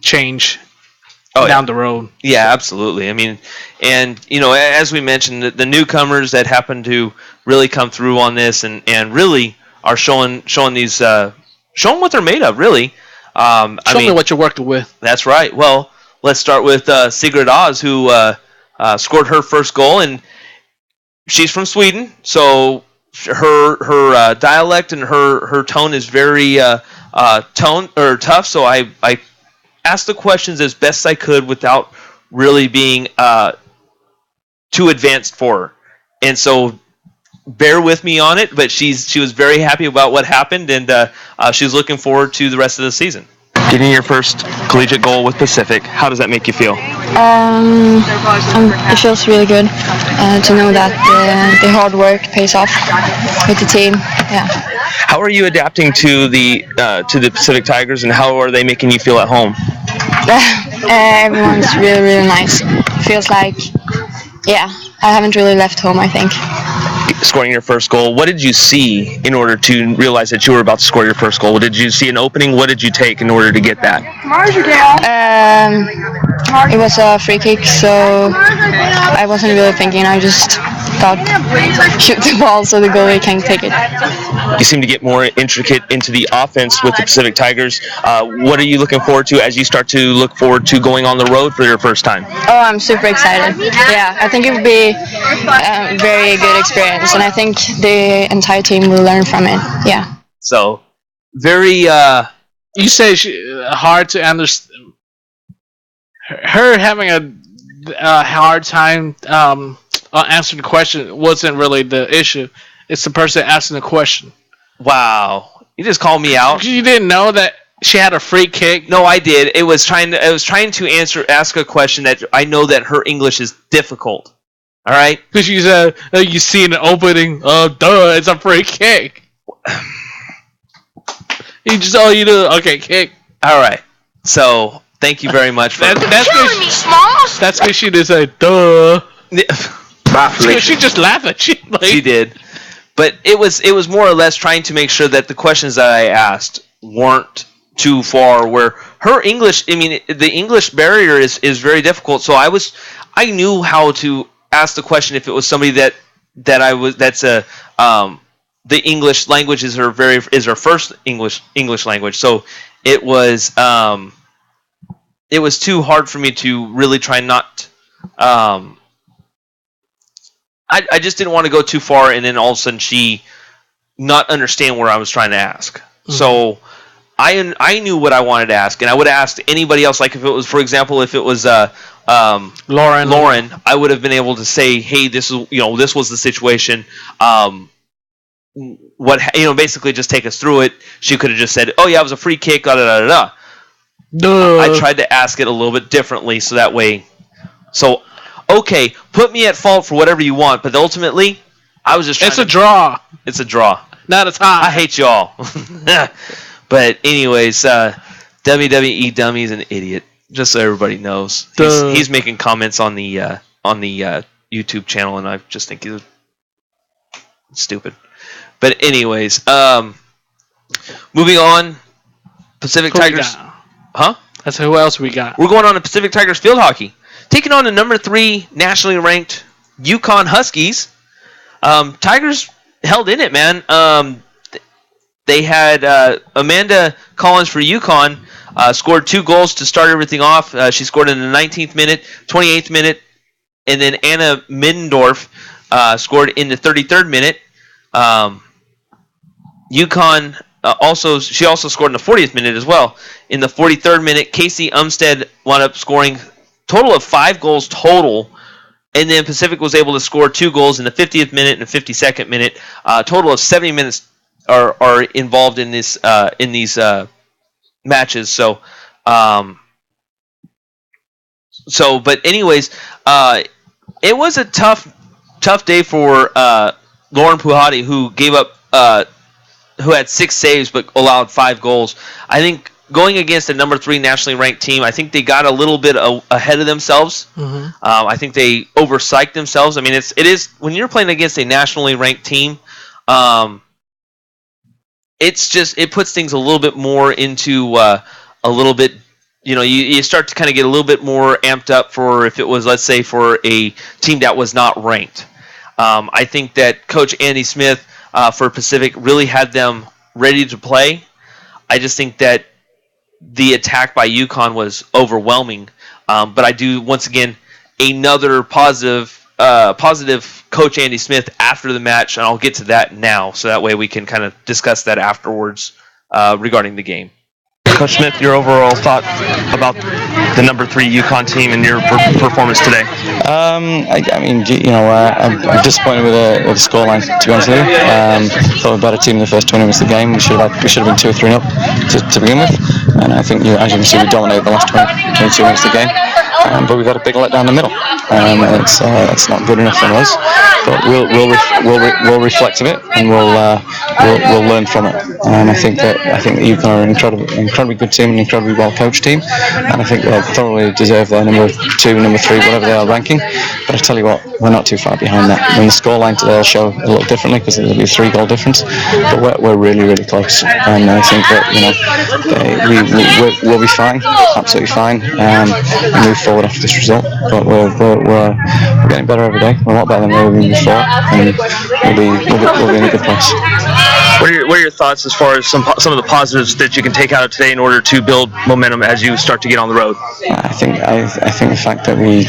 change down the road. Yeah, absolutely. I mean, and as we mentioned, the newcomers that happen to really come through on this and really are showing these showing what they're made of. Really, Show me what you're working with. That's right. Well, let's start with Sigrid Oz, who scored her first goal, and she's from Sweden, so her dialect and her tone is very tough. So I asked the questions as best I could without really being too advanced for her, and so bear with me on it. But she was very happy about what happened, and she's looking forward to the rest of the season. Getting your first collegiate goal with Pacific, how does that make you feel? It feels really good to know that the hard work pays off with the team. Yeah. How are you adapting to the Pacific Tigers, and how are they making you feel at home? Everyone's really, really nice. Feels like, I haven't really left home, I think. Scoring your first goal, what did you see in order to realize that you were about to score your first goal? Did you see an opening? What did you take in order to get that? It was a free kick, so I wasn't really thinking. I just thought, shoot the ball so the goalie can take it. You seem to get more intricate into the offense with the Pacific Tigers. What are you looking forward to as you start to look forward to going on the road for your first time? Oh, I'm super excited. Yeah, I think it would be a very good experience, and I think the entire team will learn from it. Yeah. So, very... You say hard to understand. Her having a hard time answering the question wasn't really the issue. It's the person asking the question. Wow. You just called me out. You didn't know that she had a free kick? No, I did. I was trying to ask a question that I know that her English is difficult. All right? Because she said, you see an opening. Oh, duh, it's a free kick. You just, you do, okay, kick. All right. So, thank you very much for that's because she did say, duh. She just laughed at you. She did. But it was more or less trying to make sure that the questions that I asked weren't too far where her English, the English barrier is very difficult. So I knew how to ask the question if it was somebody the English language is her first English language. So it was too hard for me to really try not. I just didn't want to go too far, and then all of a sudden she not understand where I was trying to ask. Mm-hmm. So I knew what I wanted to ask, and I would have asked anybody else. Like if it was, for example, if it was Lauren, I would have been able to say, "Hey, this was the situation." Basically just take us through it. She could have just said, "Oh yeah, it was a free kick." Da da da da. I tried to ask it a little bit differently, so that way. So, okay, put me at fault for whatever you want, but ultimately, I was just. It's a draw. It's a draw. Not a tie. I hate y'all. But anyways, WWE Dummy's an idiot. Just so everybody knows, he's making comments on the YouTube channel, and I just think he's stupid. But anyways, moving on, Pacific Tigers. Huh? That's who else we got. We're going on to Pacific Tigers field hockey, taking on the number 3 nationally ranked Yukon Huskies. Tigers held in it, man. They had Amanda Collins for Yukon scored 2 goals to start everything off. She scored in the 19th minute, 28th minute, and then Anna Middendorf scored in the 33rd minute. Yukon also scored in the 40th minute as well. In the 43rd minute, Casey Umstead wound up scoring total of 5 goals total, and then Pacific was able to score 2 goals in the 50th minute and the 52nd minute. Total of 70 minutes are involved in this in these matches. So, but anyways, it was a tough day for Lauren Puhati, who gave up. Who had 6 saves but allowed 5 goals. I think going against a number 3 nationally ranked team, I think they got a little bit ahead of themselves. Mm-hmm. I think they overpsyched themselves. I mean, it is when you're playing against a nationally ranked team, it puts things a little bit more into a little bit. You start to kind of get a little bit more amped up for if it was, let's say, for a team that was not ranked. I think that Coach Andy Smith for Pacific really had them ready to play. I just think that the attack by UConn was overwhelming. But I do, once again, another positive Coach Andy Smith after the match, and I'll get to that now, so that way we can kind of discuss that afterwards regarding the game. Coach Smith, your overall thought about the number 3 UConn team and your performance today? I'm disappointed with the scoreline, to be honest with you. Thought we were a better team in the first 20 minutes of the game. We should have been 2 or 3 up to begin with. And I think, as you can see, we dominated the last 22 minutes of the game. But we got a big letdown in the middle. It's not good enough for us. But we'll reflect a bit and we'll learn from it. And I think that UConn are an incredibly good team, an incredibly well coached team, and I think they'll thoroughly deserve their number 2, number 3, whatever they are ranking. But I tell you what, we're not too far behind that. I mean, the scoreline today will show a little differently because there'll be a 3-goal difference, but we're really, really close. And I think that we'll be fine, absolutely fine, and move forward after this result. But we're getting better every day. We're a lot better than we were before, and we'll be in a good place. What are your thoughts as far as some of the positives that you can take out of today in order to build momentum as you start to get on the road? I think the fact that we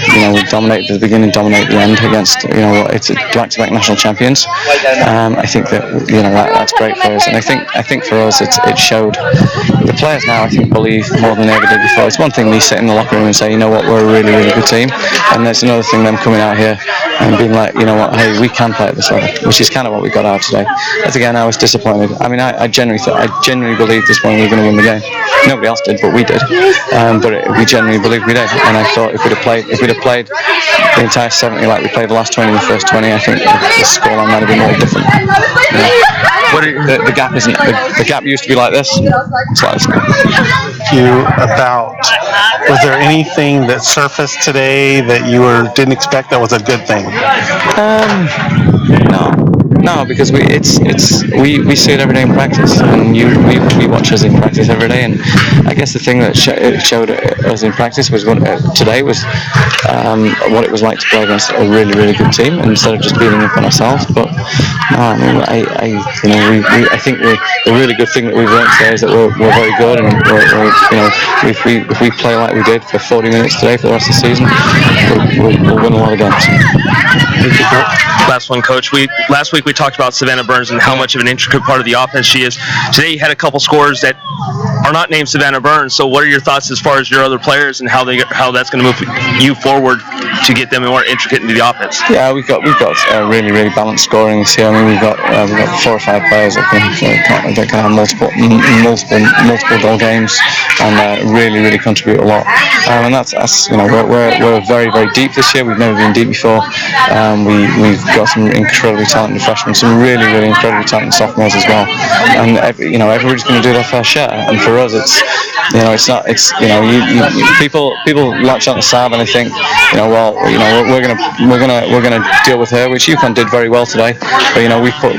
dominated at the beginning, dominate the end against it's back-to-back national champions. I think that that's great for us, and I think for us it showed the players now. I think believe more than they ever did before. It's one thing me sitting in the locker room and say, you know what, we're a really, really good team, and there's another thing them coming out here and being like, you know what, hey, we can play at this level, which is kind of what we got out today. As again, I was disappointed. I mean, I genuinely believed this one we were going to win the game. Nobody else did, but we did. We genuinely believed we did. And I thought if we'd have played the entire 70 like we played the last 20 in the first 20, I think the scoreline might have been really different. The gap isn't. The gap used to be like this. It's like this now. Was there anything that surfaced today that you didn't expect that was a good thing? No, because we see it every day in practice, and we watch us in practice every day. And I guess the thing that showed us in practice was today was what it was like to play against a really, really good team instead of just beating up on ourselves. But no, I mean, I think the really good thing that we've learned today is that we're very good, and if we play like we did for 40 minutes today for the rest of the season, we'll win a lot of games. Last one, Coach. Last week we talked about Savannah Burns and how much of an intricate part of the offense she is. Today you had a couple scores that are not named Savannah Burns. So what are your thoughts as far as your other players and how that's going to move you forward to get them more intricate into the offense? Yeah, we've got really, really balanced scoring this year. I mean, we've got 4 or 5 players that can have multiple goal games and really, really contribute a lot. And that's we're very, very deep this year. We've never been deep before. We've got some incredibly talented freshmen, some really, really incredibly talented sophomores as well. And everybody's going to do their fair share. And for us, people latch on to Saab and they think, we're gonna deal with her, which UConn did very well today. But we put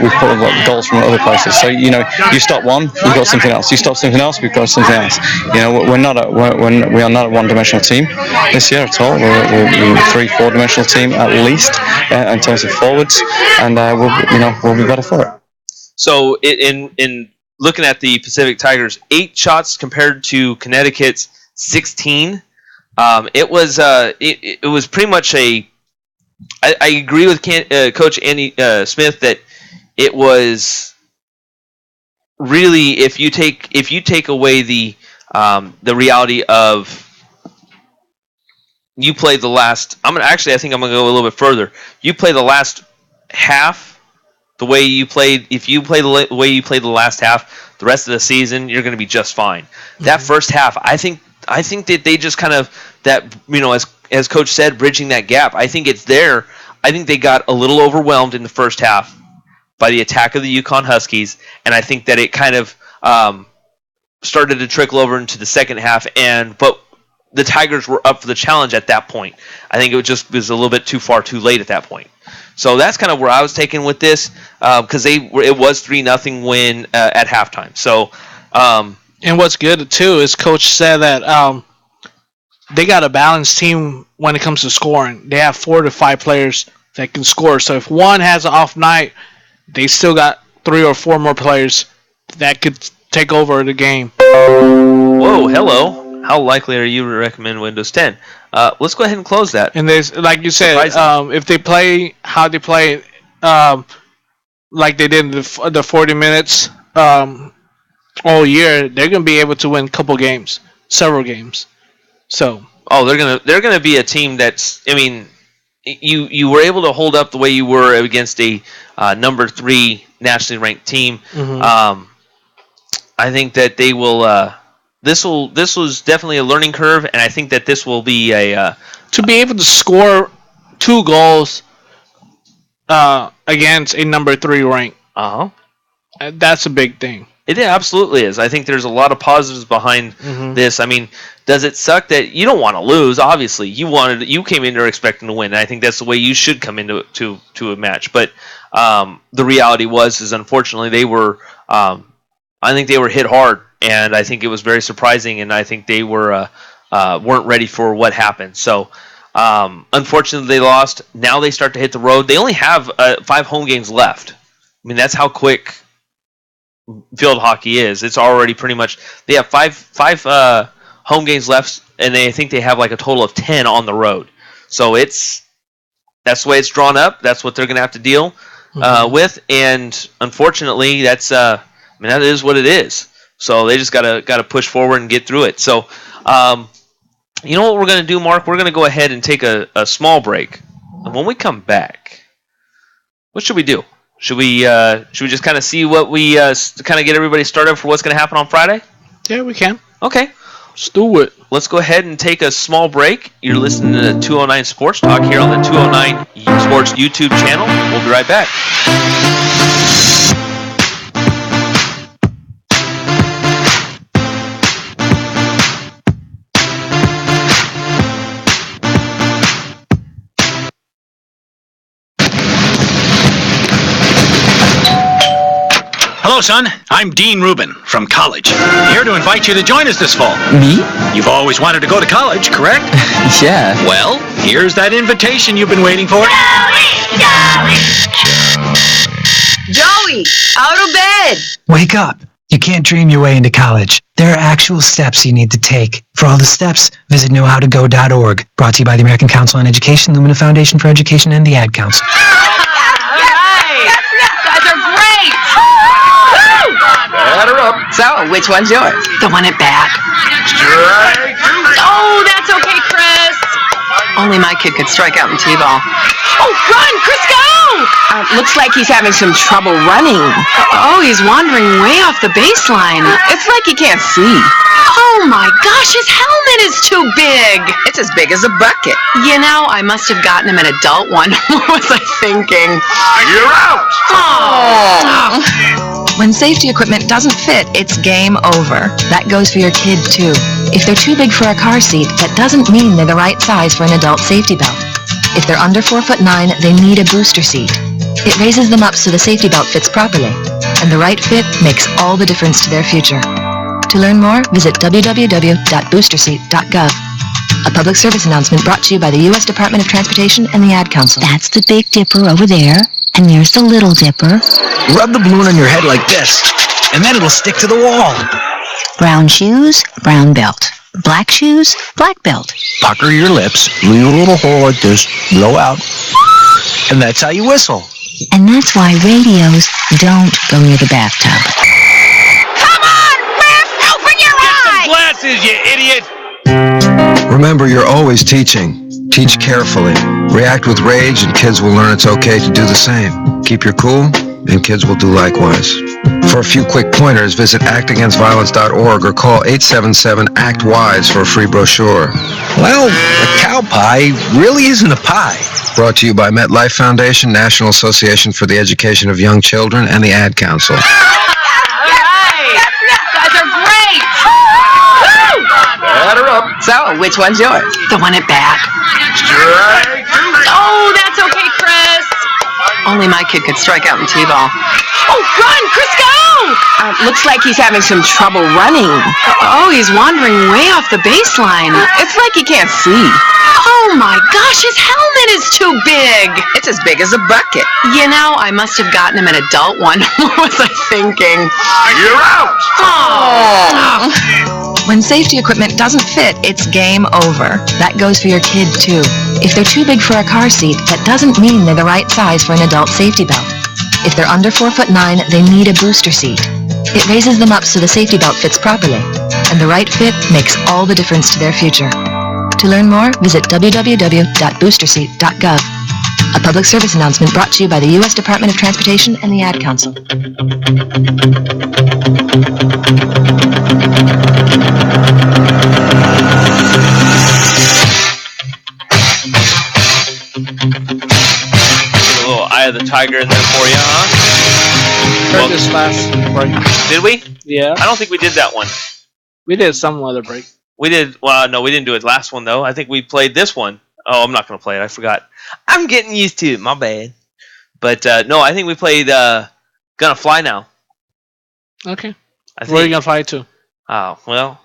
goals from other places. So you stop one, we've got something else. You stop something else, we've got something else. We are not a one-dimensional team this year at all. We're a 3-4-dimensional team at least in terms of forwards, and we'll be better for it. So in looking at the Pacific Tigers, 8 shots compared to Connecticut's 16. It was pretty much I agree with Coach Andy Smith that it was really if you take away the reality of you played the last. I think I'm gonna go a little bit further. You play the last half. The way you played, if you play the way you played the last half, the rest of the season, you're going to be just fine. Mm-hmm. That first half, I think that they just kind of as Coach said, bridging that gap. I think it's there. I think they got a little overwhelmed in the first half by the attack of the UConn Huskies, and I think that it kind of started to trickle over into the second half. But the Tigers were up for the challenge at that point. I think it was a little bit too far, too late at that point. So that's kind of where I was taken with this, because it was 3-0 win at halftime. So, and what's good too is Coach said that they got a balanced team when it comes to scoring. They have 4 to 5 players that can score. So if one has an off night, they still got 3 or 4 more players that could take over the game. Whoa, hello. How likely are you to recommend Windows 10? Let's go ahead and close that. And there's, like you said, if they play how they play, like they did the 40 minutes all year, they're gonna be able to win a couple games, several games. So. Oh, they're gonna be a team that's. I mean, you were able to hold up the way you were against a number 3 nationally ranked team. Mm-hmm. I think that they will. This was definitely a learning curve, and I think that this will be a to be able to score 2 goals against a number 3 rank. That's a big thing. It absolutely is. I think there's a lot of positives behind this. I mean, does it suck that you don't want to lose? Obviously, you came in there expecting to win, and I think that's the way you should come into to a match. But the reality is unfortunately they were. I think they were hit hard, and I think it was very surprising, and I think they weren't ready for what happened. So, unfortunately, they lost. Now they start to hit the road. They only have 5 home games left. I mean, that's how quick field hockey is. It's already pretty much. They have five home games left, and I think they have like a total of 10 on the road. So that's the way it's drawn up. That's what they're going to have to deal with, and unfortunately, that's. I mean, that is what it is. So they just gotta push forward and get through it. So, you know what we're gonna do, Mark? We're gonna go ahead and take a small break, and when we come back, what should we do? Should we just kind of see what we kind of get everybody started for what's gonna happen on Friday? Yeah, we can. Okay, let's do it. Let's go ahead and take a small break. You're listening to 209 Sports Talk here on the 209 Sports YouTube channel. We'll be right back. Hello, son. I'm Dean Rubin from college. Here to invite you to join us this fall. Me? You've always wanted to go to college, correct? Yeah. Well, here's that invitation you've been waiting for. Joey, out of bed! Wake up. You can't dream your way into college. There are actual steps you need to take. For all the steps, visit knowhowtogo.org. Brought to you by the American Council on Education, Lumina Foundation for Education, and the Ad Council. So, which one's yours? The one at bat. Oh, that's okay, Chris. Only my kid could strike out in T-ball. Oh, run, Chris, go! Looks like he's having some trouble running. Oh, he's wandering way off the baseline. It's like he can't see. Oh my gosh, his helmet is too big. It's as big as a bucket. You know, I must have gotten him an adult one. What was I thinking? You're out! Oh. When safety equipment doesn't fit, it's game over. That goes for your kid, too. If they're too big for a car seat, that doesn't mean they're the right size for an adult safety belt. If they're under 4'9", they need a booster seat. It raises them up so the safety belt fits properly, and the right fit makes all the difference to their future. To learn more, visit www.boosterseat.gov. A public service announcement brought to you by the U.S. Department of Transportation and the Ad Council. That's the Big Dipper over there, and there's the Little Dipper. Rub the balloon on your head like this, and then it'll stick to the wall. Brown shoes, brown belt. Black shoes, black belt. Pucker your lips, leave a little hole like this, blow out, and that's how you whistle. And that's why radios don't go near the bathtub. Come on, Riff! Open your eyes! Glasses, you idiot! Remember, you're always teaching. Teach carefully. React with rage, and kids will learn it's okay to do the same. Keep your cool, and kids will do likewise. For a few quick pointers, visit actagainstviolence.org or call 877-ACT-WISE for a free brochure. Well, a cow pie really isn't a pie. Brought to you by MetLife Foundation, National Association for the Education of Young Children, and the Ad Council. So, which one's yours? The one at bat. Oh, that's okay, Chris. Only my kid could strike out in T-ball. Oh, run, Crisco! Looks like he's having some trouble running. Oh, he's wandering way off the baseline. It's like he can't see. Oh my gosh, his helmet is too big. It's as big as a bucket. You know, I must have gotten him an adult one. What was I thinking? You're out! Oh. When safety equipment doesn't fit, it's game over. That goes for your kid, too. If they're too big for a car seat, that doesn't mean they're the right size for an adult safety belt. If they're under 4'9", they need a booster seat. It raises them up so the safety belt fits properly, and the right fit makes all the difference to their future. To learn more, visit www.boosterseat.gov. A public service announcement brought to you by the U.S. Department of Transportation and the Ad Council. A little Eye of the Tiger in there for you, huh? Heard this last break. Did we? Yeah. I don't think we did that one. We did some other break. We did. Well, no, we didn't do it last one though. I think we played this one. Oh, I'm not gonna play it. I forgot. I'm getting used to it. My bad. But no, I think we played Gonna Fly Now. Okay. Where are you gonna fly to? Oh well,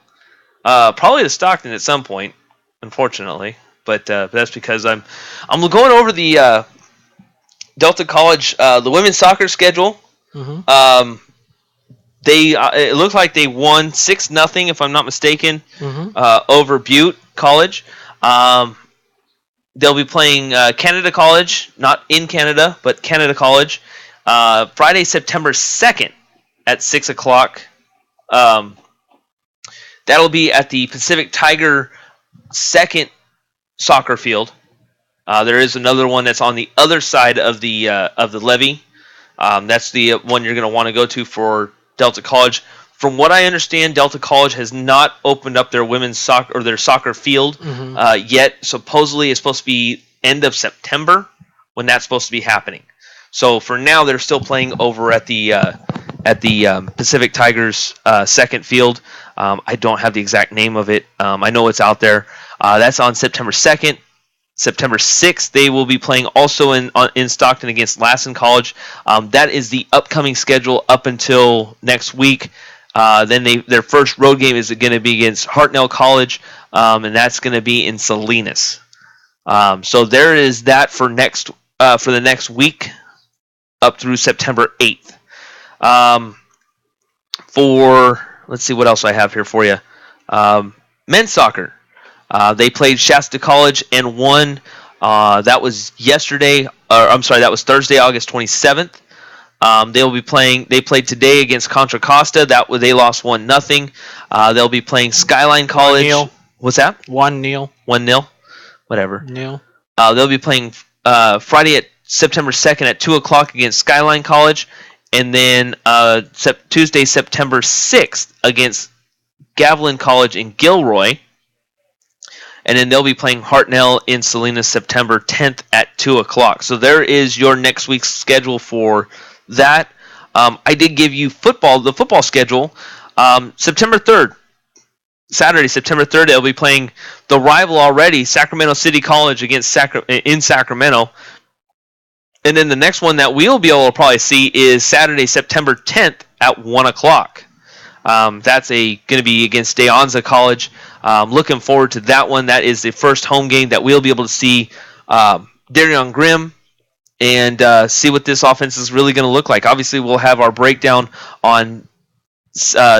probably to Stockton at some point. Unfortunately, but that's because I'm going over the Delta College the women's soccer schedule. Mm-hmm. They it looked like they won 6-0 if I'm not mistaken Mm-hmm. over Butte College. They'll be playing Canada College, not in Canada, but Canada College, Friday, September 2nd at 6 o'clock. That'll be at the Pacific Tiger second soccer field. There is another one that's on the other side of the levee. That's the one you're going to want to go to for Delta College. From what I understand, Delta College has not opened up their women's soccer or their soccer field yet. Supposedly, it's supposed to be end of September when that's supposed to be happening. So for now, they're still playing over at the Pacific Tigers second field. I don't have the exact name of it. I know it's out there. That's on September 2nd. September 6th, they will be playing also in Stockton against Lassen College. That is the upcoming schedule up until next week. Then their first road game is going to be against Hartnell College, and that's going to be in Salinas. So there is that for the next week up through September 8th. Let's see what else I have here for you. Men's soccer. They played Shasta College and won. That was that was Thursday, August 27th. They'll be playing. They played today against Contra Costa. They lost 1-0. They'll be playing Skyline College. 1-0. What's that? 1-0. 1-0. Whatever. Nil. They'll be playing Friday at September 2nd at 2 o'clock against Skyline College, and then Tuesday, September 6th against Gavilan College in Gilroy. And then they'll be playing Hartnell in Salinas September 10th at 2 o'clock. So there is your next week's schedule for that. I did give you the football schedule. September 3rd, Saturday, September 3rd, they'll be playing the rival already, Sacramento City College against in Sacramento. And then the next one that we'll be able to probably see is Saturday, September 10th at 1 o'clock. That's going to be against De Anza College. Looking forward to that one. That is the first home game that we'll be able to see Darion Grimm and see what this offense is really going to look like. Obviously, we'll have our breakdown on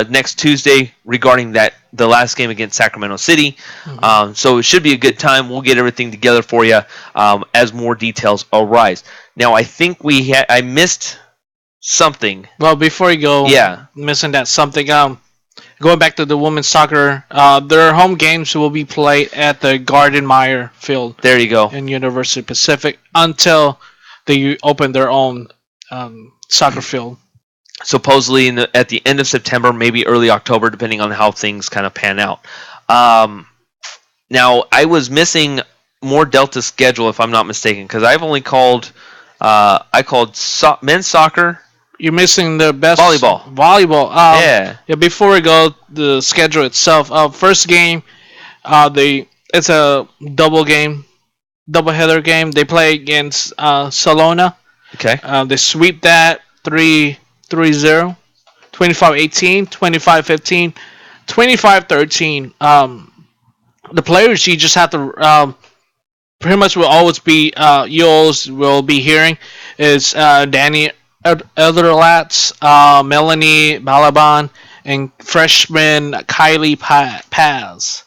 next Tuesday regarding the last game against Sacramento City. Mm-hmm. So it should be a good time. We'll get everything together for you as more details arise. Now, I think I missed something. Well, before you go, missing that something. Going back to the women's soccer, their home games will be played at the Garden Meyer Field. There you go. In University Pacific until they open their own soccer field. Supposedly at the end of September, maybe early October, depending on how things kind of pan out. Now, I was missing more Delta schedule, if I'm not mistaken, because I've only called men's soccer. You're missing the best volleyball. Yeah. Before we go, the schedule itself. First game, it's a double header game. They play against Salona, Okay. They sweep that 3-0, 25-18, 25-15, 25-13. The players you just have to pretty much will always be you always will be hearing is Danny Elderlatz, Melanie Balaban, and freshman Kylie Paz.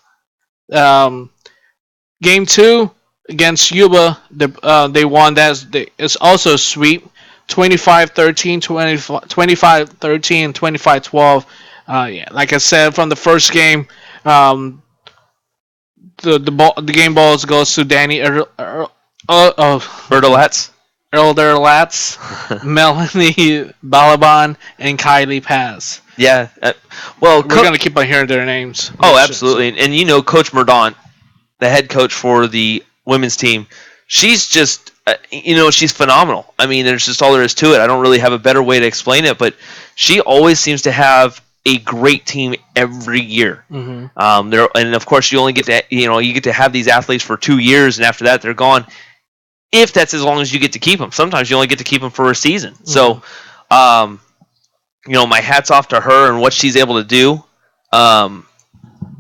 Game 2 against Yuba, they won. It's also a sweep, 25-13, 25-13, 25-12. Yeah, like I said from the first game, the game balls goes to Danny Elderlatz, Melanie Balaban, and Kylie Paz. Yeah. Well, we're gonna keep on hearing their names. Oh, absolutely. And you know, Coach Mordaunt, the head coach for the women's team, she's just, she's phenomenal. I mean, there's just all there is to it. I don't really have a better way to explain it, but she always seems to have a great team every year. Mm-hmm. And of course, you only get to, you get to have these athletes for 2 years, and after that, they're gone. If that's as long as you get to keep them. Sometimes you only get to keep them for a season. Mm-hmm. So, my hat's off to her and what she's able to do. And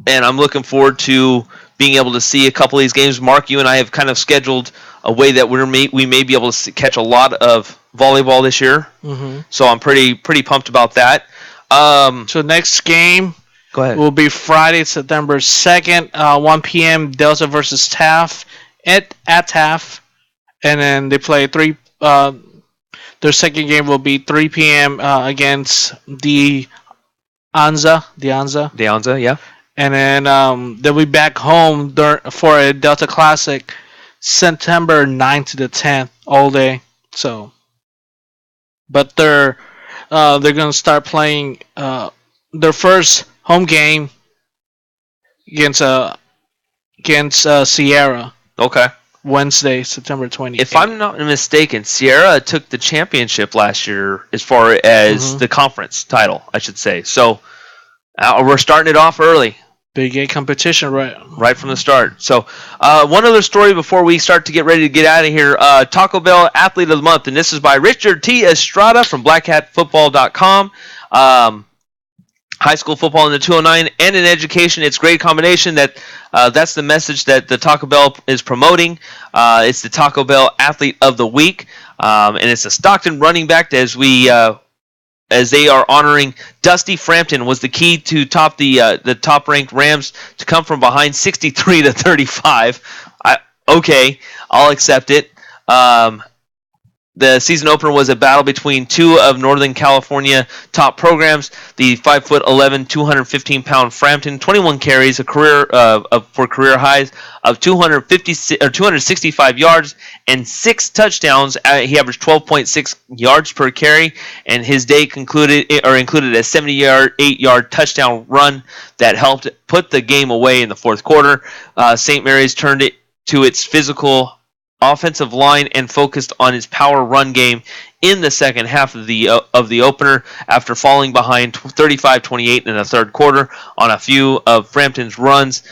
I'm looking forward to being able to see a couple of these games. Mark, you and I have kind of scheduled a way that we may be able to catch a lot of volleyball this year. Mm-hmm. So I'm pretty pumped about that. So next game Go ahead. will be Friday, September 2nd, 1 p.m. Delta versus Taft at Taft. And then they play their second game will be 3 p.m. Against the Anza. Yeah. And then they'll be back home for a Delta Classic September 9th to the 10th all day. So, but they're going to start playing their first home game against Sierra. Okay. Wednesday, September 20th. If I'm not mistaken, Sierra took the championship last year as far as the conference title, I should say. So we're starting it off early. Big A competition right from the start. So one other story before we start to get ready to get out of here. Taco Bell Athlete of the Month, and this is by Richard T. Estrada from blackhatfootball.com. High school football in the 209 and in education. It's a great combination. That's the message that the Taco Bell is promoting. It's the Taco Bell Athlete of the Week, and it's a Stockton running back as they are honoring Dusty Frampton was the key to top the top ranked Rams to come from behind 63-35. Okay, I'll accept it. The season opener was a battle between two of Northern California top programs. The 5'11", 215-pound Frampton, 21 carries, for career highs of 265 yards and 6 touchdowns. He averaged 12.6 yards per carry, and his day included a 78-yard touchdown run that helped put the game away in the fourth quarter. St. Mary's turned it to its physical offensive line and focused on his power run game in the second half of the opener after falling behind 35-28 in the third quarter on a few of Frampton's runs.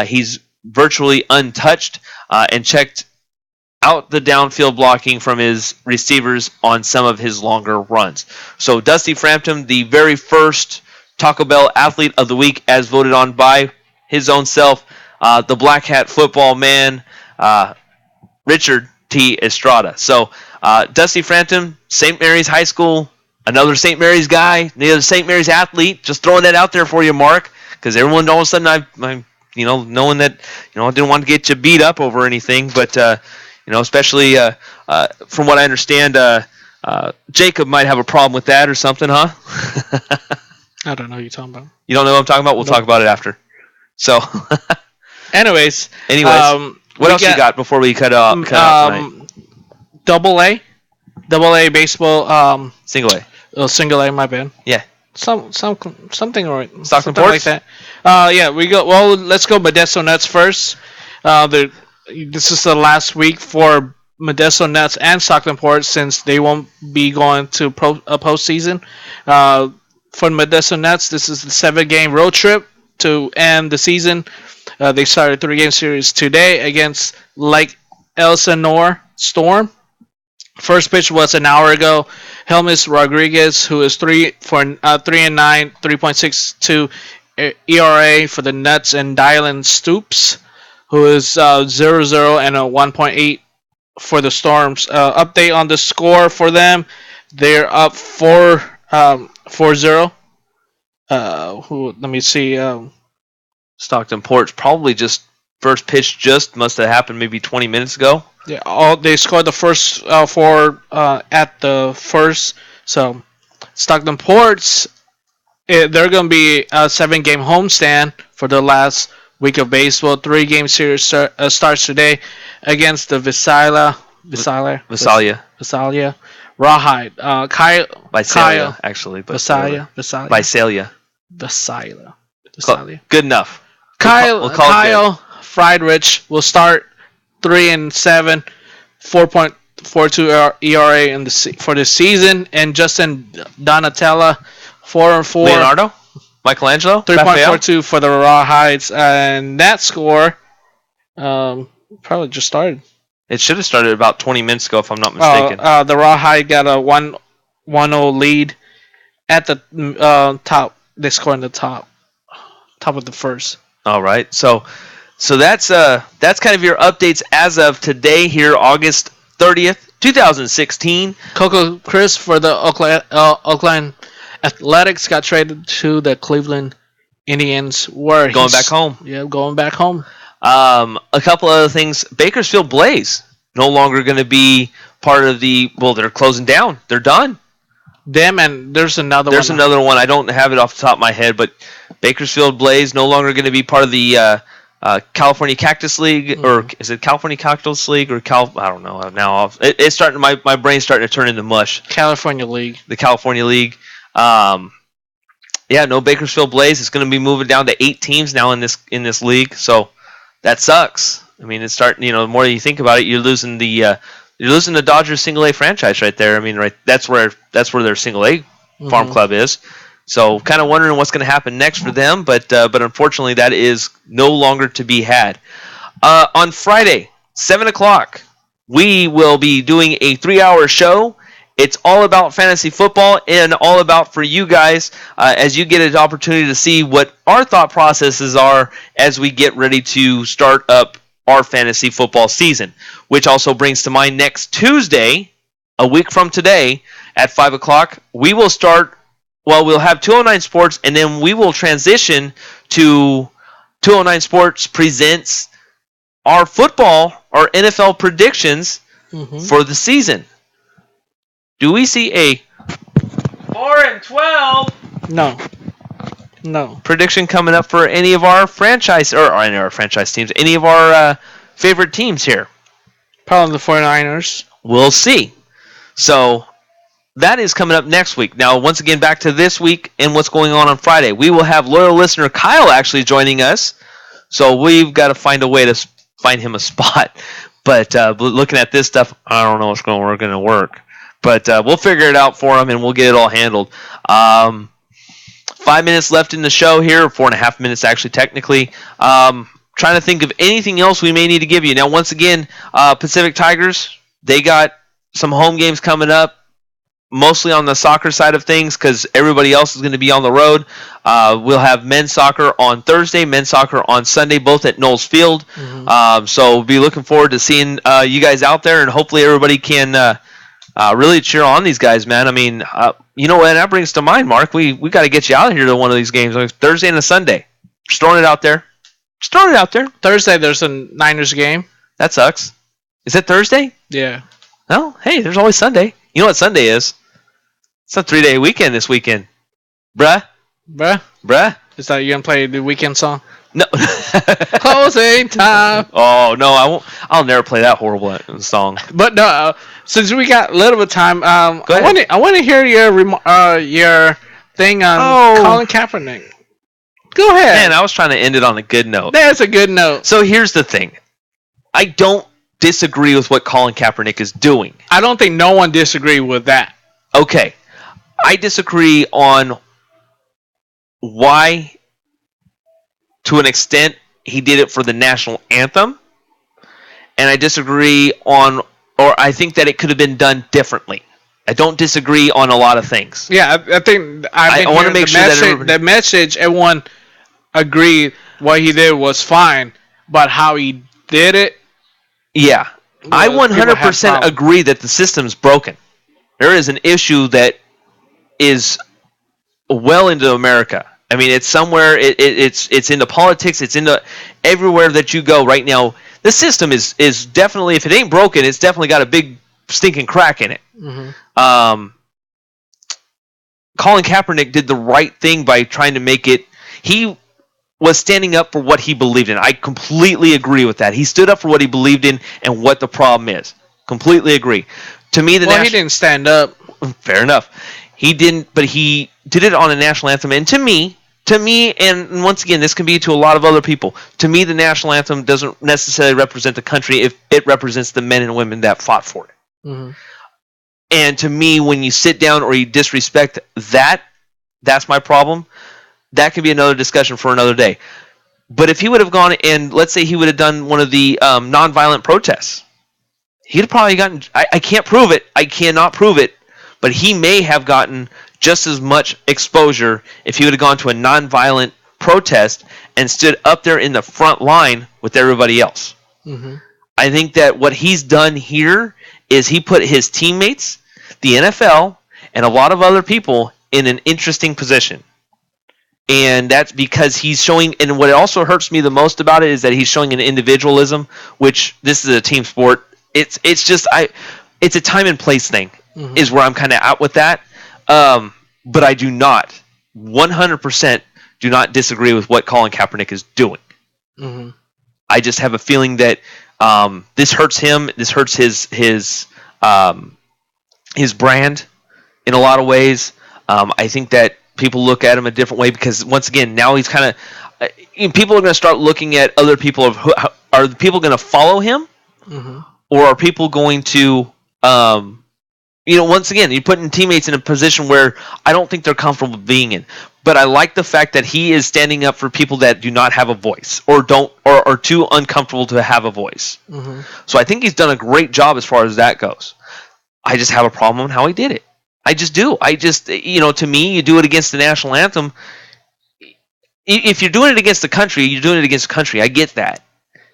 He's virtually untouched and checked out the downfield blocking from his receivers on some of his longer runs. So Dusty Frampton, the very first Taco Bell Athlete of the Week as voted on by his own self, the Black Hat football man, Richard T. Estrada. So, Dusty Frampton, St. Mary's High School, another St. Mary's guy, another St. Mary's athlete. Just throwing that out there for you, Mark, because everyone all of a sudden, I'm knowing that, I didn't want to get you beat up over anything, but, especially from what I understand, Jacob might have a problem with that or something, huh? I don't know what you're talking about. You don't know what I'm talking about? We'll talk about it after. So, Anyways. What else you got before we cut out tonight? Double A baseball. Single A. Oh, single A. My bad. Yeah. Something right. Stockton something like that. Yeah. We go. Well, let's go Modesto Nuts first. This is the last week for Modesto Nuts and Stockton Port since they won't be going to a postseason. For Modesto Nuts, this is the 7-game road trip to end the season. They started a 3-game series today against Lake Elsinore Storm. First pitch was an hour ago. Helmus Rodriguez, who is 3-9, 3.62 ERA for the Nets, and Dylan Stoops, who is 0-0 and a 1.8 for the Storms. Update on the score for them: they're up 4-0. Let me see. Stockton Porch probably just first pitch just must have happened maybe 20 minutes ago. Yeah, they scored the first 4 at the first. So Stockton Ports, they're going to be a 7-game homestand for the last week of baseball. 3-game series starts today against the Visalia Rawhide. Visalia, actually, but Visalia. Good enough. Kyle Friedrich will start 3-7, 4.42 ERA for the season, and Justin Donatella 4-4. Leonardo, Michelangelo, 3.42 for the Rawhides, and that score probably just started. It should have started about 20 minutes ago, if I'm not mistaken. The Rawhide got a 1-0 lead at the top. They scored in the top of the first. All right, so that's kind of your updates as of today here, August 30th, 2016. Coco Chris for the Oakland Athletics got traded to the Cleveland Indians. Where going back home. Yeah, going back home. A couple other things. Bakersfield Blaze no longer going to be part of the. Well, they're closing down. They're done. Them, and there's another one. There's another one. I don't have it off the top of my head, but Bakersfield Blaze no longer going to be part of the California Cactus League, or is it California Cactus League, or I don't know. Now it's starting. My brain's starting to turn into mush. California League. The California League. No Bakersfield Blaze. It's going to be moving down to 8 teams now in this league. So that sucks. I mean, it's starting. The more you think about it, you're losing the Dodgers single A franchise right there. I mean, right. That's where their single A farm club is. So kind of wondering what's going to happen next for them, but unfortunately that is no longer to be had. On Friday, 7 o'clock, we will be doing a 3-hour show. It's all about fantasy football and all about for you guys as you get an opportunity to see what our thought processes are as we get ready to start up our fantasy football season, which also brings to mind next Tuesday, a week from today, at 5 o'clock, we will start. Well, we'll have 209 Sports, and then we will transition to 209 Sports presents our NFL predictions for the season. Do we see a 4-12? No. Prediction coming up for any of our franchise teams, any of our favorite teams here? Probably the 49ers. We'll see. So that is coming up next week. Now, once again, back to this week and what's going on Friday. We will have loyal listener Kyle actually joining us. So we've got to find a way to find him a spot. But looking at this stuff, I don't know what's going to work. But we'll figure it out for him and we'll get it all handled. 5 minutes left in the show here, 4.5 minutes actually, technically. Trying to think of anything else we may need to give you. Now, once again, Pacific Tigers, they got some home games coming up. Mostly on the soccer side of things because everybody else is going to be on the road. We'll have men's soccer on Thursday, men's soccer on Sunday, both at Knowles Field. So we'll be looking forward to seeing you guys out there, and hopefully everybody can really cheer on these guys, man. I mean, you know what? That brings to mind, Mark. We got to get you out here to one of these games, like Thursday and a Sunday. Just throwing it out there. Thursday, there's a Niners game. That sucks. Is it Thursday? Yeah. Well, hey, there's always Sunday. You know what Sunday is? It's a 3-day weekend this weekend. Bruh. Is that you going to play the weekend song? No. Closing time. Oh, no, I won't. I'll never play that horrible song. But no, since we got a little bit of time, Go ahead. I want to hear your thing on Colin Kaepernick. Go ahead. Man, I was trying to end it on a good note. That's a good note. So here's the thing. I don't disagree with what Colin Kaepernick is doing. I don't think no one disagrees with that. Okay. I disagree on why, to an extent, he did it for the national anthem. And I disagree on or I think that it could have been done differently. I don't disagree on a lot of things. Yeah, I think I want to make sure that the message everyone agreed what he did was fine, but how he did it. Yeah, I people have 100% problems. agree that the system's broken. There is an issue that is well into America. I mean, it's somewhere. It's into politics. It's into everywhere that you go right now. The system is definitely, if it ain't broken, it's definitely got a big stinking crack in it. Mm-hmm. Colin Kaepernick did the right thing by trying to make it. He was standing up for what he believed in. I completely agree with that. He stood up for what he believed in and what the problem is. Completely agree. To me, he didn't stand up. Fair enough. He didn't, but he did it on a national anthem. And to me, and once again, this can be to a lot of other people. To me, the national anthem doesn't necessarily represent the country if it represents the men and women that fought for it. Mm-hmm. And to me, when you sit down or you disrespect that, that's my problem. That could be another discussion for another day. But if he would have gone and let's say he would have done one of the nonviolent protests, he'd have probably gotten. I can't prove it. I cannot prove it. But he may have gotten just as much exposure if he would have gone to a nonviolent protest and stood up there in the front line with everybody else. Mm-hmm. I think that what he's done here is he put his teammates, the NFL, and a lot of other people in an interesting position. And that's because he's showing, and what also hurts me the most about it is that he's showing an individualism, which this is a team sport. It's a time and place thing, is where I'm kind of out with that. But I do not, 100% do not disagree with what Colin Kaepernick is doing. Mm-hmm. I just have a feeling that this hurts him. This hurts his brand in a lot of ways. I think that people look at him a different way because once again, now he's kind of people are going to start looking at other people. Are the people going to follow him, Mm-hmm. or are people going to? Once again, you're putting teammates in a position where I don't think they're comfortable being in. But I like the fact that he is standing up for people that do not have a voice or are too uncomfortable to have a voice. Mm-hmm. So I think he's done a great job as far as that goes. I just have a problem on how he did it. I just do. To me, you do it against the national anthem. If you're doing it against the country, you're doing it against the country. I get that.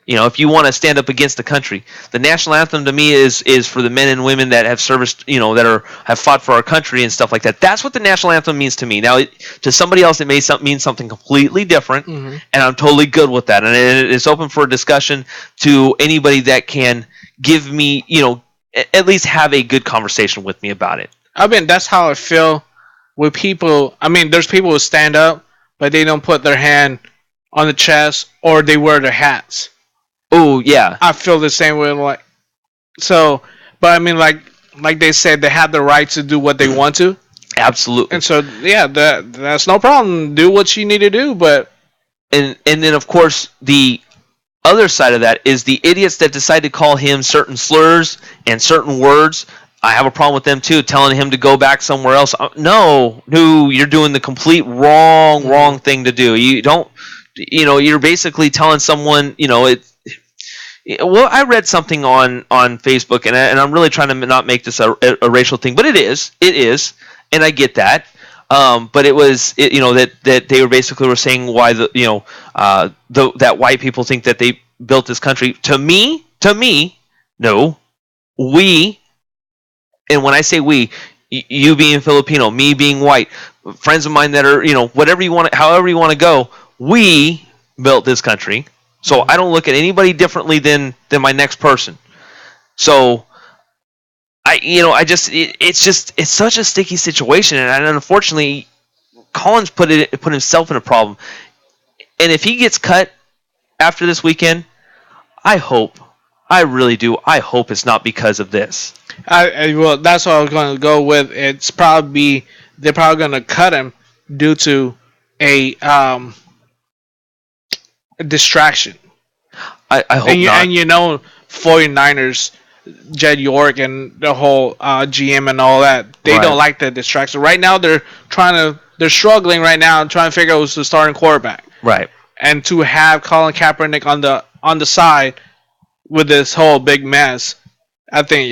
If you want to stand up against the country, the national anthem to me is for the men and women that have serviced, that have fought for our country and stuff like that. That's what the national anthem means to me. Now, to somebody else, it may mean something completely different, Mm-hmm. and I'm totally good with that. And it's open for discussion to anybody that can give me, at least have a good conversation with me about it. I mean, that's how I feel with people. I mean, there's people who stand up, but they don't put their hand on the chest or they wear their hats. Oh, yeah. I feel the same way. But I mean, like they said, they have the right to do what they want to. Absolutely. And so, yeah, that's no problem. Do what you need to do, but... And then, of course, the other side of that is the idiots that decide to call him certain slurs and certain words. I have a problem with them, too, telling him to go back somewhere else. No, you're doing the complete wrong thing to do. You don't... you're basically telling someone, well, I read something on Facebook, and I'm really trying to not make this a racial thing, but it is, and I get that. But it was, that they were saying why that white people think that they built this country. To me, no, we, and when I say we, you being Filipino, me being white, friends of mine that are, however you want to go, we built this country. So I don't look at anybody differently than my next person. So it's such a sticky situation, and unfortunately, Collins put himself in a problem. And if he gets cut after this weekend, I really do. I hope it's not because of this. Well, that's what I was going to go with. They're probably going to cut him due to a distraction. I hope not. And 49ers, Jed York and the whole GM and all that, they don't like that distraction. Right now, they're struggling right now trying to figure out who's the starting quarterback. Right. And to have Colin Kaepernick on the side with this whole big mess, I think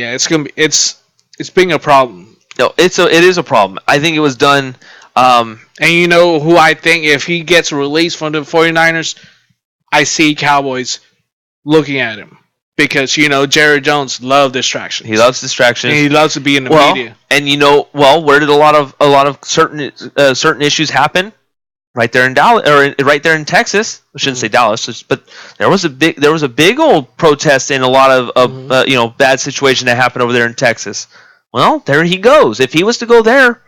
it's being a problem. No, it is a problem. I think it was done. And you know who I think if he gets released from the 49ers, I see Cowboys looking at him because Jerry Jones loves distractions. He loves distractions. And he loves to be in the media. And where did a lot of certain issues happen? Right there in Dallas, or right there in Texas. I shouldn't say Dallas, but there was a big old protest and a lot of bad situation that happened over there in Texas. Well, there he goes. If he was to go there,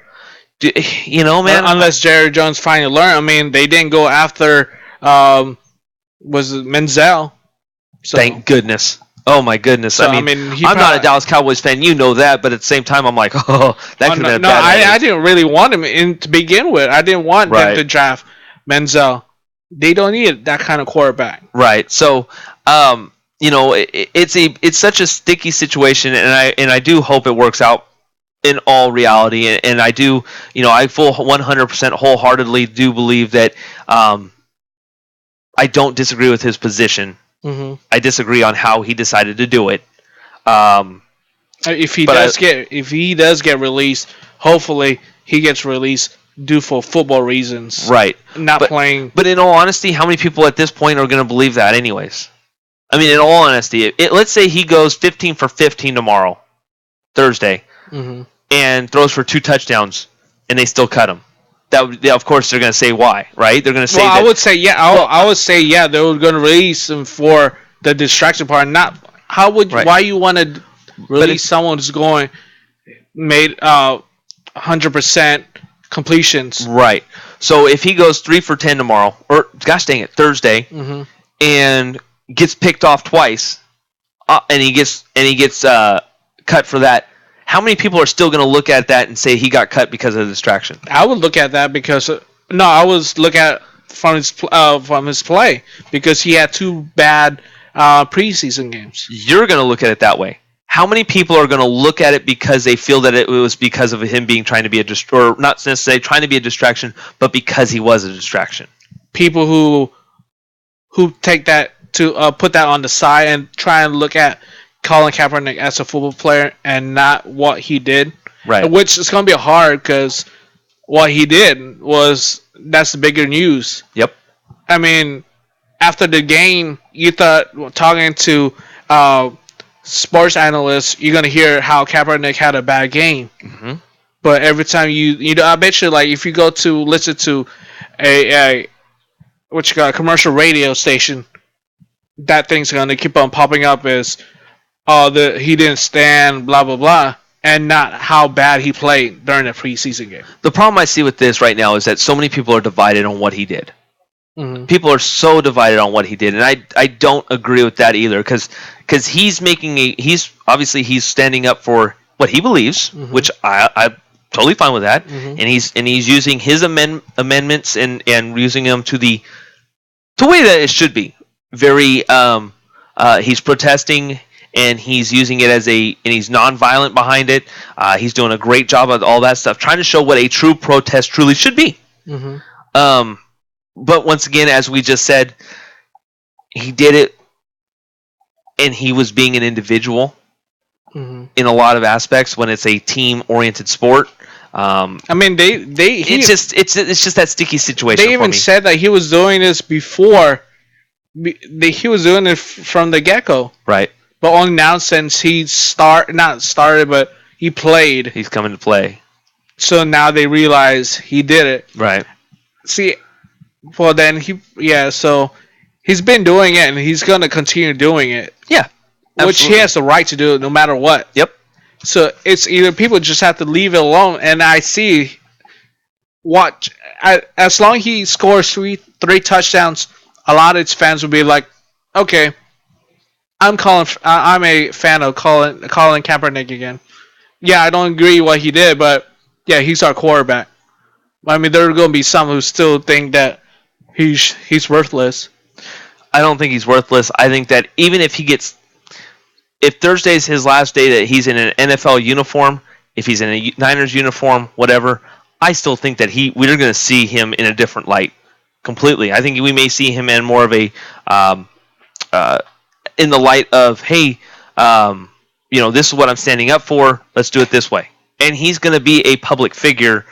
man. Unless Jerry Jones finally learned. I mean, they didn't go after was it Menzel. So. Thank goodness. Oh my goodness! So, I'm not a Dallas Cowboys fan, you know that, but at the same time, I'm like, that could have been a bad. I didn't really want him in to begin with. I didn't want them to draft Menzel. They don't need that kind of quarterback. Right. So, it's such a sticky situation, and I do hope it works out in all reality, and I do, I full 100% wholeheartedly do believe that. I don't disagree with his position. Mm-hmm. I disagree on how he decided to do it. If he does get released, hopefully he gets released due for football reasons. Right. Not playing. But in all honesty, how many people at this point are going to believe that anyways? I mean, in all honesty, let's say he goes 15 for 15 tomorrow, Thursday, and throws for 2 touchdowns, and they still cut him. Of course, they're going to say why, right? They're going to say. I would say I would say they were going to release him for the distraction part. Not why you want to release someone who's made 100% completions. Right. So if he goes 3 for 10 tomorrow, or gosh dang it, Thursday, and gets picked off twice, and he gets cut for that. How many people are still going to look at that and say he got cut because of the distraction? I would look at that because I was look at from his play because he had 2 bad preseason games. You're going to look at it that way. How many people are going to look at it because they feel that it was because of him trying to be or not necessarily trying to be a distraction, but because he was a distraction? People who take that to put that on the side and try and look at Colin Kaepernick as a football player and not what he did. Right. Which is going to be hard because what he did that's the bigger news. Yep. I mean, after the game, you thought talking to sports analysts, you're going to hear how Kaepernick had a bad game. Mm-hmm. But every time I bet you, like, if you go to listen to a commercial radio station, that thing's going to keep on popping up as he didn't stand, blah, blah, blah, and not how bad he played during the preseason game. The problem I see with this right now is that so many people are divided on what he did. Mm-hmm. People are so divided on what he did, and I don't agree with that either, because he's he's standing up for what he believes, which I'm totally fine with that, and he's using his amendments and using them to the way that it should be. Very he's protesting. And he's using it and he's nonviolent behind it. He's doing a great job of all that stuff, trying to show what a true protest truly should be. Mm-hmm. But once again, as we just said, he did it, and he was being an individual in a lot of aspects when it's a team-oriented sport. I mean, it's just that sticky situation. They even said that he was doing this before. He was doing it from the get-go. Right. But only now since he not started, but he played. He's coming to play. So now they realize he did it. Right. See, well then so he's been doing it and he's going to continue doing it. Yeah. Which Absolutely. he has the right to do no matter what. Yep. So it's either people just have to leave it alone, and I see as long as he scores three touchdowns, a lot of its fans will be like, okay, I'm a fan of Colin Kaepernick again. Yeah, I don't agree what he did, but yeah, he's our quarterback. I mean, there are going to be some who still think that he's worthless. I don't think he's worthless. I think that even if Thursday's his last day that he's in an NFL uniform, if he's in a Niners uniform, whatever, I still think that we're going to see him in a different light completely. I think we may see him in more of a in the light of, hey, this is what I'm standing up for. Let's do it this way. And he's going to be a public figure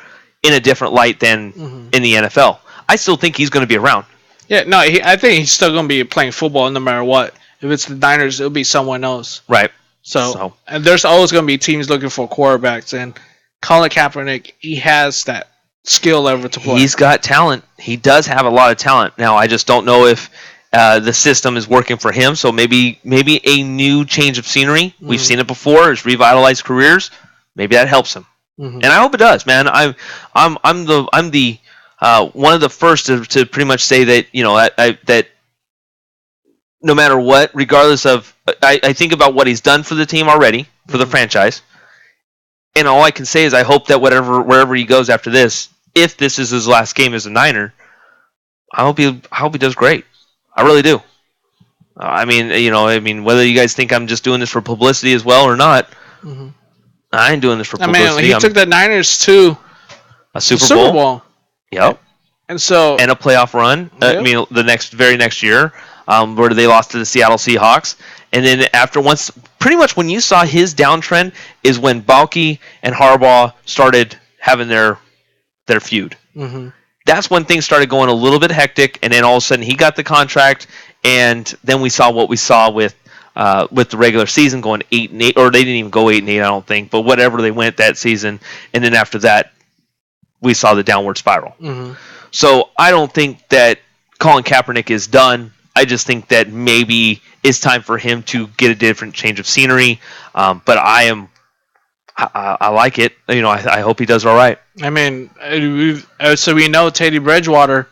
in a different light than in the NFL. I still think he's going to be around. Yeah, no, I think he's still going to be playing football no matter what. If it's the Niners, it'll be someone else. Right. So and there's always going to be teams looking for quarterbacks, and Colin Kaepernick, he has that skill level to play. He's got talent. He does have a lot of talent. Now, I just don't know if the system is working for him. So maybe a new change of scenery. We've seen it before. It's revitalized careers. Maybe that helps him, and I hope it does, man. I'm the one of the first to pretty much say that that no matter what, regardless of, I think about what he's done for the team already, for the franchise, and all I can say is I hope that wherever he goes after this, if this is his last game as a Niner, I hope he does great. I really do. I mean, whether you guys think I'm just doing this for publicity as well or not, I ain't doing this for publicity. I mean, he took the Niners to a Super Bowl. Yep. And a playoff run. Yep. I mean, very next year, where they lost to the Seattle Seahawks, and then pretty much when you saw his downtrend is when Balky and Harbaugh started having their feud. That's when things started going a little bit hectic, and then all of a sudden he got the contract, and then we saw what we saw with the regular season going 8-8, or they didn't even go 8-8, I don't think, but whatever they went that season, and then after that, we saw the downward spiral. So I don't think that Colin Kaepernick is done. I just think that maybe it's time for him to get a different change of scenery. But I like it. I hope he does all right. I mean, so we know Teddy Bridgewater,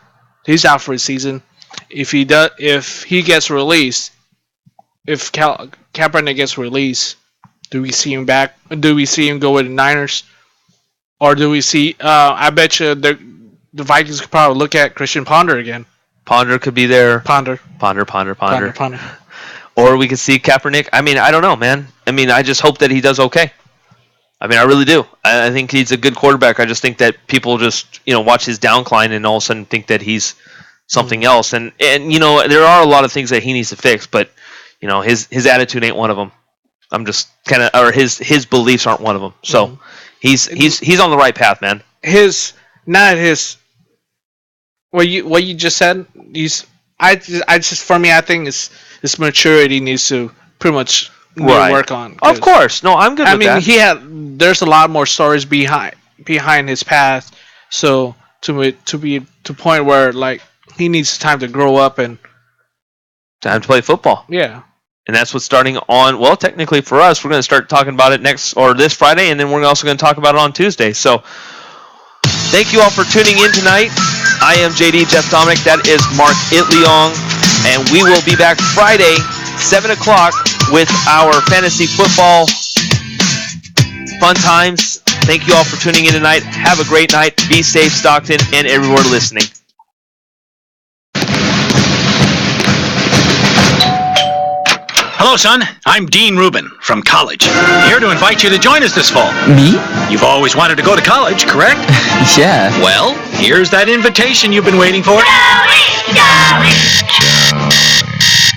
he's out for a season. If he gets released, if Kaepernick gets released, do we see him back? Do we see him go with the Niners, or do we see? I bet you the Vikings could probably look at Christian Ponder again. Ponder could be there. Ponder. Or we could see Kaepernick. I mean, I don't know, man. I mean, I just hope that he does okay. I mean, I really do. I think he's a good quarterback. I just think that people just, watch his downcline and all of a sudden think that he's something else. And there are a lot of things that he needs to fix, but, his attitude ain't one of them. I'm just kind of, or his beliefs aren't one of them. So he's on the right path, man. What you just said, I think his maturity needs to pretty much work on. Of course, no, I'm good. I mean, there's a lot more stories behind his past, so to point where like he needs time to grow up and time to play football. Yeah. And that's what's starting on. Well, technically for us, we're going to start talking about it this Friday, and then we're also going to talk about it on Tuesday. So, thank you all for tuning in tonight. I am JD Jeff Dominic. That is Mark Itliong, and we will be back Friday, 7 o'clock, with our fantasy football fun times. Thank you all for tuning in tonight. Have a great night. Be safe, Stockton, and everyone listening. Hello, son. I'm Dean Rubin from college. Here to invite you to join us this fall. Me? You've always wanted to go to college, correct? Yeah. Well, here's that invitation you've been waiting for.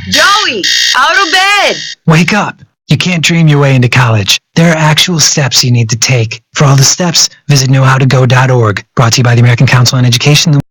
Joey, out of bed! Wake up. You can't dream your way into college. There are actual steps you need to take. For all the steps, visit knowhowtogo.org. Brought to you by the American Council on Education.